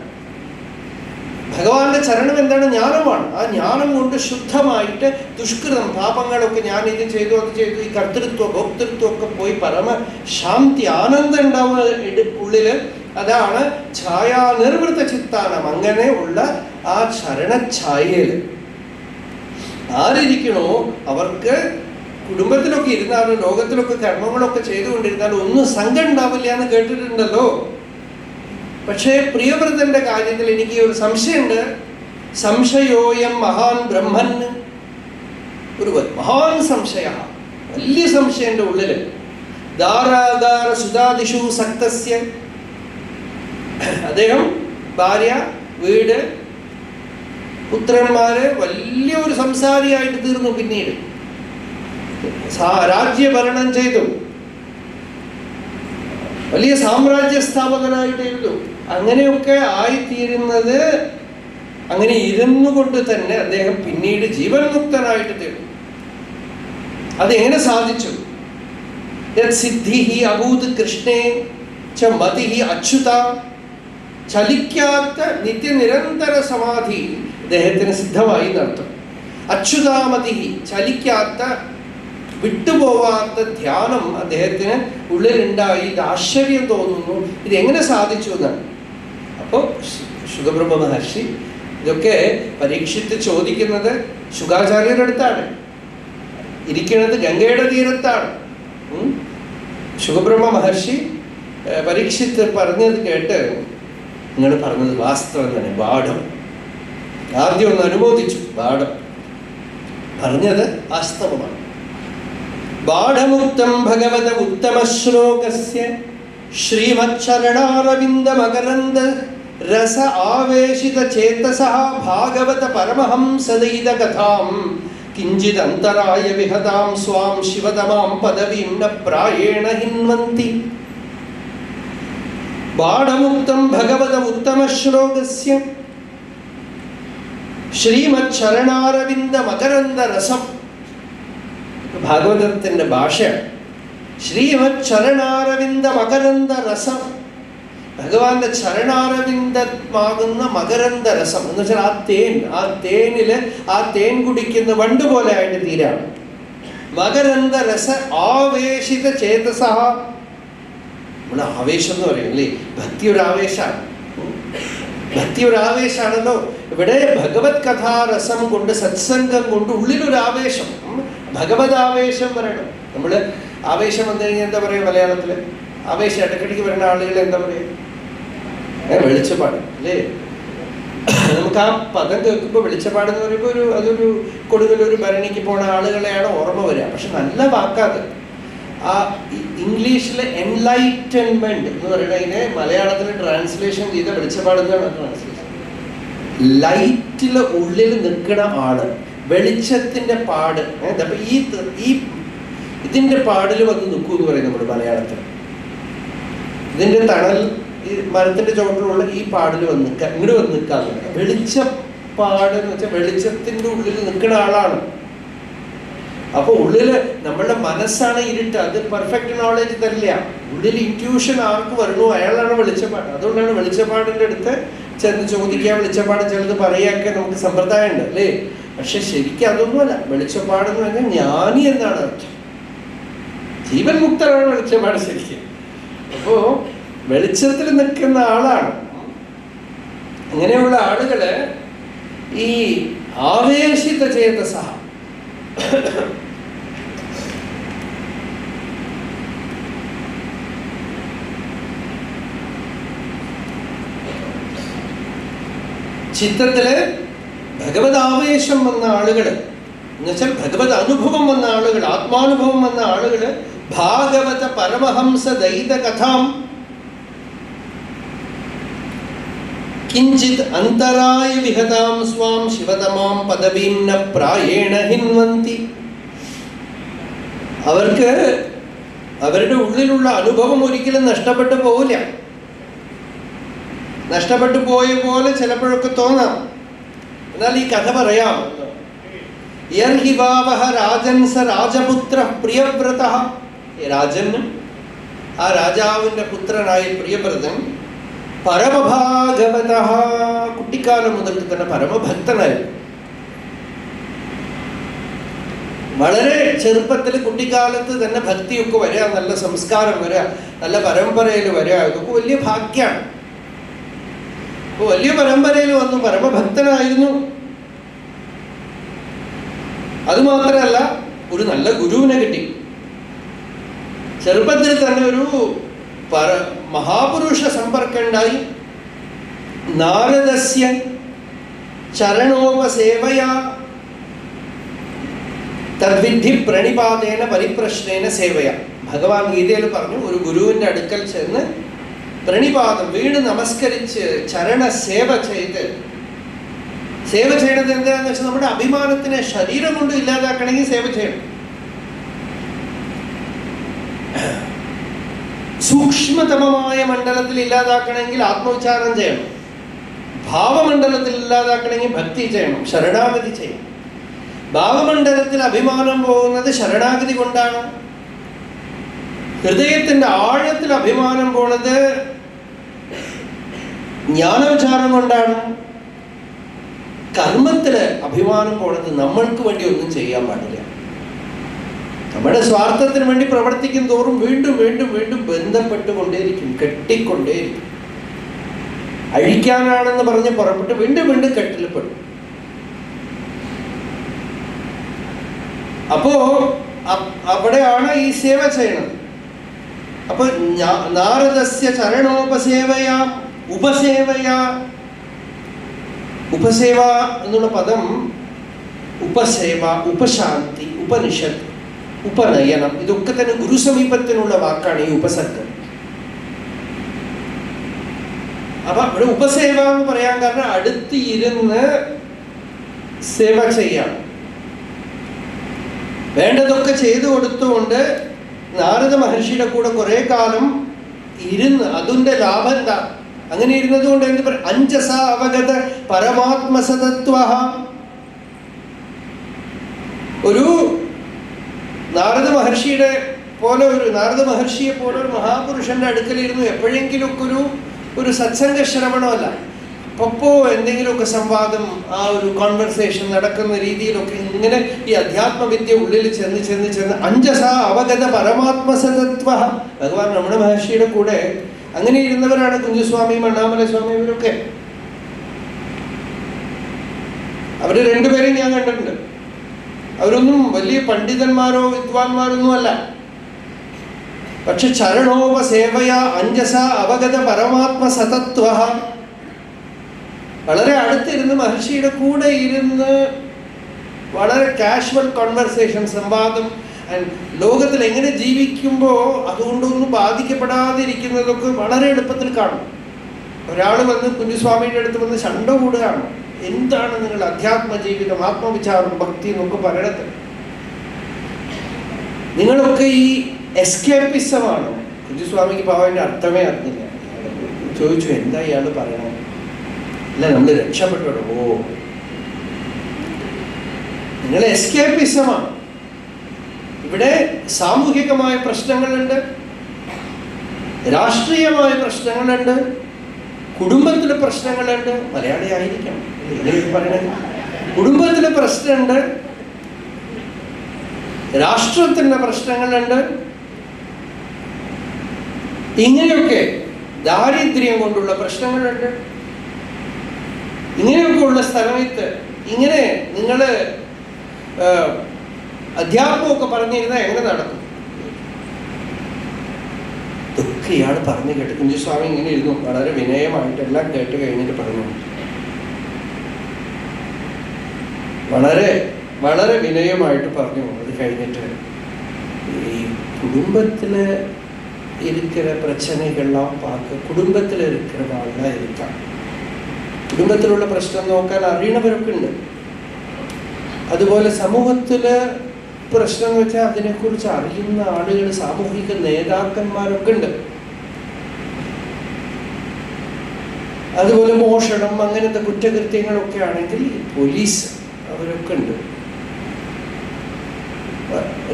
ഭഗവാന്റെ ചരണം എന്താണ്? ജ്ഞാനമാണ്. ആ ജ്ഞാനം കൊണ്ട് ശുദ്ധമായിട്ട് ദുഷ്കൃതം, പാപങ്ങളൊക്കെ ഞാൻ ഇത് ചെയ്തു അത് ചെയ്തു, ഈ കർത്തൃത്വം ഭോക്തൃത്വം ഒക്കെ പോയി പരമ ശാന്തി, ആനന്ദം ഉണ്ടാവുന്ന ഉള്ളില് അതാണ് ഛായാനിർവൃത ചിത്താനം. അങ്ങനെ ഉള്ള ആ ചരണഛായയിൽ ആരിയ്ക്കണോ അവർക്ക് കുടുംബത്തിലൊക്കെ ഇരുന്നാലും ലോകത്തിലൊക്കെ കർമ്മങ്ങളൊക്കെ ചെയ്തുകൊണ്ടിരുന്നാലും ഒന്നും സംഘം ഉണ്ടാവില്ല എന്ന് കേട്ടിട്ടുണ്ടല്ലോ. പക്ഷേ പ്രിയവ്രതന്റെ കാര്യത്തിൽ എനിക്ക് ഒരു സംശയമുണ്ട്. സംശയോയം മഹാൻ ബ്രഹ്മൻ, ഒരു മഹാൻ സംശയ, വലിയ സംശയം എൻ്റെ ഉള്ളില്. ദാരാദാര സുതാദിഷു സക്തസ്യ, അദ്ദേഹം ഭാര്യ, വീട്, പുത്രന്മാര്, വലിയൊരു സംസാരിയായിട്ട് തീർന്നു. പിന്നീട് രാജ്യഭരണം ചെയ്തു, വലിയ സാമ്രാജ്യ സ്ഥാപകനായിട്ടിരുന്നു. അങ്ങനെയൊക്കെ ആയിത്തീരുന്നത്, അങ്ങനെ ഇരുന്നു കൊണ്ട് തന്നെ അദ്ദേഹം പിന്നീട് ജീവൻ മുക്തനായിട്ട് തീർന്നു. അതെങ്ങനെ സാധിച്ചു? സിദ്ധിഹി അഭൂത് കൃഷ്ണേ ച മതിഹി അച്യുത, ചലിക്കാത്ത നിത്യനിരന്തര സമാധി അദ്ദേഹത്തിന് സിദ്ധമായി നടത്തും. അച്യുതാമതിഹി, ചലിക്കാത്ത വിട്ടുപോവാത്ത ധ്യാനം അദ്ദേഹത്തിന് ഉള്ളിലുണ്ടായി. ഇത് ആശ്ചര്യം തോന്നുന്നു, ഇതെങ്ങനെ സാധിച്ചു എന്നാണ്. അപ്പോൾ ശുകബ്രഹ്മ മഹർഷി ഇതൊക്കെ പരീക്ഷിച്ച് ചോദിക്കുന്നത് ശുകാചാര്യരുടെ അടുത്താണ്, ഇരിക്കുന്നത് ഗംഗയുടെ തീരത്താണ്. ശുകബ്രഹ്മ മഹർഷി പരീക്ഷിച്ച് പറഞ്ഞത് കേട്ട്, നിങ്ങൾ പറഞ്ഞത് വാസ്തവം തന്നെ, ബാഠം. ആദ്യം ഒന്ന് അനുമോദിച്ചു, ബാഠം പറഞ്ഞത് വാസ്തവമാണ്. ബാഠമുക്തം ഭഗവത ഉത്തമ ശ്ലോകസ്യ ശ്രീമച്ചരണാരവിന്ദ മകരന്ദ രസ ആവേശിത ചേതസഃ ഭാഗവത പരമഹംസദൈത കഥാം കിഞ്ചിത് അന്തരായ വിഹതാം സ്വാം ശിവതമാം പദവീം ന പ്രായേണ ഹിന്വന്തി. ബാഠമുക്തം ഭഗവത ഉത്തമ ശ്ലോകസ്യ ശ്രീമച്ചരണാരവിന്ദ മകരന്ദ രസം, ഭാഗവതത്തിന്റെ ഭാഷ. ശ്രീമച്ചരണാരവിന്ദ മകരന്ദ രസം, ഭഗവാന്റെ ചരണാരവിന്ദമാകുന്ന മകരന്ദ രസം എന്ന് വെച്ചാൽ ആ തേനില് ആ തേൻ കുടിക്കുന്ന വണ്ട് പോലെ ആയിട്ട് തീരാണ്. മകരന്ദ രസ ആവേശിത ചേതസഃ, നമ്മുടെ ആവേശം എന്ന് പറയും അല്ലേ, ഭക്തി ഒരു ആവേശമാണ്. ഭക്തി ഒരു ആവേശമാണല്ലോ. ഇവിടെ ഭഗവത് കഥാരസം കൊണ്ട്, സത്സംഗം കൊണ്ട് ഉള്ളിലൊരു ആവേശം, ഭഗവത് ആവേശം പറയണം. നമ്മള് ആവേശം വന്നു കഴിഞ്ഞാൽ എന്താ പറയുക മലയാളത്തില്? ആവേശം ഇടയ്ക്കിടയ്ക്ക് വരുന്ന ആളുകൾ എന്താ പറയുക? വെളിച്ചപ്പാട് അല്ലേ? നമുക്ക് ആ പദം കേൾക്കുമ്പോൾ വെളിച്ചപ്പാട് എന്ന് പറയുമ്പോൾ അതൊരു കൊടുങ്ങല്ലൊരു ഭരണിക്ക് പോണ ആളുകളെയാണ് ഓർമ്മ വരിക. പക്ഷെ നല്ല വാക്കാത്. ആ ഇംഗ്ലീഷിലെ എൻലൈറ്റൻമെന്റ് എന്ന് പറയുന്നതിനെ മലയാളത്തിൽ ട്രാൻസ്ലേഷൻ ചെയ്ത വെളിച്ചപ്പാട് എന്നാണ് ട്രാൻസ്ലേഷൻ. ലൈറ്റില് ഉള്ളിൽ നിൽക്കുന്ന ആള്, വെളിച്ചത്തിന്റെ പാട്. അപ്പൊ ഇതിന്റെ പാടിൽ വന്ന് നിൽക്കൂ എന്ന് പറയും നമ്മുടെ മലയാളത്തിൽ. ഇതിന്റെ തണൽ, ഈ മരത്തിന്റെ ചുവട്ടിലുള്ള ഈ പാടിൽ വന്ന് നിൽക്കുക, ഇങ്ങോട്ട് വന്ന് നിൽക്കാന്ന്. വെളിച്ചപ്പാട് എന്ന് വെച്ചാൽ വെളിച്ചത്തിന്റെ ഉള്ളിൽ നിൽക്കുന്ന ആളാണ്. അപ്പൊ ഉള്ളില് നമ്മളുടെ മനസ്സാണ് ഇരുട്ട്, അത് പെർഫെക്റ്റ് നോളജ് തരില്ല. ഉള്ളിൽ ഇൻറ്റ്യൂഷൻ ആർക്ക് വരണോ അയാളാണ് വെളിച്ചപ്പാട്. അതുകൊണ്ടാണ് വെളിച്ചപ്പാടിന്റെ അടുത്ത് ചെന്ന് ചോദിക്കുക, വെളിച്ചപ്പാട് ചിലത് പറയാക്കെ നമുക്ക് സമ്പ്രദായം ഉണ്ട് അല്ലേ? പക്ഷെ ശരിക്കും അതൊന്നുമല്ല. വെളിച്ചപ്പാടെന്ന് പറഞ്ഞാൽ ജ്ഞാനി എന്നാണ് അർത്ഥം. ജീവൻ മുക്തനാണ് വെളിച്ചപ്പാട് ശരിക്കും. അപ്പോ വെളിച്ചത്തിൽ നിൽക്കുന്ന ആളാണ്. അങ്ങനെയുള്ള ആളുകള് ഈ ആവേശിത ചേതസഃ, ചിത്തത്തില് ഭഗവത് ആവേശം വന്ന ആളുകള്, എന്നുവെച്ചാൽ ഭഗവത് അനുഭവം വന്ന ആളുകൾ, ആത്മാനുഭവം വന്ന ആളുകള് ഭാഗവത പരമഹംസ ദൈത കഥാം കിഞ്ചിത് അന്തരായ വിഹതാം സ്വാം ശിവതമാം പദവീം ന പ്രായേണ ഹിന്വന്തി. അവർക്ക് അവരുടെ ഉള്ളിലുള്ള അനുഭവം ഒരിക്കലും നഷ്ടപ്പെട്ടു പോവില്ല. നഷ്ടപ്പെട്ടു പോയ പോലെ ചിലപ്പോഴൊക്കെ തോന്നാം. എന്നാൽ ഈ കഥ പറയാം. യർഹിവാവഹ രാജൻ സ രാജപുത്ര പ്രിയവ്രത. രാജനും ആ രാജാവിന്റെ പുത്രനായ പ്രിയവ്രതൻ പരമഭാഗവത, കുട്ടിക്കാലം മുതൽ തന്നെ പരമഭക്തനായിരുന്നു. വളരെ ചെറുപ്പത്തിൽ കുട്ടിക്കാലത്ത് തന്നെ ഭക്തിയൊക്കെ വരിക, നല്ല സംസ്കാരം വരിക, നല്ല പരമ്പരയിൽ വരിക, ഇതൊക്കെ വലിയ ഭാഗ്യമാണ്. അപ്പോൾ വലിയ പരമ്പരയിൽ വന്നു, പരമഭക്തനായിരുന്നു. അതുമാത്രമല്ല, ഒരു നല്ല ഗുരുവിനെ കിട്ടി. ചെറുപ്പത്തിൽ തന്നെ ഒരു മഹാപുരുഷ സമ്പർക്കം ഉണ്ടായി. നാരദസ്യ ചരണോപസേവയാ തദ്വിധി പ്രണിപാതേന പരിപ്രശ്നേന സേവയ. ഭഗവാൻ ഗീതയിൽ പറഞ്ഞു, ഒരു ഗുരുവിൻ്റെ അടുക്കൽ ചെന്ന് പ്രണിപാതം വീണ് നമസ്കരിച്ച് ചരണ സേവ ചെയ്ത്, സേവ ചെയ്യണത് എന്താണെന്ന് വെച്ചാൽ നമ്മുടെ അഭിമാനത്തിനെ ശരീരം കൊണ്ട് ഇല്ലാതാക്കണമെങ്കിൽ സേവ ചെയ്യണം. സൂക്ഷ്മതമമായ മണ്ഡലത്തിൽ ഇല്ലാതാക്കണമെങ്കിൽ ആത്മോച്ചാരണം ചെയ്യണം. ഭാവമണ്ഡലത്തിൽ ഇല്ലാതാക്കണമെങ്കിൽ ഭക്തി ചെയ്യണം, ശരണാഗതി ചെയ്യണം. ഭാവമണ്ഡലത്തിൽ അഭിമാനം പോകുന്നത് ശരണാഗതി കൊണ്ടാണ്. ഹൃദയത്തിന്റെ ആഴത്തിൽ അഭിമാനം പോണത് ജ്ഞാനോച്ചാരം കൊണ്ടാണ്. കർമ്മത്തില് അഭിമാനം പോണത് നമ്മൾക്ക് വേണ്ടി ഒന്നും ചെയ്യാൻ പാടില്ല. നമ്മുടെ സ്വാർത്ഥത്തിന് വേണ്ടി പ്രവർത്തിക്കും തോറും വീണ്ടും വീണ്ടും വീണ്ടും ബന്ധപ്പെട്ടുകൊണ്ടേയിരിക്കും, കെട്ടിക്കൊണ്ടേയിരിക്കും. അഴിക്കാനാണെന്ന് പറഞ്ഞ് പുറപ്പെട്ട് വീണ്ടും വീണ്ടും കെട്ടിൽപ്പെടും. അപ്പോ അവിടെയാണ് ഈ സേവ ചെയ്യണത്. അപ്പൊ നാരദസ്യ ചരണോപസേവയാ ഉപസേവയാ. ഉപസേവ എന്നുള്ള പദം ഉപസേവ, ഉപശാന്തി, ഉപനിഷത്ത്, ഉപനയനം, ഇതൊക്കെ തന്നെ ഗുരുസമീപത്തിനുള്ള വാക്കാണ് ഈ ഉപസർഗം. അപ്പൊ ഇവിടെ ഉപസേവ എന്ന് പറയാൻ കാരണം അടുത്ത് ഇരുന്ന് സേവ ചെയ്യാം. വേണ്ടതൊക്കെ ചെയ്തു കൊടുത്തുകൊണ്ട് നാരദ മഹർഷിയുടെ കൂടെ കുറെ കാലം ഇരുന്ന് അതിന്റെ ലാഭം എന്താ? അങ്ങനെ ഇരുന്നത് കൊണ്ട് എന്ത് പറയും? അഞ്ജസ അവഗത പരമാത്മസതത്വ. ഒരു നാരദ മഹർഷിയെ പോലെ ഒരു മഹാപുരുഷന്റെ അടുക്കലിരുന്നു എപ്പോഴെങ്കിലുമൊക്കെ ഒരു സത്സംഗ ശ്രവണമല്ല, അപ്പോ എന്തെങ്കിലുമൊക്കെ സംവാദം, ആ ഒരു കോൺവെർസേഷൻ നടക്കുന്ന രീതിയിലൊക്കെ ഇങ്ങനെ ഈ അധ്യാത്മവിദ്യ ഉള്ളിൽ ചെന്ന് അഞ്ജസ അവഗത പരമാത്മസതത്വ. ഭഗവാൻ രമണ മഹർഷിയുടെ കൂടെ അങ്ങനെ ഇരുന്നവരാണ് കുഞ്ചുസ്വാമി, അണ്ണാമല സ്വാമി, ഇവരൊക്കെ. അവര് രണ്ടുപേരെയും ഞാൻ കണ്ടിട്ടുണ്ട്. അവരൊന്നും വലിയ പണ്ഡിതന്മാരോ വിദ്വാൻമാരൊന്നും അല്ല. പക്ഷെ ചരണോപസേവയ അഞ്ജസ അവഗത പരമാത്മസതത്വ. വളരെ അടുത്തിരുന്ന് മഹർഷിയുടെ കൂടെ ഇരുന്ന് വളരെ കാഷ്വൽ കോൺവെർസേഷൻ, സംവാദം, ലോകത്തിൽ എങ്ങനെ ജീവിക്കുമ്പോൾ അതുകൊണ്ടൊന്നും ബാധിക്കപ്പെടാതിരിക്കുന്നതൊക്കെ വളരെ എളുപ്പത്തിൽ കാണും. ഒരാൾ വന്ന് കുഞ്ഞുസ്വാമിയുടെ അടുത്ത് വന്ന് ശണ്ട കൂടുകയാണ്, എന്താണ് നിങ്ങൾ അധ്യാത്മ ജീവിതം, ആത്മവിചാരം, ഭക്തി എന്നൊക്കെ പറയണത്, നിങ്ങളൊക്കെ ഈ എസ്കേപ്പിസമാണ്. കുഞ്ഞുസ്വാമിക്ക് പാവന്റെ അർത്ഥമേ അറിഞ്ഞില്ല. ചോദിച്ചു, എന്താ ഇയാൾ പറയണത്? അല്ല, നമ്മൾ രക്ഷപ്പെട്ടു. ഓ, നിങ്ങൾ എസ്കേപ്പിസമാണ്. ഇവിടെ സാമൂഹികമായ പ്രശ്നങ്ങളുണ്ട്, രാഷ്ട്രീയമായ പ്രശ്നങ്ങളുണ്ട്, കുടുംബത്തിലെ പ്രശ്നങ്ങളുണ്ട്. മലയാളി ആയിരിക്കണം പറയണത്. കുടുംബത്തിലെ പ്രശ്നമുണ്ട്, രാഷ്ട്രത്തിന്റെ പ്രശ്നങ്ങളുണ്ട്. ഇങ്ങനെയൊക്കെ ദാരിദ്ര്യം കൊണ്ടുള്ള പ്രശ്നങ്ങളുണ്ട്. ഇങ്ങനെയൊക്കെ ഉള്ള സ്ഥലത്ത് ഇങ്ങനെ നിങ്ങള് അധ്യാപകമൊക്കെ പറഞ്ഞിരുന്നാൽ എങ്ങനെ നടക്കും? ഇതൊക്കെ ഇയാൾ പറഞ്ഞു കേട്ട് കുഞ്ചുസ്വാമി ഇങ്ങനെ ഇരുന്നു, വളരെ വിനയമായിട്ട് എല്ലാം കേട്ട് കഴിഞ്ഞിട്ട് പറഞ്ഞു, വളരെ വളരെ വിനയമായിട്ട് പറഞ്ഞു. അത് കഴിഞ്ഞിട്ട് ഈ കുടുംബത്തില് இருக்கிற பிரச்சனைகள்லாம் பார்க்க, കുടുംബത്തിൽ இருக்கிறவாள்லாம் இருக்காங்க. കുടുംബത്തിലുള്ള പ്രശ്നം നോക്കാൻ അറിയണവരൊക്കെ ഉണ്ട്. അതുപോലെ സമൂഹത്തില് പ്രശ്നം എന്ന് വെച്ചാൽ അതിനെക്കുറിച്ച് അറിയുന്ന ആളുകൾ, സാമൂഹിക നേതാക്കന്മാരൊക്കെ ഉണ്ട്. അതുപോലെ മോഷണം, അങ്ങനത്തെ കുറ്റകൃത്യങ്ങളൊക്കെ ആണെങ്കിൽ പോലീസ്, അവരൊക്കെ ഉണ്ട്.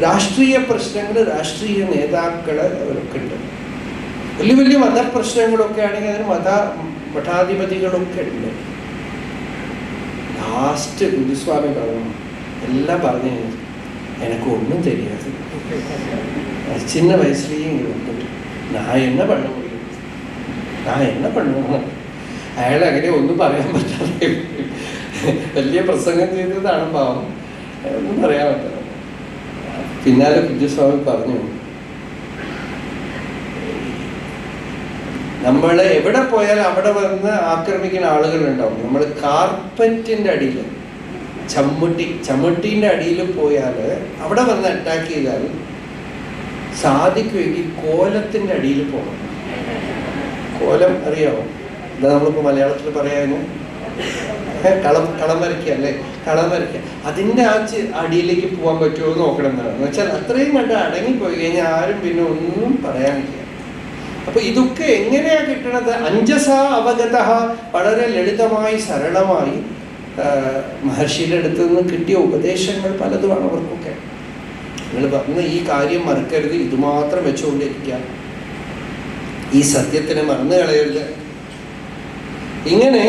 രാഷ്ട്രീയ പ്രശ്നങ്ങൾ, രാഷ്ട്രീയ നേതാക്കള്, അവരൊക്കെ ഉണ്ട്. വലിയ വലിയ മതപ്രശ്നങ്ങളൊക്കെ ആണെങ്കിൽ അതിന് മഠാധിപതികളൊക്കെ ഉണ്ട്. ലാസ്റ്റ് കുഞ്ചുസ്വാമി പറഞ്ഞു, എല്ലാം പറഞ്ഞു, எனக்கு ஒன்றும் தெரியாது, சின்ன வயசுலேயே இங்கே வந்துட்டு நான் என்ன பண்ண முடியும், ഞാൻ என்ன பண்ணுவேன். അയാൾ അങ്ങനെ ഒന്നും പറയാൻ പറ്റാതെ വലിയ പ്രസംഗം ചെയ്തതാണ് പാവം, ഒന്നും പറയാൻ പറ്റില്ല. പിന്നാലെ കുഞ്ഞുസ്വാമി പറഞ്ഞു, നമ്മൾ എവിടെ പോയാലും അവിടെ വന്ന് ആക്രമിക്കുന്ന ആളുകളുണ്ടാവും. നമ്മൾ കാർപ്പറ്റിൻ്റെ അടിയിൽ, ചമ്മട്ടിൻ്റെ അടിയിൽ പോയാൽ അവിടെ വന്ന് അറ്റാക്ക് ചെയ്താൽ സാധിക്കുമെങ്കിൽ കോലത്തിൻ്റെ അടിയിൽ പോകണം. കോലം അറിയാമോ? എന്താ നമ്മളിപ്പോൾ മലയാളത്തിൽ പറയാന് കളം വരയ്ക്കുക അല്ലേ, കളം വരയ്ക്കുക. അതിൻ്റെ അടിയിലേക്ക് പോകാൻ പറ്റുമോ എന്ന് നോക്കണം എന്നാണ്. എന്ന് വെച്ചാൽ അത്രയും കണ്ട് അടങ്ങിപ്പോയി കഴിഞ്ഞാൽ ആരും പിന്നെ ഒന്നും പറയാനില്ല. അപ്പൊ ഇതൊക്കെ എങ്ങനെയാ കിട്ടണത്? അഞ്ജസ അവഗത, വളരെ ലളിതമായി സരളമായി മഹർഷിയുടെ അടുത്ത് നിന്ന് കിട്ടിയ ഉപദേശങ്ങൾ പലതുമാണ് അവർക്കൊക്കെ. നിങ്ങൾ പറഞ്ഞ ഈ കാര്യം മറക്കരുത്, ഇതുമാത്രം വെച്ചുകൊണ്ടിരിക്കുക, ഈ സത്യത്തിനെ മറന്നു കളയരുത്. ഇങ്ങനെ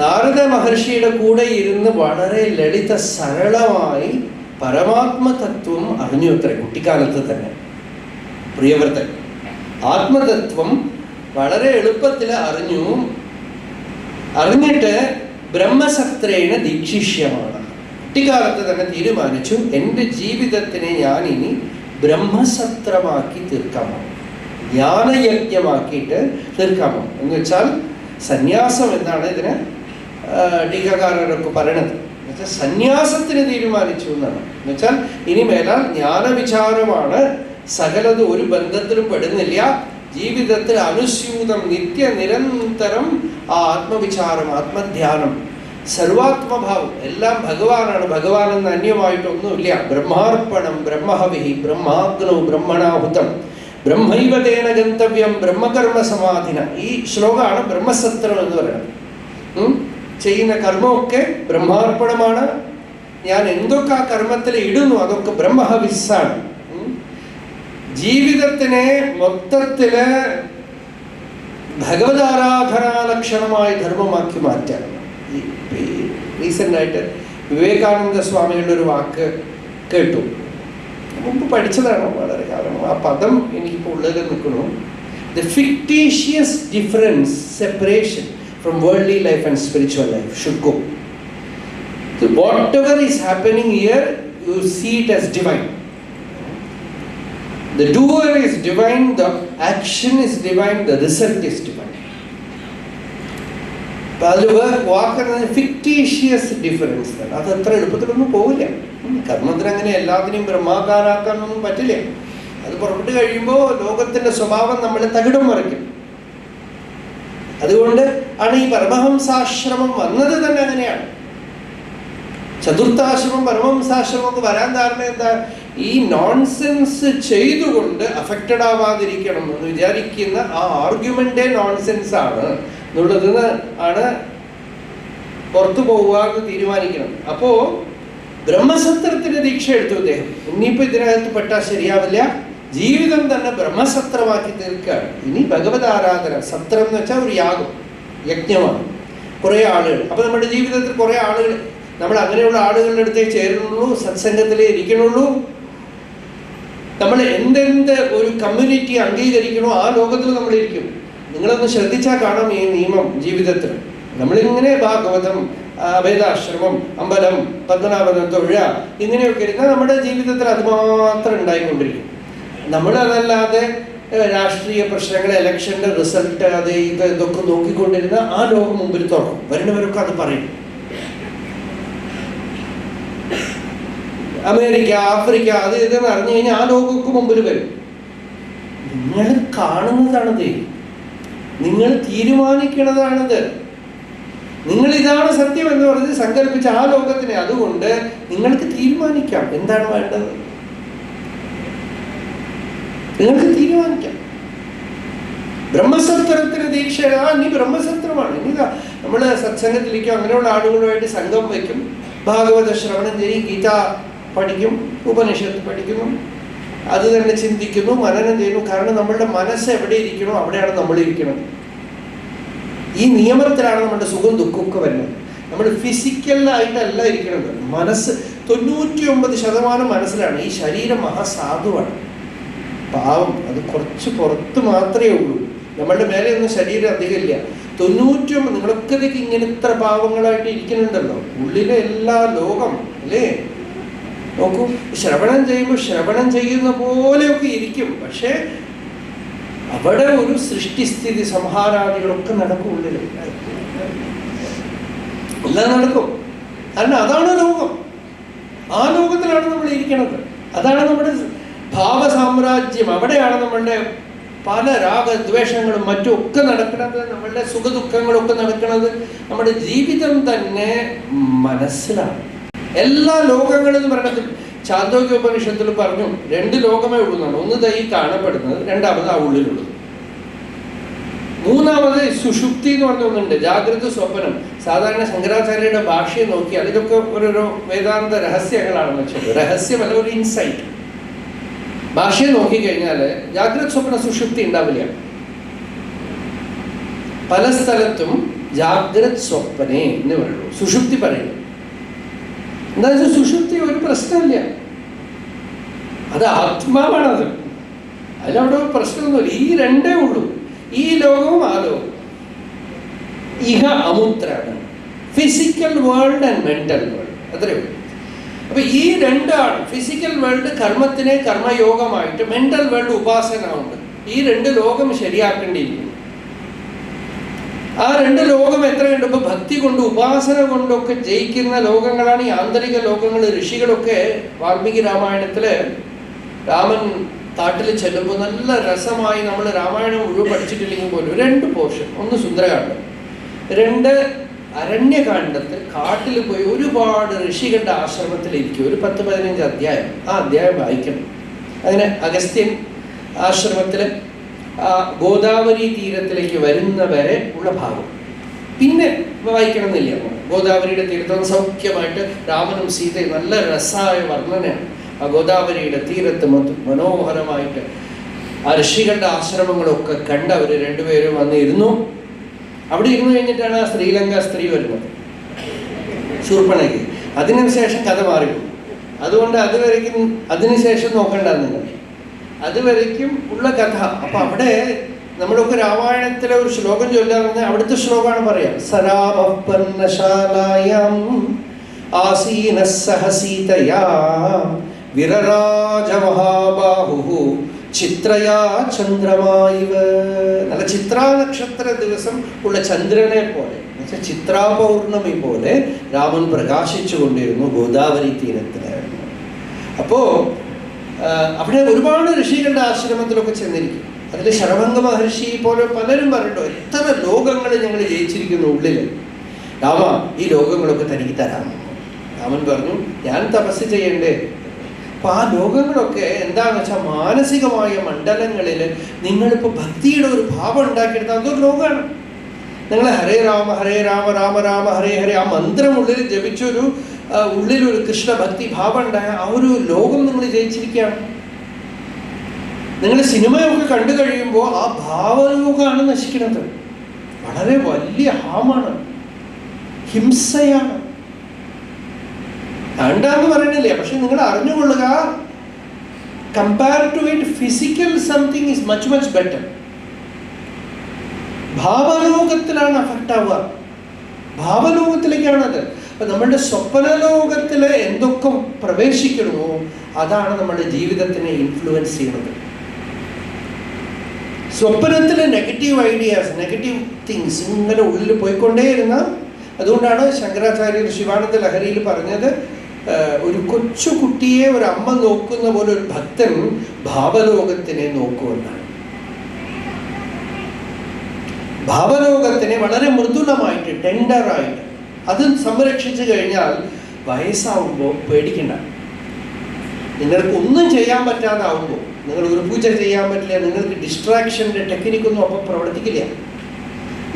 നാരദ മഹർഷിയുടെ കൂടെ ഇരുന്ന് വളരെ ലളിത സരളമായി പരമാത്മതത്വം അറിഞ്ഞു അത്ര കുട്ടിക്കാലത്ത് തന്നെ. പ്രിയവ്രതൻ ആത്മതത്വം വളരെ എളുപ്പത്തിൽ അറിഞ്ഞിട്ട് ബ്രഹ്മസത്രേണ ദീക്ഷിഷ്യമാണ്. കുട്ടിക്കാലത്ത് തന്നെ തീരുമാനിച്ചു, എൻ്റെ ജീവിതത്തിനെ ഞാൻ ഇനി ബ്രഹ്മസത്രമാക്കി തീർക്കാമോ, ജ്ഞാനയജ്ഞമാക്കിയിട്ട് തീർക്കാമോ. എന്ന് വെച്ചാൽ സന്യാസം എന്നാണ് ഇതിന് ടീകാകാരരൊക്കെ പറയണത്. എന്നുവെച്ചാൽ സന്യാസത്തിന് തീരുമാനിച്ചു എന്നാണ്. എന്നുവെച്ചാൽ ഇനി മേലാൽ ജ്ഞാനവിചാരമാണ്, സകലത് ഒരു ബന്ധത്തിലും പെടുന്നില്ല, ജീവിതത്തിൽ അനുസ്യൂതം നിത്യ നിരന്തരം ആ ആത്മവിചാരം, ആത്മധ്യാനം, സർവാത്മഭാവം എല്ലാം ഭഗവാനാണ്, ഭഗവാനെന്ന് അന്യമായിട്ടൊന്നുമില്ല. ബ്രഹ്മാർപ്പണം ബ്രഹ്മഹവിഹി ബ്രഹ്മാഗ്നോ ബ്രഹ്മണാഹുതം ബ്രഹ്മൈവ തേന ഗന്തവ്യം ബ്രഹ്മകർമ്മ സമാധിന. ഈ ശ്ലോകമാണ് ബ്രഹ്മസത്രം എന്ന് പറയുന്നത്. ചെയ്യുന്ന കർമ്മമൊക്കെ ബ്രഹ്മാർപ്പണമാണ്. ഞാൻ എന്തൊക്കെ ആ കർമ്മത്തിൽ ഇടുന്നു അതൊക്കെ ബ്രഹ്മഹവിസ്സാണ്. ജീവിതത്തിനെ മൊത്തത്തില് ഭഗവതാരാധനാലക്ഷണമായ ധർമ്മമാക്കി മാറ്റാൻ. റീസെന്റ് ആയിട്ട് വിവേകാനന്ദ സ്വാമികളുടെ ഒരു വാക്ക് കേട്ടു, മുമ്പ് പഠിച്ചതാണ് വളരെ കാലം. ആ പദം എനിക്കിപ്പോൾ ഉള്ളിൽ നിൽക്കുന്നു. The fictitious difference, separation from worldly life and spiritual life should go. Whatever is happening here, you see it as divine. The doer is divine, the action is divine, the result is divine. വാക്കുന്നത് ഫിക്ടീഷ്യസ് ഡിഫറൻസ്. അത് അത്ര എളുപ്പത്തിലൊന്നും പോവില്ല. കർമ്മത്തിന് അങ്ങനെ എല്ലാത്തിനെയും ബ്രഹ്മാകാരാക്കാനൊന്നും പറ്റില്ല. അത് പുറപ്പെട്ട് കഴിയുമ്പോൾ ലോകത്തിന്റെ സ്വഭാവം നമ്മളെ തകിടം മറിക്കും. അതുകൊണ്ട് ആണ് ഈ പരമഹംസാശ്രമം വന്നത് തന്നെ അങ്ങനെയാണ്. ചതുർത്ഥാശ്രമം പരമഹംസാശ്രമം ഒക്കെ വരാൻ കാരണം എന്താ? ഈ നോൺസെൻസ് ചെയ്തുകൊണ്ട് അഫക്റ്റഡ് ആവാതിരിക്കണം എന്ന് വിചാരിക്കുന്ന ആ ആർഗ്യുമെന്റേ നോൺസെൻസ് ആണ് എന്നുള്ളതിന് ആണ് പുറത്തു പോവാന്ന് തീരുമാനിക്കണം. അപ്പോ ബ്രഹ്മസത്രത്തിന് ദീക്ഷ എടുത്തു അദ്ദേഹം. ഇനിയിപ്പോ ഇതിനകത്ത് പെട്ടാൽ ശരിയാവില്ല, ജീവിതം തന്നെ ബ്രഹ്മസത്രമാക്കി തീർക്കുകയാണ്. ഇനി ഭഗവത് ആരാധന, സത്രം എന്ന് വെച്ചാൽ ഒരു യാഗം, യജ്ഞമാണ്. കുറെ ആളുകൾ, അപ്പൊ നമ്മുടെ ജീവിതത്തിൽ കുറെ ആളുകൾ, നമ്മൾ അങ്ങനെയുള്ള ആളുകളുടെ അടുത്തേ ചേരുന്നുള്ളൂ, സത്സംഗത്തിലേ ഇരിക്കണുള്ളൂ. നമ്മൾ എന്തെന്ത് ഒരു കമ്മ്യൂണിറ്റി അംഗീകരിക്കണോ ആ ലോകത്തിൽ നമ്മൾ ഇരിക്കും. നിങ്ങളൊന്ന് ശ്രദ്ധിച്ചാൽ കാണാം ഈ നിയമം ജീവിതത്തിൽ. നമ്മളിങ്ങനെ ഭാഗവതം, വേദാശ്രമം, അമ്പലം, പത്മനാഭനം, തൊഴ ഇങ്ങനെയൊക്കെ ഇരുന്നാൽ നമ്മുടെ ജീവിതത്തിൽ അതുമാത്രം ഉണ്ടായിക്കൊണ്ടിരിക്കും. നമ്മളതല്ലാതെ രാഷ്ട്രീയ പ്രശ്നങ്ങൾ, ഇലക്ഷൻ്റെ റിസൾട്ട്, അത് ഇതൊക്കെ നോക്കിക്കൊണ്ടിരുന്ന ആ ലോകം മുമ്പിൽ തുറക്കും. വരുന്നവരൊക്കെ അത് പറയും. അമേരിക്ക, ആഫ്രിക്ക, അത് ഇതെന്ന് അറിഞ്ഞു കഴിഞ്ഞാൽ ആ ലോകമൊക്കെ മുമ്പിൽ വരും. നിങ്ങൾ കാണുന്നതാണത്, നിങ്ങൾ തീരുമാനിക്കുന്നതാണത്. നിങ്ങൾ ഇതാണ് സത്യം എന്ന് പറഞ്ഞ് സങ്കല്പിച്ച ആ ലോകത്തിനെ. അതുകൊണ്ട് നിങ്ങൾക്ക് തീരുമാനിക്കാം എന്താണ് വേണ്ടത്, നിങ്ങൾക്ക് തീരുമാനിക്കാം. ബ്രഹ്മസത്രത്തിന് ദീക്ഷ, ഇനി ബ്രഹ്മസത്രമാണ്. ഇനി നമ്മൾ സത്സംഗത്തിലേക്കും അങ്ങനെയുള്ള ആളുകളുമായിട്ട് സംഘം വയ്ക്കും, ഭാഗവത ശ്രവണം ചെയ്യും, ഗീത പഠിക്കും, ഉപനിഷത്ത് പഠിക്കുന്നു, അത് തന്നെ ചിന്തിക്കുന്നു, മനനം ചെയ്യുന്നു. കാരണം നമ്മളുടെ മനസ്സ് എവിടെ ഇരിക്കണോ അവിടെയാണ് നമ്മൾ ഇരിക്കുന്നത്. ഈ നിയമത്തിലാണ് നമ്മുടെ സുഖം ദുഃഖമൊക്കെ വരുന്നത്. നമ്മൾ ഫിസിക്കലായിട്ടല്ല ഇരിക്കുന്നത്. മനസ്സ് 99% മനസ്സിലാണ്. ഈ ശരീരം മഹാസാധുവാണ്, പാവം. അത് കുറച്ച് പുറത്ത് മാത്രമേ ഉള്ളൂ, നമ്മളുടെ മേലെ ഒന്നും ശരീരം അധികമില്ല. 99 നിങ്ങളൊക്കെ ഇങ്ങനെ ഇത്ര പാവങ്ങളായിട്ട് ഇരിക്കുന്നുണ്ടല്ലോ. ഉള്ളിലെ എല്ലാ ലോകം അല്ലേ, നോക്കൂ. ശ്രവണം ചെയ്യുമ്പോൾ ശ്രവണം ചെയ്യുന്ന പോലെയൊക്കെ ഇരിക്കും, പക്ഷെ അവിടെ ഒരു സൃഷ്ടിസ്ഥിതി സംഹാരാദികളൊക്കെ നടക്കും. ഉള്ളിൽ എല്ലാം നടക്കും. കാരണം അതാണ് ലോകം. ആ ലോകത്തിലാണ് നമ്മൾ ഇരിക്കുന്നത്. അതാണ് നമ്മുടെ ഭാവസാമ്രാജ്യം. അവിടെയാണ് നമ്മളുടെ പല രാഗദ്വേഷങ്ങളും മറ്റും ഒക്കെ നടക്കുന്നത്. നമ്മളുടെ സുഖദുഃഖങ്ങളൊക്കെ നടക്കുന്നത്. നമ്മുടെ ജീവിതം തന്നെ മനസ്സിലാണ്. എല്ലാ ലോകങ്ങളും എന്ന് പറയുന്നത് ചാന്തോക്യോപനിഷത്തിൽ പറഞ്ഞു 2 ലോകമേ ഉള്ളൂ എന്നാണ്. ഒന്ന് ഈ കാണപ്പെടുന്നത്, രണ്ടാമത് ആ ഉള്ളിലുള്ളത്, മൂന്നാമത് സുഷുപ്തി എന്ന് പറഞ്ഞ ഒന്നുണ്ട്, ജാഗ്രത സ്വപ്നം. സാധാരണ ശങ്കരാചാര്യയുടെ ഭാഷയെ നോക്കി അതിലൊക്കെ ഓരോരോ വേദാന്ത രഹസ്യങ്ങളാണെന്ന് വെച്ചത്. രഹസ്യമല്ല, ഒരു ഇൻസൈറ്റ്. ഭാഷയെ നോക്കിക്കഴിഞ്ഞാൽ ജാഗ്രത സ്വപ്ന സുഷുപ്തി ഉണ്ടാവില്ല. പല സ്ഥലത്തും ജാഗ്രത സ്വപ്നെ എന്ന് പറയുള്ളൂ, സുഷുപ്തി പറയുന്നു. എന്താ വെച്ചാൽ സുഷുപ്തി ഒരു പ്രശ്നമില്ല, അത് ആത്മാവാണത്. അതിലവിടെ ഒരു പ്രശ്നമൊന്നുമില്ല. ഈ 2 ഉള്ളൂ, ഈ ലോകവും ആ ലോകവും. ഇഹ അമുത്രാണ്, physical world and mental world, അത്രയേ ഉള്ളൂ. അപ്പൊ ഈ 2 ആണ്. ഫിസിക്കൽ വേൾഡ് കർമ്മത്തിനെ കർമ്മയോഗമായിട്ട്, മെന്റൽ വേൾഡ് ഉപാസന ഉണ്ട്. ഈ 2 ലോകം ശരിയാക്കേണ്ടിയിരിക്കുന്നു. ആ 2 ലോകം എത്രയുണ്ട്? ഇപ്പൊ ഭക്തി കൊണ്ട് ഉപാസന കൊണ്ടൊക്കെ ജയിക്കുന്ന ലോകങ്ങളാണ് ഈ ആന്തരിക ലോകങ്ങൾ. ഋഷികളൊക്കെ വാൽമീകി രാമായണത്തില് രാമൻ കാട്ടിൽ ചെല്ലുമ്പോൾ നല്ല രസമായി, നമ്മൾ രാമായണം മുഴുവൻ പഠിച്ചിട്ടില്ലെങ്കിൽ പോലും 2 പോർഷൻ, ഒന്ന് സുന്ദരകാന്ഡം, 2 അരണ്യകാണ്ഡത്തിൽ കാട്ടിൽ പോയി ഒരുപാട് ഋഷികളുടെ ആശ്രമത്തിലിരിക്കും. ഒരു 10-15 അധ്യായം. ആ അധ്യായം വായിക്കണം. അങ്ങനെ അഗസ്ത്യൻ ആശ്രമത്തില് ഗോദാവരി തീരത്തിലേക്ക് വരുന്നവരെ ഉള്ള ഭാഗം പിന്നെ വായിക്കണം എന്നില്ല. ഗോദാവരിയുടെ തീരത്ത് സൗഖ്യമായിട്ട് രാമനും സീതയും നല്ല രസമായ വർണ്ണനയാണ്. ആ ഗോദാവരിയുടെ തീരത്ത് മനോഹരമായിട്ട് ആ ഋഷികളുടെ ആശ്രമങ്ങളൊക്കെ കണ്ട് അവർ 2 പേരും വന്നിരുന്നു. അവിടെ ഇരുന്ന് കഴിഞ്ഞിട്ടാണ് ആ ശ്രീലങ്ക സ്ത്രീ വരുന്നത്, ശൂർപ്പണഖി. അതിനുശേഷം കഥ മാറിപ്പോകും. അതുകൊണ്ട് അതുവരയ്ക്കും അതിനുശേഷം നോക്കണ്ടെന്ന്, അതുവരയ്ക്കും ഉള്ള കഥ. അപ്പൊ അവിടെ നമ്മളൊക്കെ രാമായണത്തിലെ ഒരു ശ്ലോകം ചൊല്ലാന്ന്, അവിടുത്തെ ശ്ലോകമാണ് പറയാം. സരാമപർണശാലായാം ആസീനഃ സഹ സീതയാ വിരരാജ മഹാബാഹുഃ ചിത്രയാ ചന്ദ്രമായിവ. നല്ല ചിത്രാ നക്ഷത്ര ദിവസം ഉള്ള ചന്ദ്രനെ പോലെ, ചിത്രാ പൗർണമി പോലെ രാമൻ പ്രകാശിച്ചു കൊണ്ടിരുന്നു ഗോദാവരി തീരത്തില്. അപ്പോ അവിടെ ഒരുപാട് ഋഷികളുടെ ആശ്രമത്തിലൊക്കെ ചെന്നിരിക്കും. അതിൽ ശരഭംഗ മഹർഷി പോലെ പലരും പറഞ്ഞിട്ടോ, എത്ര ലോകങ്ങൾ ഞങ്ങൾ ജയിച്ചിരിക്കുന്നു ഉള്ളില്. രാമ, ഈ ലോകങ്ങളൊക്കെ തനിക്ക് തരാം. രാമൻ പറഞ്ഞു, ഞാൻ തപസ് ചെയ്യണ്ടേ? അപ്പൊ ആ ലോകങ്ങളൊക്കെ എന്താന്ന് വെച്ചാൽ മാനസികമായ മണ്ഡലങ്ങളിൽ നിങ്ങളിപ്പോ ഭക്തിയുടെ ഒരു ഭാവം ഉണ്ടാക്കിയെടുത്താൽ അതൊരു ലോകമാണ്. നിങ്ങൾ ഹരേ രാമ രാമ രാമ ഹരേ ഹരേ ആ മന്ത്രം ഉള്ളിൽ ജപിച്ചൊരു ഉള്ളിലൊരു കൃഷ്ണഭക്തി ഭാവം ഉണ്ടായ ആ ഒരു ലോകം നിങ്ങൾ ജയിച്ചിരിക്കുകയാണ്. നിങ്ങൾ സിനിമയൊക്കെ കണ്ടു കഴിയുമ്പോൾ ആ ഭാവലോകമാണ് നശിക്കുന്നത്. വളരെ വലിയ ഹാമാണ്, ഹിംസയാണ്. വേണ്ടാന്ന് പറയണില്ലേ, പക്ഷെ നിങ്ങൾ അറിഞ്ഞുകൊള്ളുക, compare to it physical something is much much better. ഭാവലോകത്തിലാണ് അഫക്റ്റ് ആവുക, ഭാവലോകത്തിലേക്കാണത്. അപ്പൊ നമ്മളുടെ സ്വപ്നലോകത്തില് എന്തൊക്കെ പ്രവേശിക്കണമോ അതാണ് നമ്മുടെ ജീവിതത്തിനെ ഇൻഫ്ലുവൻസ് ചെയ്യുന്നത്. സ്വപ്നത്തിലെ നെഗറ്റീവ് ഐഡിയാസ്, നെഗറ്റീവ് തിങ്സ് ഇങ്ങനെ ഉള്ളിൽ പോയിക്കൊണ്ടേയിരുന്ന, അതുകൊണ്ടാണ് ശങ്കരാചാര്യർ ശിവാനന്ദ ലഹരിയിൽ പറഞ്ഞത്, ഒരു കൊച്ചു കുട്ടിയെ ഒരു അമ്മ നോക്കുന്ന പോലെ ഒരു ഭക്തൻ ഭാവലോകത്തിനെ നോക്കുമെന്നാണ്. ഭാവലോകത്തിനെ വളരെ മൃദുലമായിട്ട്, ടെൻഡറായിട്ട് അത് സംരക്ഷിച്ചു കഴിഞ്ഞാൽ വയസ്സാവുമ്പോൾ പേടിക്കണ്ട. നിങ്ങൾക്ക് ഒന്നും ചെയ്യാൻ പറ്റാതാവുമ്പോൾ, നിങ്ങൾ ഒരു പൂജ ചെയ്യാൻ പറ്റില്ല, നിങ്ങൾക്ക് ഡിസ്ട്രാക്ഷൻ്റെ ടെക്നിക്കൊന്നും അപ്പം പ്രവർത്തിക്കില്ല.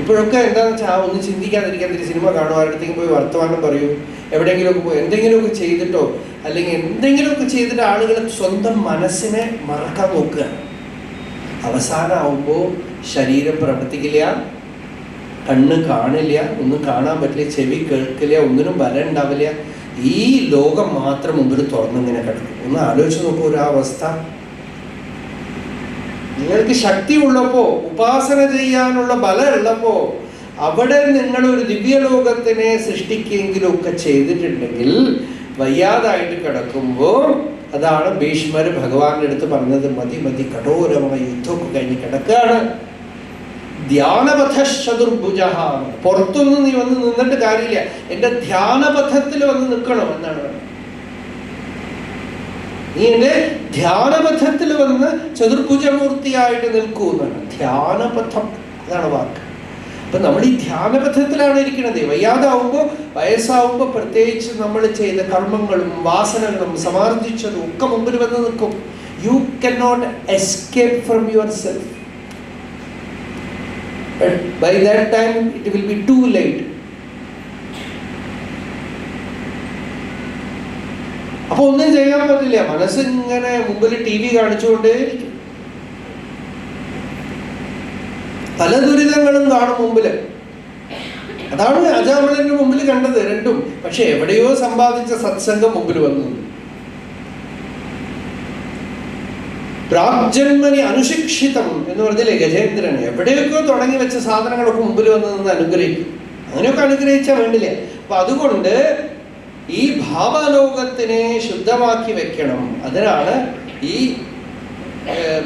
ഇപ്പോഴൊക്കെ എന്താണെന്ന് വെച്ചാൽ ഒന്നും ചിന്തിക്കാതിരിക്കാൻ, സിനിമ കാണുക, അടുത്തേക്ക് പോയി വർത്തമാനം പറയൂ, എവിടെയെങ്കിലുമൊക്കെ പോയി എന്തെങ്കിലുമൊക്കെ ചെയ്തിട്ടോ അല്ലെങ്കിൽ എന്തെങ്കിലുമൊക്കെ ചെയ്തിട്ട് ആളുകൾ സ്വന്തം മനസ്സിനെ മറക്കാൻ നോക്കുകയാണ്. അവസാനമാവുമ്പോൾ ശരീരം പ്രവർത്തിക്കില്ല, കണ്ണ് കാണില്ല, ഒന്നും കാണാൻ പറ്റില്ല, ചെവി കേൾക്കില്ല, ഒന്നിനും ബലം ഉണ്ടാവില്ല. ഈ ലോകം മാത്രം മുമ്പിൽ തുറന്നിങ്ങനെ കിടക്കും. ഒന്ന് ആലോചിച്ച് നോക്കൂ ഒരു അവസ്ഥ. നിങ്ങൾക്ക് ശക്തി ഉള്ളപ്പോ, ഉപാസന ചെയ്യാനുള്ള ബലം ഉള്ളപ്പോ, അവിടെ നിങ്ങൾ ഒരു ദിവ്യലോകത്തിനെ സൃഷ്ടിക്കെങ്കിലും ഒക്കെ ചെയ്തിട്ടുണ്ടെങ്കിൽ വയ്യാതായിട്ട് കിടക്കുമ്പോ, അതാണ് ഭീഷ്മർ ഭഗവാന്റെ അടുത്ത് പറഞ്ഞത്, മതി മതി, കഠോരമായ യുദ്ധമൊക്കെ കഴിഞ്ഞ് കിടക്കാണ്. ധ്യാനപഥ ചതുർഭുജ. പുറത്തൊന്നും നീ വന്ന് നിന്നിട്ട് കാര്യമില്ല, എന്റെ ധ്യാനപഥത്തിൽ വന്ന് നിൽക്കണം എന്നാണ് പറയുന്നത്. നീ എന്റെ ധ്യാനപഥത്തിൽ വന്ന് ചതുർഭുജമൂർത്തിയായിട്ട് നിൽക്കൂ എന്നാണ്. ധ്യാനപഥം, അതാണ് വാക്ക്. അപ്പൊ നമ്മൾ ഈ ധ്യാനപഥത്തിലാണ് ഇരിക്കുന്നത്. വയ്യാതാവുമ്പോ, വയസ്സാവുമ്പോ പ്രത്യേകിച്ച് നമ്മൾ ചെയ്ത കർമ്മങ്ങളും വാസനകളും സമാർജിച്ചതും ഒക്കെ മുമ്പിൽ വന്ന് നിൽക്കും. You can not escape from yourself. By that time it will be too late. അപ്പൊ ഒന്നും ചെയ്യാൻ പറ്റില്ല. മനസ്സിങ്ങനെ മുമ്പിൽ TV കാണിച്ചുകൊണ്ടേയിരിക്കും. പല ദുരിതങ്ങളും കാണും മുമ്പില്. അതാണ് അജാമിളന്റെ മുമ്പിൽ കണ്ടത് രണ്ടും. പക്ഷെ എവിടെയോ സമ്പാദിച്ച സത്സംഗം മുമ്പിൽ വന്നു. പ്രാഗ്ജന്മനി അനുശിക്ഷിതം എന്ന് പറഞ്ഞില്ലേ ഗജേന്ദ്രൻ, എവിടെയൊക്കെയോ തുടങ്ങി വെച്ച സാധനങ്ങളൊക്കെ മുമ്പിൽ വന്ന് നിന്ന് അനുഗ്രഹിക്കും. അങ്ങനെയൊക്കെ അനുഗ്രഹിച്ചാൽ വേണ്ടില്ല. അപ്പൊ അതുകൊണ്ട് ഈ ഭാവലോകത്തിനെ ശുദ്ധമാക്കി വെക്കണം. അതിനാണ് ഈ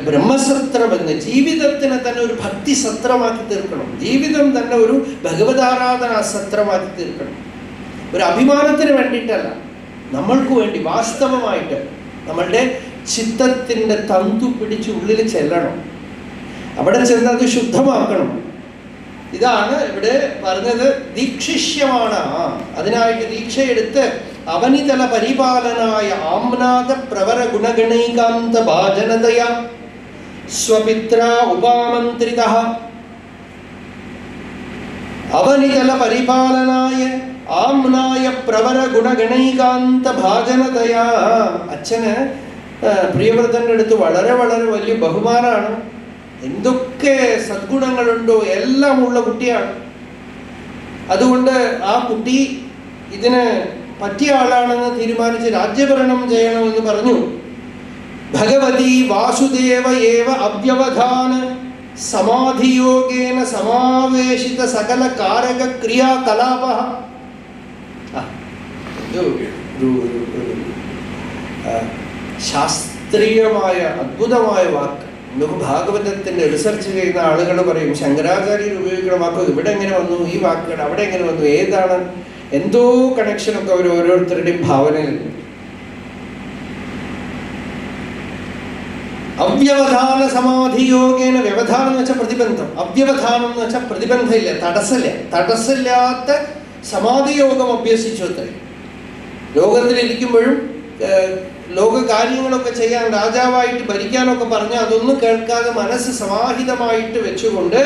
ബ്രഹ്മസത്രം എന്ന്, ജീവിതത്തിനെ തന്നെ ഒരു ഭക്തി സത്രമാക്കി തീർക്കണം. ജീവിതം തന്നെ ഒരു ഭഗവതാരാധന സത്രമാക്കി തീർക്കണം. ഒരു അഭിമാനത്തിന് വേണ്ടിയിട്ടല്ല, നമ്മൾക്ക് വേണ്ടി വാസ്തവമായിട്ട് നമ്മളുടെ ചിത്തത്തിൻ്റെ തന്തു പിടിച്ച് ഉള്ളിൽ ചെല്ലണം. അവിടെ ചെന്ന് അത് ശുദ്ധമാക്കണം. ഇതാണ് ഇവിടെ പറഞ്ഞത്. ദീക്ഷിഷ്യമാണ്. അതിനായിട്ട് ദീക്ഷയെടുത്ത് അവനിതല പരിപാലനായ ആംനാഥ പ്രവര ഗുണഗണൈകാന്ത ഭാജനതയ സ്വപിത്ര ഉപാമന്ത്രിത അവനിതല പരിപാലനായ ആംനായ പ്രവര ഗുണഗണൈകാന്ത ഭാജനതയ. അച്ഛന് പ്രിയവ്രതന്റെ അടുത്ത് വളരെ വളരെ വലിയ ബഹുമാനമാണ്. എന്തൊക്കെ സദ്ഗുണങ്ങളുണ്ടോ എല്ലാം ഉള്ള കുട്ടിയാണ്. അതുകൊണ്ട് ആ കുട്ടി ഇതിന് പറ്റിയ ആളാണെന്ന് തീരുമാനിച്ച് രാജ്യഭരണം ചെയ്യണമെന്ന് പറഞ്ഞു. ഭഗവതി വാസുദേവ ഏവ അവ്യവധാന സമാധിയോഗേന സമാവേശിത സകല കാരക ക്രിയാകലാപ. ശാസ്ത്രീയമായ അദ്ഭുതമായ വാക്ക്. നമുക്ക് ഭാഗവതത്തിന്റെ റിസർച്ച് ചെയ്യുന്ന ആളുകൾ പറയും ശങ്കരാചാര്യർ ഉപയോഗിക്കുന്ന വാക്ക് ഇവിടെ എങ്ങനെ വന്നു, ഈ വാക്കുകൾ അവിടെ എങ്ങനെ വന്നു, ഏതാണ്, എന്തോ കണക്ഷനൊക്കെ അവർ ഓരോരുത്തരുടെയും ഭാവനയിലുണ്ട്. അവ്യവധാന സമാധിയോഗേന, വ്യവധാനം എന്ന് വെച്ചാൽ പ്രതിബന്ധം, അവ്യവധാനം എന്ന് വെച്ചാൽ പ്രതിബന്ധമില്ല, തടസ്സമില്ലാത്ത സമാധിയോഗം അഭ്യസിച്ചു. അത്രയും ലോകത്തിലിരിക്കുമ്പോഴും ലോക കാര്യങ്ങളൊക്കെ ചെയ്യാൻ, രാജാവായിട്ട് ഭരിക്കാനൊക്കെ പറഞ്ഞാൽ അതൊന്നും കേൾക്കാതെ മനസ്സ് സമാഹിതമായിട്ട് വെച്ചുകൊണ്ട്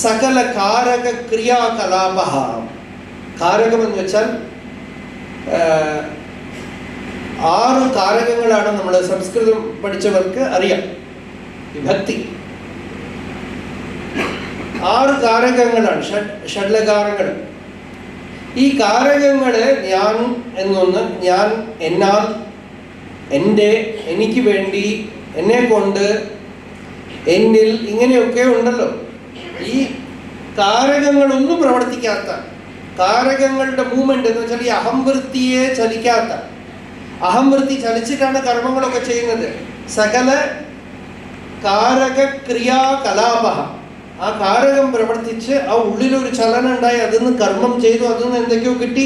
സകല കാരക ക്രിയാകലാപ. കാരകം എന്ന് വെച്ചാൽ 6 കാരകങ്ങളാണ്. നമ്മൾ സംസ്കൃതം പഠിച്ചവർക്ക് അറിയാം. വിഭക്തി 6 കാരകങ്ങളാണ്, ഷഡ്ലകാരങ്ങൾ. ഈ കാരകങ്ങള് ഞാൻ എന്നൊന്ന്, ഞാൻ, എന്നാൽ, എൻ്റെ, എനിക്ക് വേണ്ടി, എന്നെ കൊണ്ട്, എന്നിൽ, ഇങ്ങനെയൊക്കെ ഉണ്ടല്ലോ. ഈ കാരകങ്ങളൊന്നും പ്രവർത്തിക്കാത്ത, കാരകങ്ങളുടെ മൂവ്മെന്റ് എന്ന് വെച്ചാൽ ഈ അഹംവൃത്തിയെ ചലിക്കാത്ത, അഹംവൃത്തി ചലിച്ചിട്ടാണ് കർമ്മങ്ങളൊക്കെ ചെയ്യുന്നത്. സകല കാരക ക്രിയാകലാപ. ആ കാരകം പ്രവർത്തിച്ച് ആ ഉള്ളിലൊരു ചലനം ഉണ്ടായി, അതിന്ന് കർമ്മം ചെയ്തു, അതിന്ന് എന്തൊക്കെയോ കിട്ടി.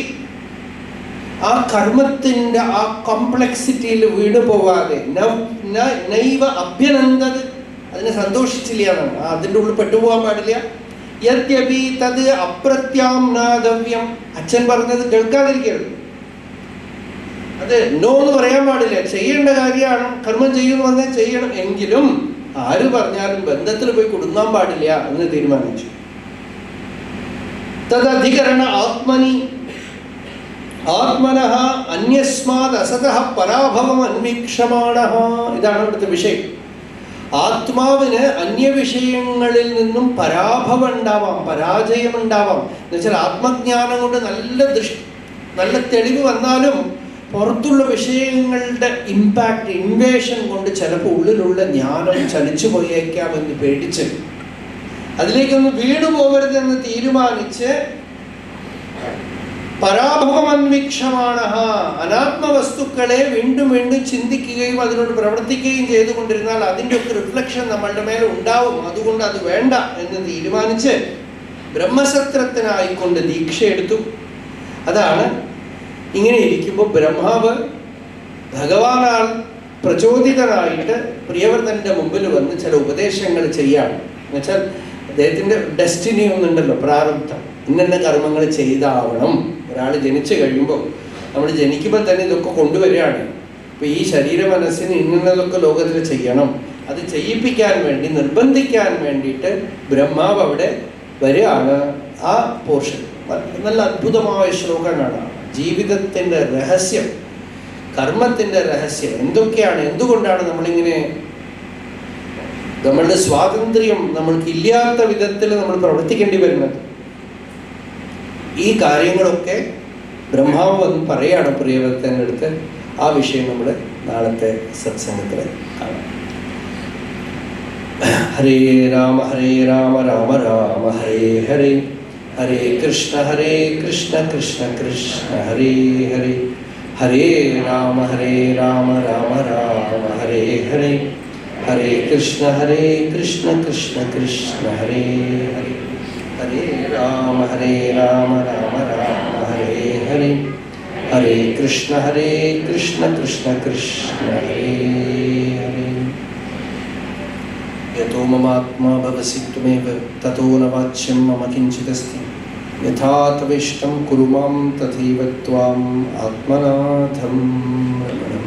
ആ കർമ്മത്തിന്റെ ആ കോംപ്ലക്സിറ്റിയിൽ വീണു പോവാതെ നൈവ അഭ്യനന്ദത്, അതിനെ സന്തോഷിച്ചില്ല എന്നാണ്. അതിൻ്റെ ഉള്ളിൽ പെട്ടുപോകാൻ പാടില്ല. യദ്യപി തത് അപ്രത്യാംനാദവ്യം, അച്ഛൻ പറഞ്ഞത് കേൾക്കാതിരിക്കരുത്. അത് നോ എന്ന് പറയാൻ പാടില്ല. ചെയ്യേണ്ട കാര്യമാണ്, കർമ്മം ചെയ്യുമെന്ന് പറഞ്ഞാൽ ചെയ്യണം. എങ്കിലും ആര് പറഞ്ഞാലും ബന്ധത്തിൽ പോയി കൊടുക്കാൻ പാടില്ല എന്ന് തീരുമാനിച്ചു. തദധികരണ ആത്മനി ആത്മനഃ അന്യസ്മാത് അസതഃ പരാഭവം അന്വീക്ഷമാണഃ. ഇതാണ് ഇവിടുത്തെ വിഷയം. ആത്മാവിന് അന്യവിഷയങ്ങളിൽ നിന്നും പരാഭവം ഉണ്ടാവാം, പരാജയം ഉണ്ടാവാം. എന്നുവെച്ചാൽ ആത്മജ്ഞാനം കൊണ്ട് നല്ല തെളിവ് വന്നാലും പുറത്തുള്ള വിഷയങ്ങളുടെ ഇമ്പാക്ട്, ഇൻവേഷൻ കൊണ്ട് ചിലപ്പോൾ ഉള്ളിലുള്ള ജ്ഞാനം ചലിച്ചു പോയേക്കാമെന്ന് പേടിച്ച് അതിലേക്കൊന്ന് വീണു പോകരുതെന്ന് തീരുമാനിച്ച് പരാഭവമന്വീക്ഷമാണ് അനാത്മവസ്തുക്കളെ വീണ്ടും വീണ്ടും ചിന്തിക്കുകയും അതിനോട് പ്രവർത്തിക്കുകയും ചെയ്തുകൊണ്ടിരുന്നാൽ അതിൻ്റെ ഒക്കെ റിഫ്ലക്ഷൻ നമ്മളുടെ മേലെ ഉണ്ടാവും. അതുകൊണ്ട് അത് വേണ്ട എന്ന് തീരുമാനിച്ച് ബ്രഹ്മസത്രത്തിനായിക്കൊണ്ട് ദീക്ഷ എടുത്തു. അതാണ് ഇങ്ങനെ ഇരിക്കുമ്പോൾ ബ്രഹ്മാവ് ഭഗവാനാൽ പ്രചോദിതനായിട്ട് പ്രിയവ്രതന്റെ മുമ്പിൽ വന്ന് ചില ഉപദേശങ്ങൾ ചെയ്യാണ്. എന്നുവെച്ചാൽ അദ്ദേഹത്തിൻ്റെ ഡെസ്റ്റിനി ഒന്നുണ്ടല്ലോ, പ്രാരബ്ധം, ഇന്ന കർമ്മങ്ങൾ ചെയ്താവണം. ഒരാൾ ജനിച്ചു കഴിയുമ്പോൾ, നമ്മൾ ജനിക്കുമ്പോൾ തന്നെ ഇതൊക്കെ കൊണ്ടുവരികയാണ്. ഇപ്പം ഈ ശരീര മനസ്സിന് ഇന്നതൊക്കെ ലോകത്തിൽ ചെയ്യണം, അത് ചെയ്യിപ്പിക്കാൻ വേണ്ടി, നിർബന്ധിക്കാൻ വേണ്ടിയിട്ട് ബ്രഹ്മാവ് അവിടെ വരികയാണ്. ആ പോർഷൻ നല്ല അദ്ഭുതമായ ശ്ലോകങ്ങളാണ്. ജീവിതത്തിൻ്റെ രഹസ്യം, കർമ്മത്തിൻ്റെ രഹസ്യം എന്തൊക്കെയാണ്, എന്തുകൊണ്ടാണ് നമ്മളിങ്ങനെ നമ്മളുടെ സ്വാതന്ത്ര്യം നമ്മൾക്ക് ഇല്ലാത്ത വിധത്തിൽ നമ്മൾ പ്രവർത്തിക്കേണ്ടി വരുന്നത്, ഈ കാര്യങ്ങളൊക്കെ ബ്രഹ്മാവ് വന്ന് പറയാണ് പ്രിയവ്രതൻ്റെ അടുത്ത്. ആ വിഷയം നമ്മൾ നാളത്തെ സത്സംഗത്തിൽ കാണാം. ഹരേ രാമ രാമ രാമ ഹരേ ഹരേ, ഹരേ കൃഷ്ണ കൃഷ്ണ കൃഷ്ണ ഹരേ ഹരേ, ഹരേ രാമ രാമ രാമ ഹരേ ഹരേ, ഹരേ കൃഷ്ണ കൃഷ്ണ കൃഷ്ണ ഹരേ ഹരേ, ഹരേ രാമ രാമ രാമ ഹരേ ഹരേ, ഹരേ കൃഷ്ണ കൃഷ്ണ കൃഷ്ണ ഹരേ ഹരേ. യതോ മമാത്മാ ഭവസി ത്വമേവ തതോ ന വാച്യം മമ കിഞ്ചിദസ്തി, യഥാ തവേഷ്ടം കുരു മാം തഥൈവ ത്വാം ആത്മനാഥം രമണം.